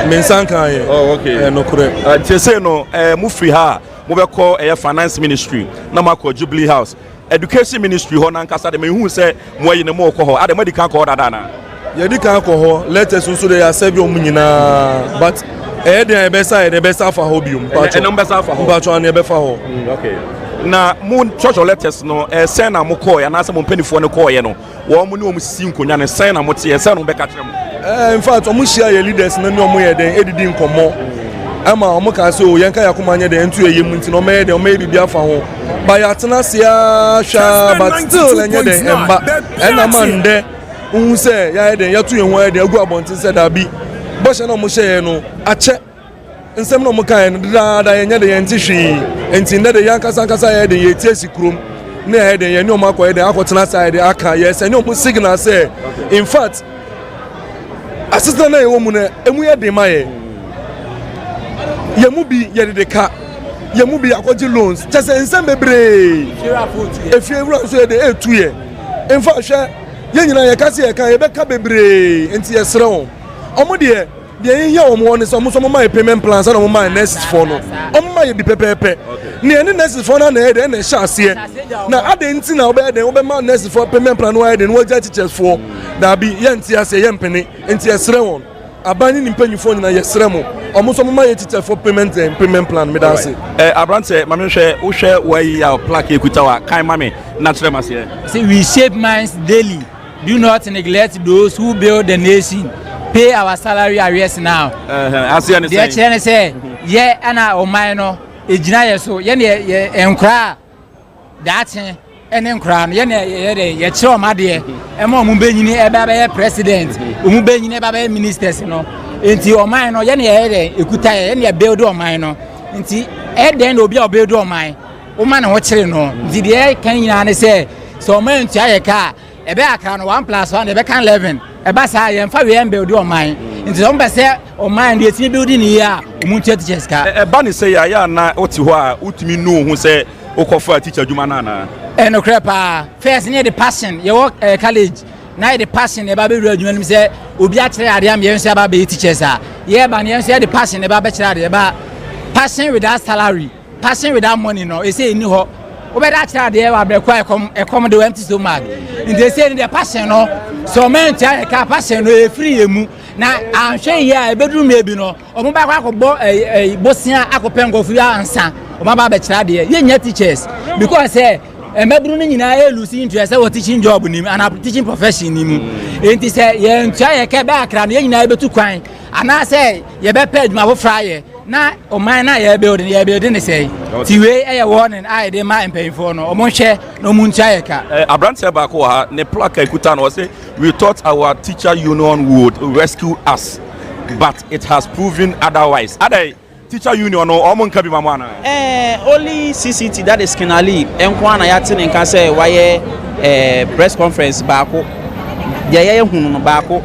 mensanka ye oh okay no kure te say no mu free ha mo be call finance ministry na ma call Jubilee House education ministry ho na nkasa de me hu say mo yi ne mo ko ho ade medical ko dada na yɛdi kan kɔ hɔ letters nso de yɛasɛ bi ɔmo nyinaa but ɛyɛ den a yɛbɛsa afa hɔ biom ɛnum bɛsa afa hɔ mpatwɔ ano yɛbɛfa hɔ. Okay. Na mo church letters no sɛn na mo kɔɔ yɛ anaasɛ mo mpanyinfoɔ no kɔɔ yɛ no wɔn mo ne wɔn sisi nkonnwa no sɛn na mo teɛ sɛn na mo bɛka kyerɛ mo. In fact ɔmo hyia yɛ leaders na ne ɔmo yɛ den edidi nkɔmɔ ama ɔmo ka so yɛn ka yakoma nyɛ den ntu yɛ mu nti na ɔmo yɛ den ɔmo yɛ bibi afa ho ba yɛatena se ahwɛ but still ɛnyɛ den ɛmba ɛna ma ndɛ nhun sɛ yɛayɛ den yɛto yɛn ho ayɛ den agu abɔnten sɛ dabi bɔhyɛ na ɔmo hyɛ yɛn no akyɛ nsɛm na ɔmo ka yɛn no dadaada yɛnyɛ den yɛn ti hwee nti ndɛ de yɛn ankasa yɛ den yɛ tie si kurom ne yɛ den yɛn ne ɔmo akɔ yɛ den akɔtena se ayɛ den aka yɛ sɛ ne ɔmo signal sɛ in fact assistant na yɛwɔ mu no emu yɛ den ma yɛ yɛmu bi yɛdede ka yɛmu bi akɔgye loans kyɛ sɛ nsɛm bebree efie wura nso yɛde etu yɛ mfa hwɛ yɛn nyinaa yɛka se yɛka yɛbɛka bebree nti yɛsrɛ wɔn ɔmo deɛ yɛyɛ wɔn wɔ ne sɛ ɔmo nso ɔmo ma yɛ payment plans ɛna ɔmo ma yɛ nurses foɔ no ɔmo ma yɛ bi pɛpɛɛpɛ ne yɛne nurses foɔ no ana yɛ dɛ ɛna ɛhyɛ aseɛ na ade nti na ɔbɛyɛ dɛ ɔbɛma nurses foɔ payment plan no ayɛ dɛ no wɔgya teachers foɔ daabi yɛnti aseɛ yɛmpene nti yɛsrɛ wɔn aban ne nimpanyinfoɔ nyinaa yɛsrɛ mo ɔmo nso ɔmo ma yɛ teacher for payment plan me da ase. Abrante mame hwɛ wohwɛ wɔyi a plaque ekuta wa kan mame na kyerɛ maseɛ. See, we shape minds daily. Do not neglect those who build the nation. Pay our salary arrears now. Aseɛ ne sɛ. Deɛ kyerɛ ne sɛ yɛ ɛna ɔman no egyina yɛ so yɛ ne yɛ nkora daakye ɛne nkora no yɛ ne yɛ kyerɛ ɔmo adeɛ ɛma ɔmo bɛnyini ɛbɛ bɛyɛ president ɔmo bɛnyini ɛbɛ bɛyɛ ministers no. Nti ɔman no yɛ ne yɛ dɛ ekuta yɛ ne yɛ build ɔman no nti ɛdɛn na obi a ɔbuild ɔman ɔman na wɔkyerɛ no nti deɛ kan nyinaa ne sɛ sɛ ɔman ntua yɛ ka ɛbɛ akra no 1+1 ɛbɛ kan 11 ɛba saa yɛn fa wɛ build ɔman nti sɛ ɔmo pɛ sɛ ɔman deɛ etimi build ne yɛ a ɔmo ntua teachers ka. ɛba ne sɛ yɛ ayɛ ana wote hɔ a wotumi nu ho sɛ wokɔfa teacher adwuma no ana. ɛnokorɛ paa first ne yɛ de passion yɛwɔ college na yɛ de passion ɛba bɛwura adwuma no mu sɛ obi akyerɛ adeɛ ama yɛn nso aba bɛyɛ teachers a yɛba ne yɛn nso yɛ de passion ɛba bɛkyerɛ adeɛ ɛba passion without salary passion without money no ɛsɛ ɛni hɔ wobɛda akyerɛ adeɛ wɔ abrɛkɔ ɛkɔm de empty stomach nti ɛsɛ ne deɛ passion no sɛ ɔma ntua yɛka passion no ɛfiri yɛ mu na anhwɛ yie a ɛbɛduru mu ebi no ɔmo bɛkɔ akɔbɔ bosea akɔpɛ nkɔfo yi ansa ɔmo aba bɛkyerɛ adeɛ yɛnyɛ teachers because ɛmɛburu no nyinaa ɛlusi interest sɛ wɔ teaching job ni mu ana teaching profession ni mu enti sɛ yɛntua yɛkɛ bɛ akra no yɛn nyinaa yɛbɛtu kwan anaasɛ yɛbɛpɛ adwuma foforɔ ayɛ na ɔman na yɛbɛbuild ne sɛ ti wei ɛyɛ warning a yɛde ma mpanyinfoɔ no ɔmo nhwɛ na ɔmo ntua yɛka. Aberanteɛ baako wɔ ha ne plaque ekuta no ɔsɛ we thought our teacher union would rescue us but it has proven otherwise. Adai teacher union no omo nka bi mamo ana only CCT that is Kenali enko ana yate ne nka sɛ wayɛ press conference baako deɛ yɛyɛ hunu no baako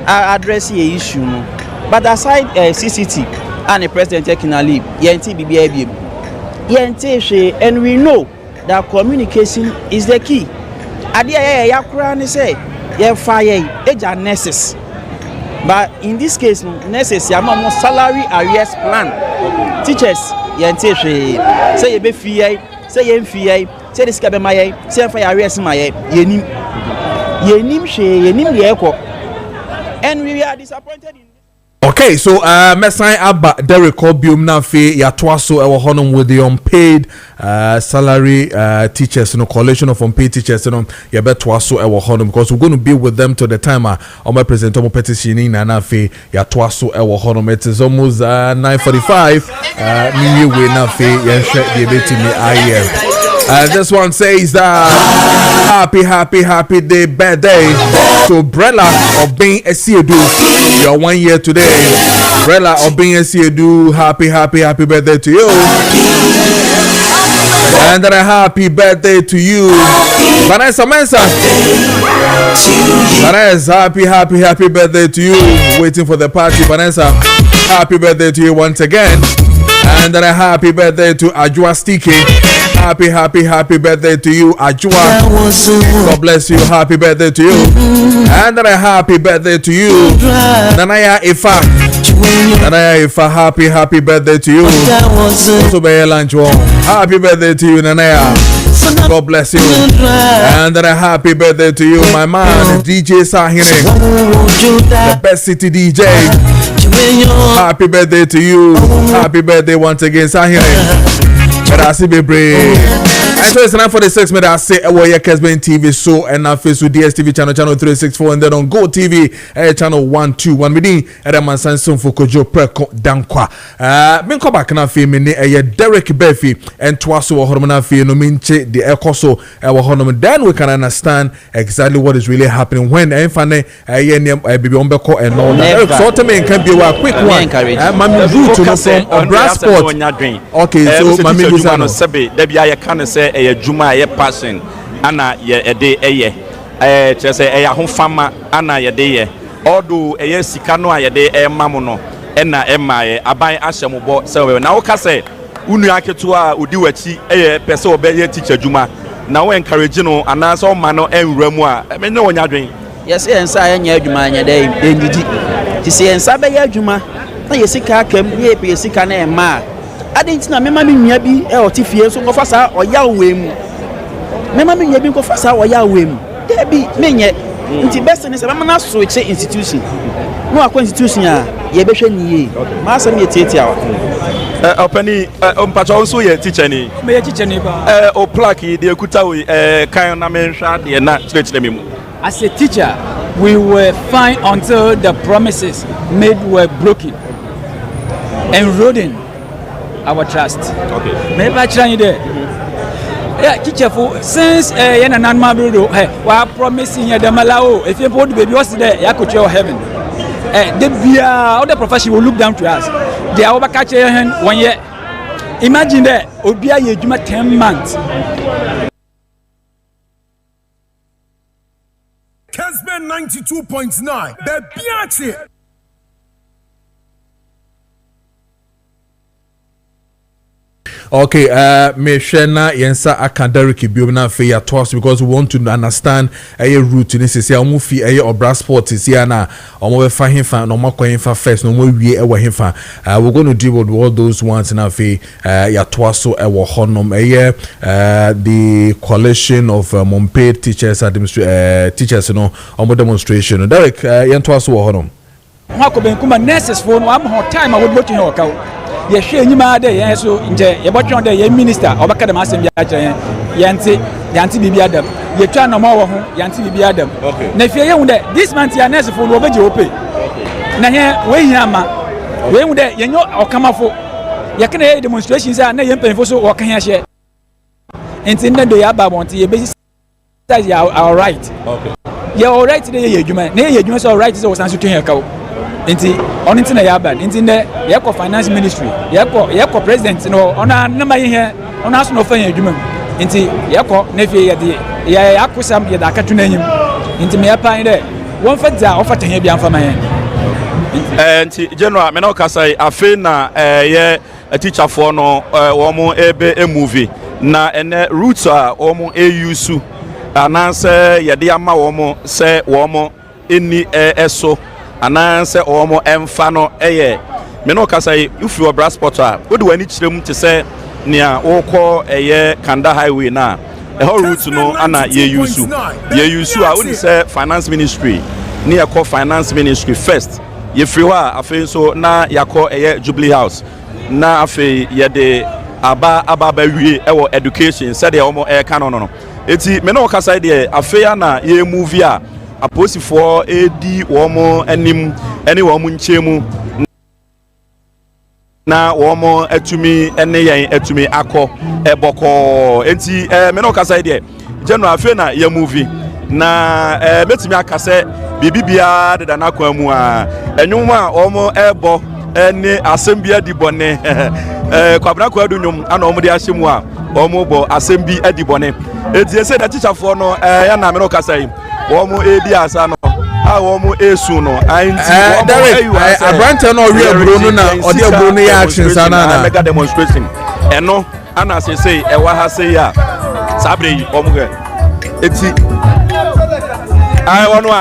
address ye issue no but aside CCT and the president Kenali yɛnti bibia biem yɛnti hwe and we know that communication is the key ade yɛ yakura ne sɛ yɛ fa yɛ eja nurses. But in this case, nurses yama salary arrears plan. Teachers, yente say you be fee, say you fee, say this kabe maye, say for arrears maye, yenim she, yenim yeko. And we are disappointed in. Okay, so Mesai Abba Derek Obium Nafi Yatwaso our honor with the unpaid salary teachers, coalition of unpaid teachers, Yabetwaso our honor because we're going to be with them to the time on my present petition in Nafi Yatwaso our honor. It is almost 9:45. Me we Nafi Yanshe Yabeti me I this one says happy day, bad day to Brella of being a Siedu. You're 1 year today. Brella of being a Siedu. Happy birthday to you. And then a happy birthday to you. Vanessa Mensa. Vanessa, happy birthday to you. Waiting for the party. Vanessa, happy birthday to you once again. And then a happy birthday to Ajua Sticky. Happy birthday to you, Ajua. God bless you. Happy birthday to you. And then a happy birthday to you, Nanaya Ifa. Happy birthday to you. Also, lunch. Happy birthday to you, Nanaya. God bless you. And a happy birthday to you, my man, DJ Sahine, the best city DJ. Happy birthday to you. Happy birthday once again, Sahine. But I see be brave. And so it's 9:46 minutes. I say, Kessben TV show and now face with DSTV channel 364 and then on Go TV channel 121. We did at a man Samson for Kojo Preko Dankwah. Me come back na fi me Derek Befi and twaso wo hormona fi no minche the ekoso wo hormona. Then we can understand exactly what is really happening when enfane baby ombeko and all that. So to me can be a quick one. Mami root to from brass sport. Okay, so mami Lusano sebe debia ye kan say e adwuma ye passion ana ye ede eye chese e ya ho fama ana ye de ye odo e sika no a ye de e mamu no na e maaye aban ahyembo se we na wo ka say unu aketo a odi wachi e pese obe ye teacher adwuma na wo encourage no ana so ma no enwuramu a me ne wonya dwen yes ensa ye nya adwuma nya de endidi ti se ensa be ye adwuma na ye sika akam ye pe sika na e ma adentina mema me nua bi e otifie so ngofa sa oya wem mema me nua bi ngofa sa oya wem de bi menye nti best ne se mema na switch institution no akwa institution a ye behwe niye ma asem ye tietia wa opani mpacho nso ye teacher ni me ye teacher ni ba o plaque de ekuta we kan na menhwa de na chire me mu. As a teacher we were fine until the promises made were broken, eroding our trust. Okay. Me ba try there. Yeah, teacher for since ye na nan ma bro wa promising ye dem allow if you put baby was there ya could your heaven. The bia all the profession will look down to us. They are over catch hand 1 year. Imagine that obia ye juma 10 months. Kessben 92.9. The Biachi. Okay, me shena yensa akadari biom na fe ya toss because we want to understand route ni sisi omo fi obra sport sisi na omo be fa himfa no makwa himfa first no mo wie e wa himfa. We're going to deal with all those ones na fe ya toss so e wo honom the coalition of unpaid teachers teachers no omo demonstration. Derek yen toss wo honom. Hako ben kuma nurses for no am time I would watch you ka ye hwe nyima de ye so nje ye botwon de ye minister obaka dem asem bia kire yanti bibi adam ye twa no ma wo ho yanti bibi adam na fie ye hu de this month ya nurse for no obeje ope na ye we hia ma we hu de ye nyo okamafo ye kana ye demonstrations a na ye mpenfo so wo kan ya hye enti na do ya ba bonti ye be size ya all right ye all right de ye adwuma na ye adwuma so all right so san so twen ya kawo enti oni ntina ya ban enti ne ye ko finance ministry ye ko president no ona na ma ye ona so no fa ya adwuma enti ye ko na fie ye de ye akusam ye da katuna nyim enti me pan de won fa dia o fa tan bia mfa man enti general me na ka sai afi na ye teacher for no wo mo ebe movie na ene roots a wo mo use ananse ye de ama wo mo se wo mo eni eso ananse omo emfa no eye me no kasa if you brass sport a wo de wani kirem te se nia wo ko eye Kanda highway na e ho route no ana ye use a wo say finance ministry ni e ko finance ministry first ye free wa afi so na yakọ eye Jubilee House na afi ye de aba wie e wo education said de omo e kan no eti me no kasa de afi na ye movie a aposifo edi womo anim ene womo nchemu na womo atumi ene yen atumi akọ eboko enti me no kasa de general afi na ye movie na metimi akase bibibia de na kwa mu a enwuma womo ebo ene asembia dibone kwabna kwa dunum ana womo de ahyemu a womo bo asembi adibone enti ese da teacher for no ya na me no kasa yi womo edi asa no a womo esu no anti abrante no wi aburo no na odi aburo no ya action sana na mega demonstration eno ana say e wa ha say ya sabre yi womo ge eti ai ono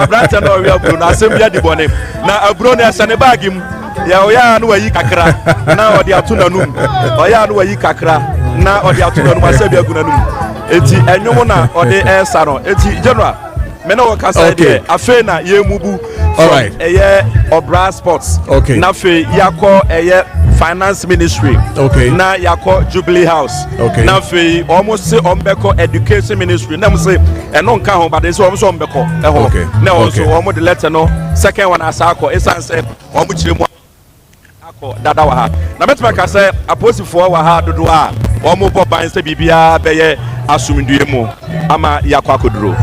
abrante no wi aburo na asembia di bone na aburo no asane bagim ya oya no wayi kakra na odi atuna num oya no wayi kakra na ɔde ato no ma sɛ bi aguna no eti enwom na ɔde ɛsa no eti general me na wo kasa de afe na ye mubu alright eye obra sports na fe yakɔ eye finance ministry na yakɔ jubilee house na fe almost say ombeko education ministry na mo say eno nka ho bade say omo ombeko eho na also omo de letter no second one asakɔ esan say omo chire mu akɔ dada wa ha na betuma ka say aposifo wa ha dodo a omo bɔ ban say bibia bɛyɛ asumdue mu ama yakɔ akoduro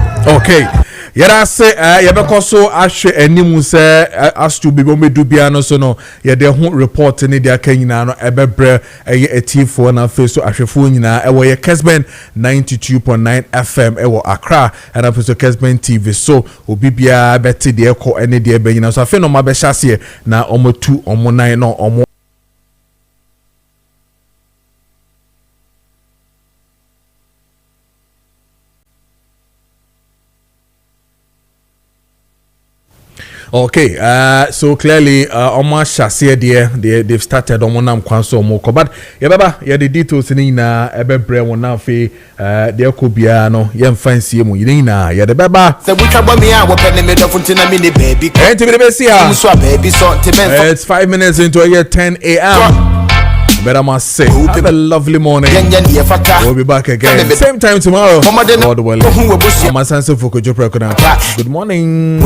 yɛda se yɛbɛkɔ so ahwɛ anim sɛ asto bi bɔ medu bia no so no yɛde ho report ne de aka nyinaa no ɛbɛbrɛ ɛyɛ atifoɔ na afei so ahwɛfoɔ nyinaa ɛwɔ yɛ Kessben 92.9 FM ɛwɔ Accra ɛna afei so Kessben TV so obi bia bɛte deɛ ɛkɔ ɛne deɛ ɛbɛnyina so afei no ma bɛhyɛ aseɛ na ɔmo tu ɔmo nan no ɔmo so clearly almost share they've started on nam kwanso moko but yebaba ye the details ni na ebebre won na fe de akobia no ye mfansie mu yin na ye de beba se butwa bo me a wo pe ne me do funtina me ne baby it's 5 minutes into a 10 a.m. But I must say, have a lovely morning. We'll be back again. Same time tomorrow. God willing. I'm a sense of Kojo Preko Dankwah. Good morning.